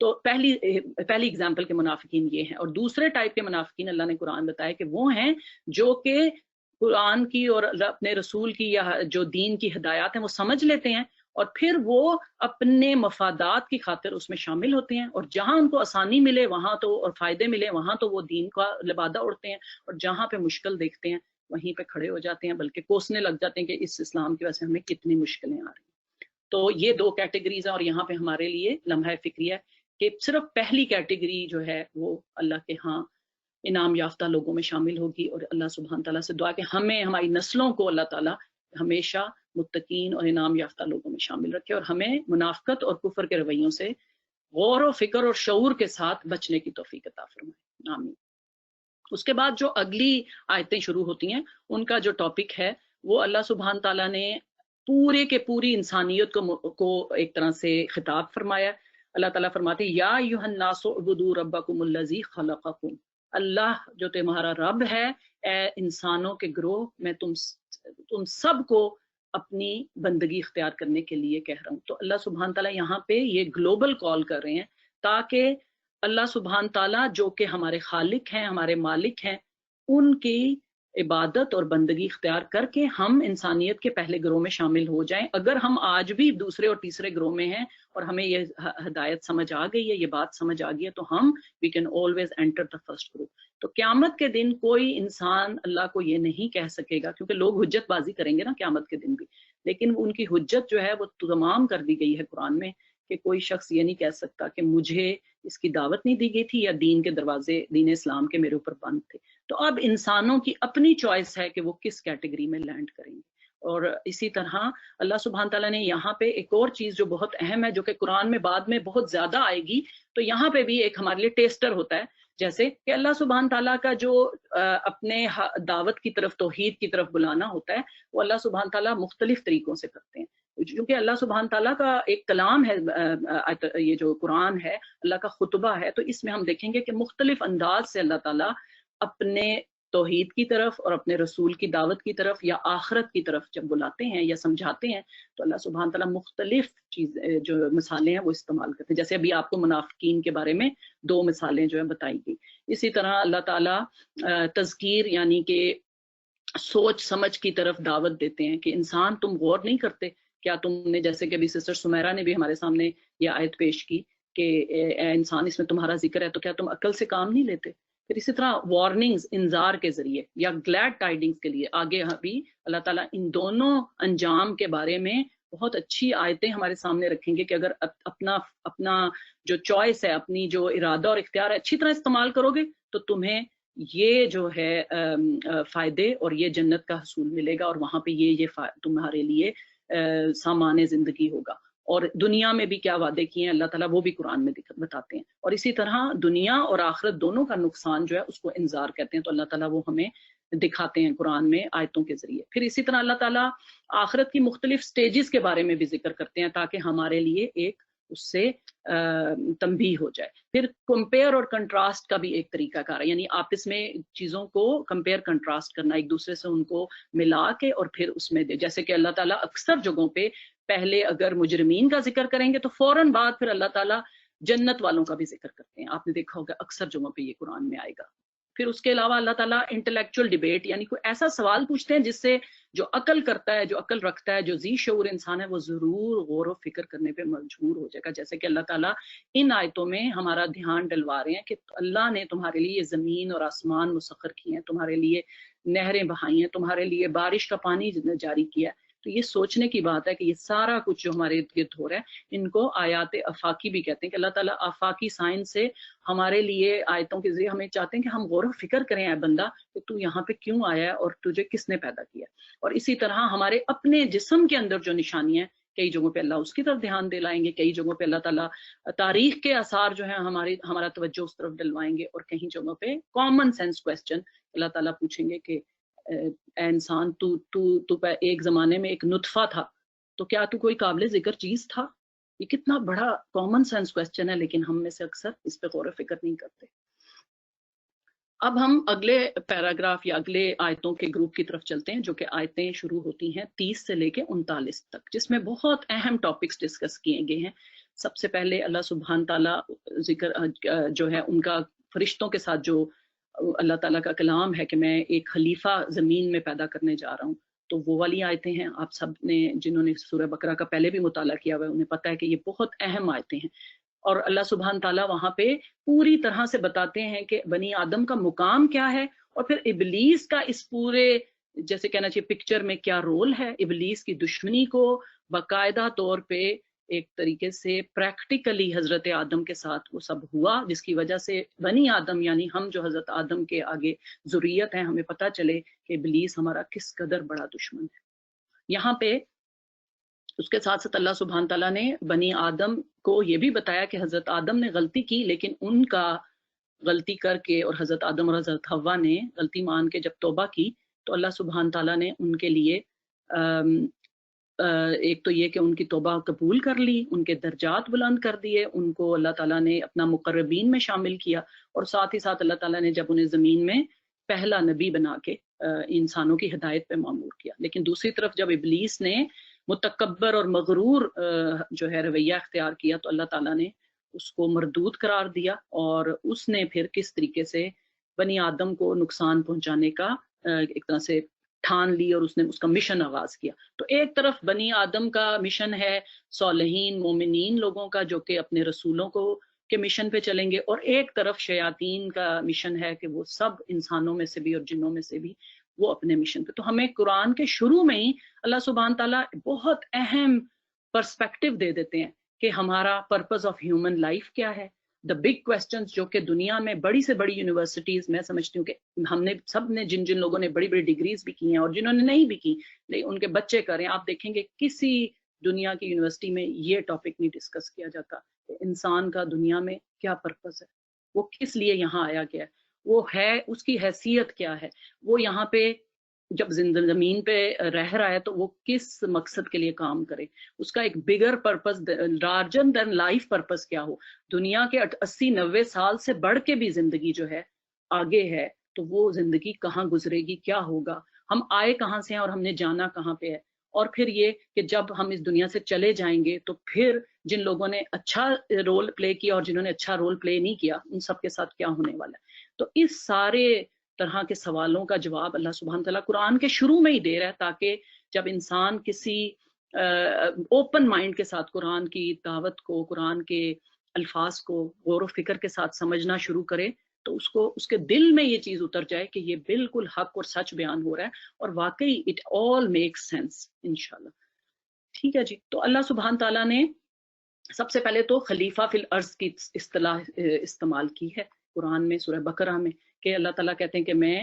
تو پہلی اگزامپل کے منافقین یہ ہیں، اور دوسرے ٹائپ کے منافقین اللہ نے قرآن بتایا کہ وہ ہیں جو کہ قرآن کی اور اپنے رسول کی یا جو دین کی ہدایات ہیں وہ سمجھ لیتے ہیں، اور پھر وہ اپنے مفادات کی خاطر اس میں شامل ہوتے ہیں، اور جہاں ان کو آسانی ملے وہاں تو، اور فائدے ملے وہاں تو وہ دین کا لبادہ اڑتے ہیں، اور جہاں پہ مشکل دیکھتے ہیں وہیں پہ کھڑے ہو جاتے ہیں، بلکہ کوسنے لگ جاتے ہیں کہ اس اسلام کی وجہ سے ہمیں کتنی مشکلیں آ رہی ہیں۔ تو یہ دو کیٹیگریز ہیں، اور یہاں پہ ہمارے لیے لمحہ فکری ہے کہ صرف پہلی کیٹیگری جو ہے وہ اللہ کے ہاں انعام یافتہ لوگوں میں شامل ہوگی، اور اللہ سبحانہ تعالیٰ سے دعا کہ ہمیں، ہماری نسلوں کو اللہ تعالیٰ ہمیشہ متقین اور انعام یافتہ لوگوں میں شامل رکھے، اور ہمیں منافقت اور کفر کے رویوں سے غور و فکر اور شعور کے ساتھ بچنے کی توفیق عطا فرمائے، آمین۔ اس کے بعد جو اگلی آیتیں شروع ہوتی ہیں ان کا جو ٹاپک ہے وہ اللہ سبحانہ تعالیٰ نے پورے کے پوری انسانیت کو ایک طرح سے خطاب فرمایا۔ اللہ تعالیٰ فرماتے ہیں یا ایھا الناس اعبدوا ربکم الذی خلقکم، اللہ جو تمہارا رب ہے، اے انسانوں کے گروہ میں تم سب کو اپنی بندگی اختیار کرنے کے لیے کہہ رہا ہوں۔ تو اللہ سبحانہ تعالیٰ یہاں پہ یہ گلوبل کال کر رہے ہیں تاکہ اللہ سبحانہ تعالیٰ جو کہ ہمارے خالق ہیں، ہمارے مالک ہیں، ان کی عبادت اور بندگی اختیار کر کے ہم انسانیت کے پہلے گروہ میں شامل ہو جائیں۔ اگر ہم آج بھی دوسرے اور تیسرے گروہ میں ہیں اور ہمیں یہ ہدایت سمجھ آ گئی ہے، یہ بات سمجھ آ گئی ہے، تو ہم we can always enter the first group. تو قیامت کے دن کوئی انسان اللہ کو یہ نہیں کہہ سکے گا، کیونکہ لوگ حجت بازی کریں گے نا قیامت کے دن بھی، لیکن ان کی حجت جو ہے وہ تمام کر دی گئی ہے قرآن میں، کہ کوئی شخص یہ نہیں کہہ سکتا کہ مجھے اس کی دعوت نہیں دی گئی تھی یا دین کے دروازے دین اسلام کے میرے اوپر بند تھے۔ تو اب انسانوں کی اپنی چوائس ہے کہ وہ کس کیٹیگری میں لینڈ کریں گے۔ اور اسی طرح اللہ سبحانہ تعالیٰ نے یہاں پہ ایک اور چیز جو بہت اہم ہے، جو کہ قرآن میں بعد میں بہت زیادہ آئے گی، تو یہاں پہ بھی ایک ہمارے لیے ٹیسٹر ہوتا ہے، جیسے کہ اللہ سبحانہ تعالیٰ کا جو اپنے دعوت کی طرف، توحید کی طرف بلانا ہوتا ہے، وہ اللہ سبحانہ تعالیٰ مختلف طریقوں سے کرتے ہیں، کیونکہ اللہ سبحانہ تعالیٰ کا ایک کلام ہے، یہ جو قرآن ہے اللہ کا خطبہ ہے، تو اس میں ہم دیکھیں گے کہ مختلف انداز سے اللہ تعالیٰ اپنے توحید کی طرف اور اپنے رسول کی دعوت کی طرف یا آخرت کی طرف جب بلاتے ہیں یا سمجھاتے ہیں، تو اللہ سبحانہ تعالیٰ مختلف چیزیں جو مثالیں ہیں وہ استعمال کرتے ہیں، جیسے ابھی آپ کو منافقین کے بارے میں 2 مثالیں جو ہیں بتائی گئی۔ اسی طرح اللہ تعالیٰ تذکیر یعنی کہ سوچ سمجھ کی طرف دعوت دیتے ہیں کہ انسان تم غور نہیں کرتے، کیا تم نے، جیسے کہ ابھی سسٹر سمیرا نے بھی ہمارے سامنے یہ آیت پیش کی کہ اے انسان اس میں تمہارا ذکر ہے، تو کیا تم عقل سے کام نہیں لیتے؟ پھر اسی طرح وارننگز، انذار کے ذریعے یا گلیڈ ٹائڈنگز کے لیے آگے بھی اللہ تعالیٰ ان دونوں انجام کے بارے میں بہت اچھی آیتیں ہمارے سامنے رکھیں گے کہ اگر اپنا جو چوائس ہے، اپنی جو ارادہ اور اختیار ہے اچھی طرح استعمال کرو گے تو تمہیں یہ جو ہے فائدے اور یہ جنت کا حصول ملے گا، اور وہاں پہ یہ تمہارے لیے سامان زندگی ہوگا۔ اور دنیا میں بھی کیا وعدے کیے ہیں اللہ تعالیٰ وہ بھی قرآن میں بتاتے ہیں، اور اسی طرح دنیا اور آخرت دونوں کا نقصان جو ہے اس کو انذار کہتے ہیں، تو اللہ تعالیٰ وہ ہمیں دکھاتے ہیں قرآن میں آیتوں کے ذریعے۔ پھر اسی طرح اللہ تعالیٰ آخرت کی مختلف سٹیجز کے بارے میں بھی ذکر کرتے ہیں تاکہ ہمارے لیے ایک اس سے تنبیہ ہو جائے۔ پھر کمپیئر اور کنٹراسٹ کا بھی ایک طریقہ کار ہے، یعنی آپس میں چیزوں کو کمپیئر کنٹراسٹ کرنا، ایک دوسرے سے ان کو ملا کے اور پھر اس میں جیسے کہ اللہ تعالیٰ اکثر جگہوں پہ پہلے اگر مجرمین کا ذکر کریں گے تو فوراً بعد پھر اللہ تعالیٰ جنت والوں کا بھی ذکر کرتے ہیں، آپ نے دیکھا ہوگا اکثر جگہوں پہ یہ قرآن میں آئے گا۔ پھر اس کے علاوہ اللہ تعالیٰ انٹلیکچوئل ڈیبیٹ یعنی کوئی ایسا سوال پوچھتے ہیں جس سے جو عقل کرتا ہے، جو عقل رکھتا ہے، جو ذی شعور انسان ہے وہ ضرور غور و فکر کرنے پہ مجبور ہو جائے گا، جیسے کہ اللہ تعالیٰ ان آیتوں میں ہمارا دھیان ڈلوا رہے ہیں کہ اللہ نے تمہارے لیے یہ زمین اور آسمان مسخر کیے ہیں، تمہارے لیے نہریں بہائی ہیں، تمہارے لیے بارش کا پانی جاری کیا ہے۔ تو یہ سوچنے کی بات ہے کہ یہ سارا کچھ جو ہمارے ارد گرد ہو رہا ہے ان کو آیات افاقی بھی کہتے ہیں، کہ اللہ تعالیٰ آفاقی سائنس سے ہمارے لیے آیتوں کے ذریعے ہمیں چاہتے ہیں کہ ہم غور و فکر کریں، اے بندہ کہ تو یہاں پہ کیوں آیا ہے اور تجھے کس نے پیدا کیا۔ اور اسی طرح ہمارے اپنے جسم کے اندر جو نشانیاں ہیں، کئی جگہوں پہ اللہ اس کی طرف دھیان دلائیں گے، کئی جگہوں پہ اللہ تعالیٰ تاریخ کے آثار جو ہیں ہمارا توجہ اس طرف ڈلوائیں گے، اور کہیں جگہوں پہ کامن سینس کوسچن اللہ تعالیٰ پوچھیں گے کہ اے انسان تو ایک زمانے میں ایک نطفہ تھا، تو کیا تو کوئی قابل ذکر چیز تھا؟ یہ کتنا بڑا کامن سینس کوسچن ہے، لیکن ہم میں سے اکثر اس پہ غور و فکر نہیں کرتے۔ اب ہم اگلے پیراگراف یا اگلے آیتوں کے گروپ کی طرف چلتے ہیں، جو کہ آیتیں شروع ہوتی ہیں 30 سے لے کے 39 تک، جس میں بہت اہم ٹاپکس ڈسکس کیے گئے ہیں۔ سب سے پہلے اللہ سبحانہ تعالیٰ ذکر جو ہے ان کا فرشتوں کے ساتھ جو اللہ تعالیٰ کا کلام ہے کہ میں ایک خلیفہ زمین میں پیدا کرنے جا رہا ہوں، تو وہ والی آیتیں ہیں۔ آپ سب نے جنہوں نے سورہ بقرہ کا پہلے بھی مطالعہ کیا ہوا ہے انہیں پتہ ہے کہ یہ بہت اہم آیتیں ہیں، اور اللہ سبحانہ تعالیٰ وہاں پہ پوری طرح سے بتاتے ہیں کہ بنی آدم کا مقام کیا ہے، اور پھر ابلیس کا اس پورے جیسے کہنا چاہیے پکچر میں کیا رول ہے۔ ابلیس کی دشمنی کو باقاعدہ طور پہ ایک طریقے سے پریکٹیکلی حضرت آدم کے ساتھ وہ سب ہوا، جس کی وجہ سے بنی آدم یعنی ہم جو حضرت آدم کے آگے ذریت ہیں، ہمیں پتہ چلے کہ ابلیس ہمارا کس قدر بڑا دشمن ہے۔ یہاں پہ اس کے ساتھ ساتھ اللہ سبحانہ تعالیٰ نے بنی آدم کو یہ بھی بتایا کہ حضرت آدم نے غلطی کی، لیکن ان کا غلطی کر کے اور حضرت آدم اور حضرت حوا نے غلطی مان کے جب توبہ کی تو اللہ سبحانہ تعالیٰ نے ان کے لیے ایک تو یہ کہ ان کی توبہ قبول کر لی، ان کے درجات بلند کر دیے، ان کو اللہ تعالیٰ نے اپنا مقربین میں شامل کیا، اور ساتھ ہی ساتھ اللہ تعالیٰ نے جب انہیں زمین میں پہلا نبی بنا کے انسانوں کی ہدایت پہ معمور کیا۔ لیکن دوسری طرف جب ابلیس نے متکبر اور مغرور جو ہے رویہ اختیار کیا تو اللہ تعالیٰ نے اس کو مردود قرار دیا، اور اس نے پھر کس طریقے سے بنی آدم کو نقصان پہنچانے کا ایک طرح سے ٹھان لی، اور اس نے اس کا مشن آغاز کیا۔ تو ایک طرف بنی آدم کا مشن ہے صالحین مومنین لوگوں کا جو کہ اپنے رسولوں کو کے مشن پہ چلیں گے، اور ایک طرف شیاطین کا مشن ہے کہ وہ سب انسانوں میں سے بھی اور جنوں میں سے بھی وہ اپنے مشن پہ۔ تو ہمیں قرآن کے شروع میں ہی اللہ سبحانہ تعالیٰ بہت اہم پرسپیکٹو دے دیتے ہیں کہ ہمارا پرپز آف ہیومن لائف کیا ہے، دا بگ کوسچنز جو کہ دنیا میں بڑی سے بڑی یونیورسٹیز، میں سمجھتی ہوں کہ ہم نے سب نے جن لوگوں نے بڑی بڑی ڈگریز بھی کی ہیں اور جنہوں نے نہیں بھی کی لیکن ان کے بچے کریں، آپ دیکھیں گے کسی دنیا کی یونیورسٹی میں یہ ٹاپک نہیں ڈسکس کیا جاتا کہ انسان کا دنیا میں کیا پرپز ہے، وہ کس لیے یہاں آیا گیا ہے، وہ ہے اس کی حیثیت کیا ہے، وہ یہاں پہ جب زمین پہ رہ رہا ہے تو وہ کس مقصد کے لیے کام کرے، اس کا ایک bigger purpose larger than life purpose کیا ہو۔ دنیا کے 80-90 سال سے بڑھ کے بھی زندگی جو ہے آگے ہے، تو وہ زندگی کہاں گزرے گی، کیا ہوگا، ہم آئے کہاں سے ہیں اور ہم نے جانا کہاں پہ ہے، اور پھر یہ کہ جب ہم اس دنیا سے چلے جائیں گے تو پھر جن لوگوں نے اچھا رول پلے کیا اور جنہوں نے اچھا رول پلے نہیں کیا ان سب کے ساتھ کیا ہونے والا ہے۔ تو اس سارے طرح کے سوالوں کا جواب اللہ سبحانہ تعالیٰ قرآن کے شروع میں ہی دے رہا ہے، تاکہ جب انسان کسی اوپن مائنڈ کے ساتھ قرآن کی دعوت کو، قرآن کے الفاظ کو غور و فکر کے ساتھ سمجھنا شروع کرے تو اس کو اس کے دل میں یہ چیز اتر جائے کہ یہ بالکل حق اور سچ بیان ہو رہا ہے، اور واقعی اٹ آل میکس سینس انشاءاللہ۔ ٹھیک ہے جی، تو اللہ سبحانہ تعالیٰ نے سب سے پہلے تو خلیفہ فی الارض کی اصطلاح استعمال کی ہے قرآن میں، سورہ بقرہ میں، کہ اللہ تعالیٰ کہتے ہیں کہ میں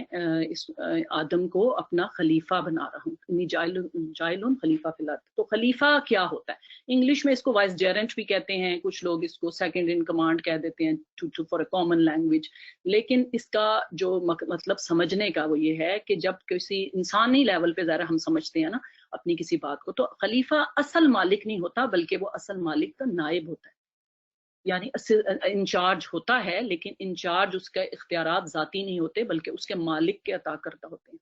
اس آدم کو اپنا خلیفہ بنا رہا ہوں، انی جائل خلیفہ فی الارض۔ تو خلیفہ کیا ہوتا ہے؟ انگلش میں اس کو وائس جیرنٹ بھی کہتے ہیں، کچھ لوگ اس کو سیکنڈ ان کمانڈ کہہ دیتے ہیں فار اے کامن لینگویج، لیکن اس کا جو مطلب سمجھنے کا وہ یہ ہے کہ جب کسی انسانی لیول پہ ذرا ہم سمجھتے ہیں نا اپنی کسی بات کو، تو خلیفہ اصل مالک نہیں ہوتا بلکہ وہ اصل مالک کا نائب ہوتا ہے، یعنی انچارج ہوتا ہے لیکن انچارج اس کے اختیارات ذاتی نہیں ہوتے بلکہ اس کے مالک کے عطا کردہ ہوتے ہیں۔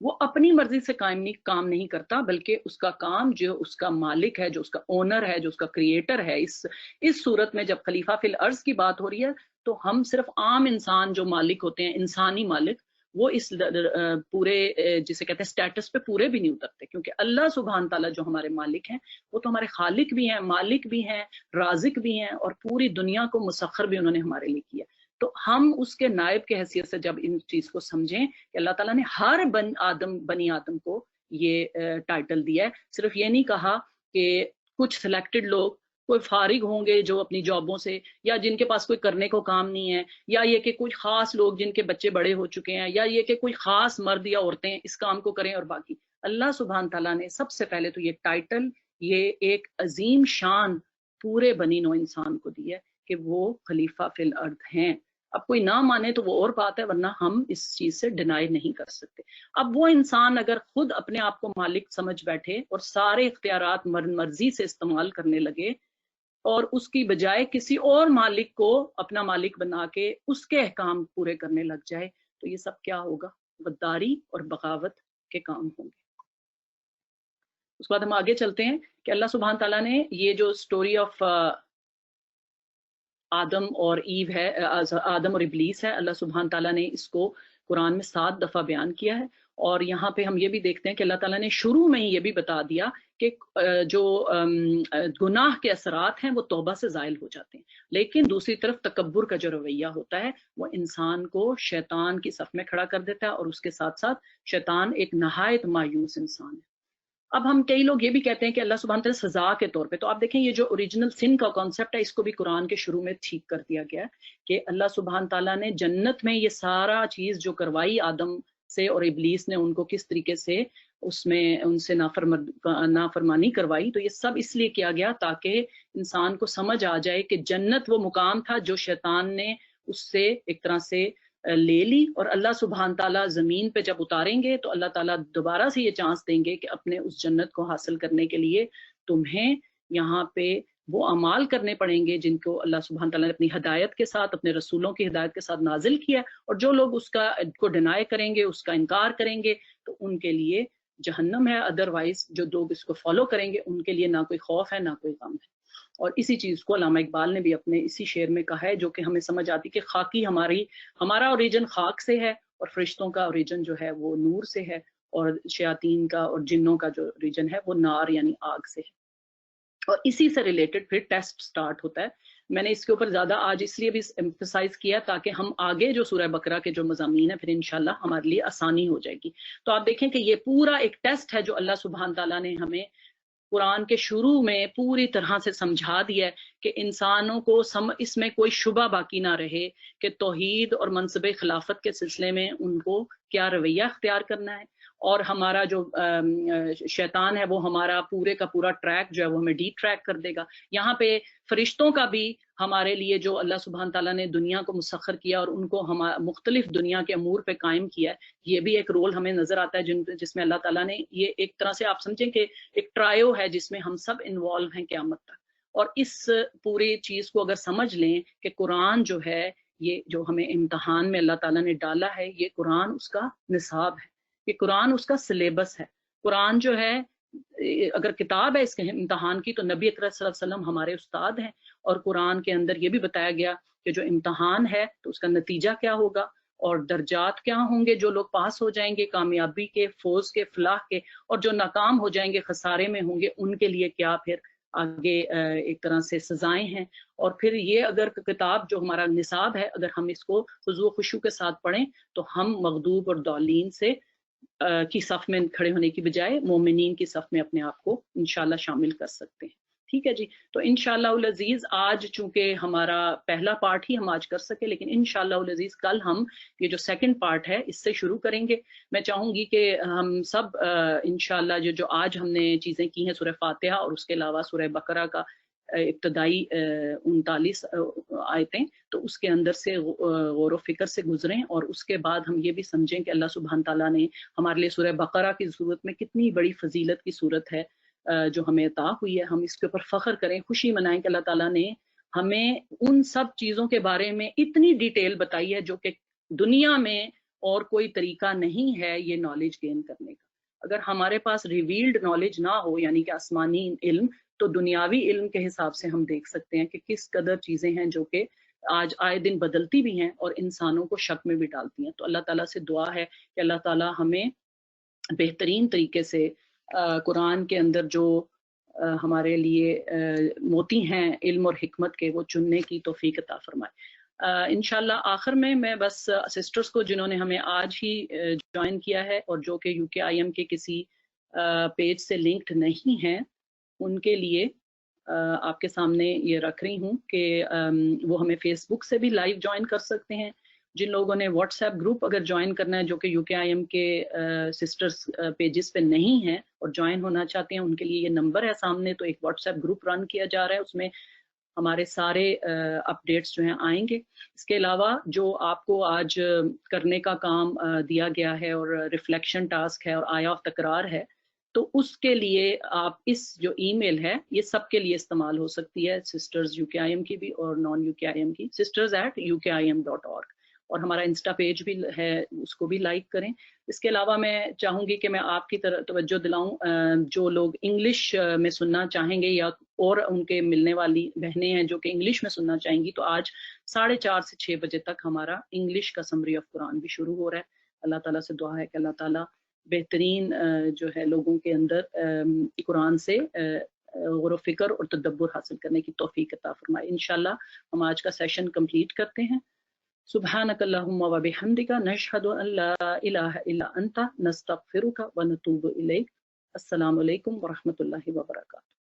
وہ اپنی مرضی سے کام نہیں کرتا بلکہ اس کا کام جو اس کا مالک ہے، جو اس کا اونر ہے، جو اس کا کریٹر ہے۔ اس صورت میں جب خلیفہ فی الارض کی بات ہو رہی ہے تو ہم صرف عام انسان جو مالک ہوتے ہیں، انسانی مالک، وہ اس پورے جسے کہتے ہیں سٹیٹس پہ پورے بھی نہیں اترتے، کیونکہ اللہ سبحانہ تعالیٰ جو ہمارے مالک ہیں وہ تو ہمارے خالق بھی ہیں، مالک بھی ہیں، رازق بھی ہیں، اور پوری دنیا کو مسخر بھی انہوں نے ہمارے لیے کیا۔ تو ہم اس کے نائب کے حیثیت سے جب ان چیز کو سمجھیں کہ اللہ تعالیٰ نے ہر بنی آدم کو یہ ٹائٹل دیا ہے، صرف یہ نہیں کہا کہ کچھ سلیکٹڈ لوگ کوئی فارغ ہوں گے جو اپنی جابوں سے، یا جن کے پاس کوئی کرنے کو کام نہیں ہے، یا یہ کہ کچھ خاص لوگ جن کے بچے بڑے ہو چکے ہیں، یا یہ کہ کوئی خاص مرد یا عورتیں اس کام کو کریں اور باقی۔ اللہ سبحانہ تعالیٰ نے سب سے پہلے تو یہ ٹائٹل، یہ ایک عظیم شان پورے بنی نوع انسان کو دی ہے کہ وہ خلیفہ فی الارض ہیں۔ اب کوئی نہ مانے تو وہ اور بات ہے، ورنہ ہم اس چیز سے ڈینائی نہیں کر سکتے۔ اب وہ انسان اگر خود اپنے آپ کو مالک سمجھ بیٹھے اور سارے اختیارات مرضی سے استعمال کرنے لگے، اور اس کی بجائے کسی اور مالک کو اپنا مالک بنا کے اس کے احکام پورے کرنے لگ جائے، تو یہ سب کیا ہوگا؟ غداری اور بغاوت کے کام ہوں گے۔ اس کے بعد ہم آگے چلتے ہیں کہ اللہ سبحانہ تعالیٰ نے یہ جو سٹوری آف آدم اور ایو ہے، آدم اور ابلیس ہے، اللہ سبحانہ تعالیٰ نے اس کو قرآن میں 7 دفعہ بیان کیا ہے، اور یہاں پہ ہم یہ بھی دیکھتے ہیں کہ اللہ تعالیٰ نے شروع میں ہی یہ بھی بتا دیا کہ جو گناہ کے اثرات ہیں وہ توبہ سے زائل ہو جاتے ہیں، لیکن دوسری طرف تکبر کا جو رویہ ہوتا ہے وہ انسان کو شیطان کی صف میں کھڑا کر دیتا ہے، اور اس کے ساتھ ساتھ شیطان ایک نہایت مایوس انسان ہے۔ اب ہم کئی لوگ یہ بھی کہتے ہیں کہ اللہ سبحانہ تعالیٰ سزا کے طور پہ، تو آپ دیکھیں یہ جو اوریجنل سن کا کانسیپٹ ہے اس کو بھی قرآن کے شروع میں ٹھیک کر دیا گیا ہے کہ اللہ سبحانہ تعالیٰ نے جنت میں یہ سارا چیز جو کروائی آدم سے اور ابلیس نے ان کو کس طریقے سے اس میں ان سے نافرمانی کروائی، تو یہ سب اس لیے کیا گیا تاکہ انسان کو سمجھ آ جائے کہ جنت وہ مقام تھا جو شیطان نے اس سے ایک طرح سے لے لی، اور اللہ سبحانہ تعالیٰ زمین پہ جب اتاریں گے تو اللہ تعالیٰ دوبارہ سے یہ چانس دیں گے کہ اپنے اس جنت کو حاصل کرنے کے لیے تمہیں یہاں پہ وہ اعمال کرنے پڑیں گے جن کو اللہ سبحانہ تعالیٰ نے اپنی ہدایت کے ساتھ، اپنے رسولوں کی ہدایت کے ساتھ نازل کیا، اور جو لوگ اس کو ڈینائی کریں گے، اس کا انکار کریں گے، تو ان کے لیے جہنم ہے، ادروائز جو لوگ اس کو فالو کریں گے ان کے لیے نہ کوئی خوف ہے نہ کوئی غم ہے۔ اور اسی چیز کو علامہ اقبال نے بھی اپنے اسی شعر میں کہا ہے جو کہ ہمیں سمجھ آتی کہ خاکی ہمارا اوریجن خاک سے ہے، اور فرشتوں کا اوریجن جو ہے وہ نور سے ہے، اور شیاطین کا اور جنوں کا جو اوریجن ہے وہ نار یعنی آگ سے ہے۔ اور اسی سے ریلیٹڈ پھر ٹیسٹ سٹارٹ ہوتا ہے۔ میں نے اس کے اوپر زیادہ آج اس لیے بھی ایمفسائز کیا تاکہ ہم آگے جو سورہ بقرہ کے جو مضامین ہیں پھر انشاءاللہ ہمارے لیے آسانی ہو جائے گی۔ تو آپ دیکھیں کہ یہ پورا ایک ٹیسٹ ہے جو اللہ سبحانہ تعالیٰ نے ہمیں قرآن کے شروع میں پوری طرح سے سمجھا دیا ہے کہ انسانوں کو اس میں کوئی شبہ باقی نہ رہے کہ توحید اور منصب خلافت کے سلسلے میں ان کو کیا رویہ اختیار کرنا ہے، اور ہمارا جو شیطان ہے وہ ہمارا پورے کا پورا ٹریک جو ہے وہ ہمیں ڈی ٹریک کر دے گا۔ یہاں پہ فرشتوں کا بھی ہمارے لیے جو اللہ سبحانہ تعالیٰ نے دنیا کو مسخر کیا اور ان کو مختلف دنیا کے امور پہ قائم کیا ہے، یہ بھی ایک رول ہمیں نظر آتا ہے جس میں اللہ تعالیٰ نے یہ ایک طرح سے آپ سمجھیں کہ ایک ٹرائیو ہے جس میں ہم سب انوالو ہیں قیامت تک۔ اور اس پوری چیز کو اگر سمجھ لیں کہ قرآن جو ہے یہ جو ہمیں امتحان میں اللہ تعالیٰ نے ڈالا ہے، یہ قرآن اس کا نصاب ہے، یہ قرآن اس کا سلیبس ہے۔ قرآن جو ہے اگر کتاب ہے اس کے امتحان کی تو نبی اکرم صلی اللہ علیہ وسلم ہمارے استاد ہیں، اور قرآن کے اندر یہ بھی بتایا گیا کہ جو امتحان ہے تو اس کا نتیجہ کیا ہوگا اور درجات کیا ہوں گے، جو لوگ پاس ہو جائیں گے کامیابی کے، فوز کے، فلاح کے، اور جو ناکام ہو جائیں گے خسارے میں ہوں گے ان کے لیے کیا پھر آگے ایک طرح سے سزائیں ہیں۔ اور پھر یہ اگر کتاب جو ہمارا نصاب ہے اگر ہم اس کو خضوع و خشوع کے ساتھ پڑھیں تو ہم مغضوب اور ضالین سے کی صف میں کھڑے ہونے کی بجائے مومنین کی صف میں اپنے آپ کو انشاءاللہ شامل کر سکتے ہیں۔ ٹھیک ہے جی، تو انشاءاللہ العزیز آج چونکہ ہمارا پہلا پارٹ ہی ہم آج کر سکے، لیکن انشاءاللہ العزیز کل ہم یہ جو سیکنڈ پارٹ ہے اس سے شروع کریں گے۔ میں چاہوں گی کہ ہم سب انشاءاللہ جو آج ہم نے چیزیں کی ہیں سورہ فاتحہ اور اس کے علاوہ سورہ بقرہ کا ابتدائی 39 آیتیں، تو اس کے اندر سے غور و فکر سے گزریں، اور اس کے بعد ہم یہ بھی سمجھیں کہ اللہ سبحانہ تعالیٰ نے ہمارے لیے سورہ بقرہ کی صورت میں کتنی بڑی فضیلت کی صورت ہے جو ہمیں عطا ہوئی ہے۔ ہم اس کے اوپر فخر کریں، خوشی منائیں کہ اللہ تعالیٰ نے ہمیں ان سب چیزوں کے بارے میں اتنی ڈیٹیل بتائی ہے جو کہ دنیا میں اور کوئی طریقہ نہیں ہے یہ نالج گین کرنے کا۔ اگر ہمارے پاس ریویلڈ نالج نہ ہو یعنی کہ آسمانی علم، تو دنیاوی علم کے حساب سے ہم دیکھ سکتے ہیں کہ کس قدر چیزیں ہیں جو کہ آج آئے دن بدلتی بھی ہیں اور انسانوں کو شک میں بھی ڈالتی ہیں۔ تو اللہ تعالیٰ سے دعا ہے کہ اللہ تعالیٰ ہمیں بہترین طریقے سے قرآن کے اندر جو ہمارے لیے موتی ہیں علم اور حکمت کے وہ چننے کی توفیق عطا فرمائے۔ انشاءاللہ آخر میں بس سسٹرز کو جنہوں نے ہمیں آج ہی جوائن کیا ہے اور جو کہ UKIM کے کسی پیج سے لنکڈ نہیں ہیں ان کے لیے آپ کے سامنے یہ رکھ رہی ہوں کہ وہ ہمیں فیس بک سے بھی لائیو جوائن کر سکتے ہیں۔ جن لوگوں نے واٹس ایپ گروپ اگر جوائن کرنا ہے جو کہ UKIM کے سسٹرز پیجز پہ نہیں ہیں اور جوائن ہونا چاہتے ہیں ان کے لیے یہ نمبر ہے سامنے، تو ایک واٹس ایپ گروپ رن کیا جا رہا ہے، اس میں ہمارے سارے اپڈیٹس جو ہیں آئیں گے۔ اس کے علاوہ جو آپ کو آج کرنے کا کام دیا گیا ہے اور ریفلیکشن ٹاسک ہے اور آیا آف تکرار ہے، تو اس کے لیے آپ اس جو ای میل ہے یہ سب کے لیے استعمال ہو سکتی ہے، سسٹرز UKIM کی بھی اور نان UKIM کی، sisters@ukim.org۔ اور ہمارا انسٹا پیج بھی ہے، اس کو بھی لائک کریں۔ اس کے علاوہ میں چاہوں گی کہ میں آپ کی طرف توجہ دلاؤں، جو لوگ انگلش میں سننا چاہیں گے یا اور ان کے ملنے والی بہنیں ہیں جو کہ انگلش میں سننا چاہیں گی، تو آج 4:30 سے 6 بجے تک ہمارا انگلش کا سمری آف قرآن بھی شروع ہو رہا ہے۔ اللہ تعالیٰ سے دعا ہے کہ اللہ تعالیٰ بہترین جو ہے لوگوں کے اندر قرآن سے غور و فکر اور تدبر حاصل کرنے کی توفیق عطا فرمائے۔ انشاءاللہ ہم آج کا سیشن کمپلیٹ کرتے ہیں۔ سبحانک اللہم و بحمدک، نشہد ان لا الہ الا انت، نستغفرک و نتوب الیک۔ السلام علیکم ورحمۃ اللہ وبرکاتہ۔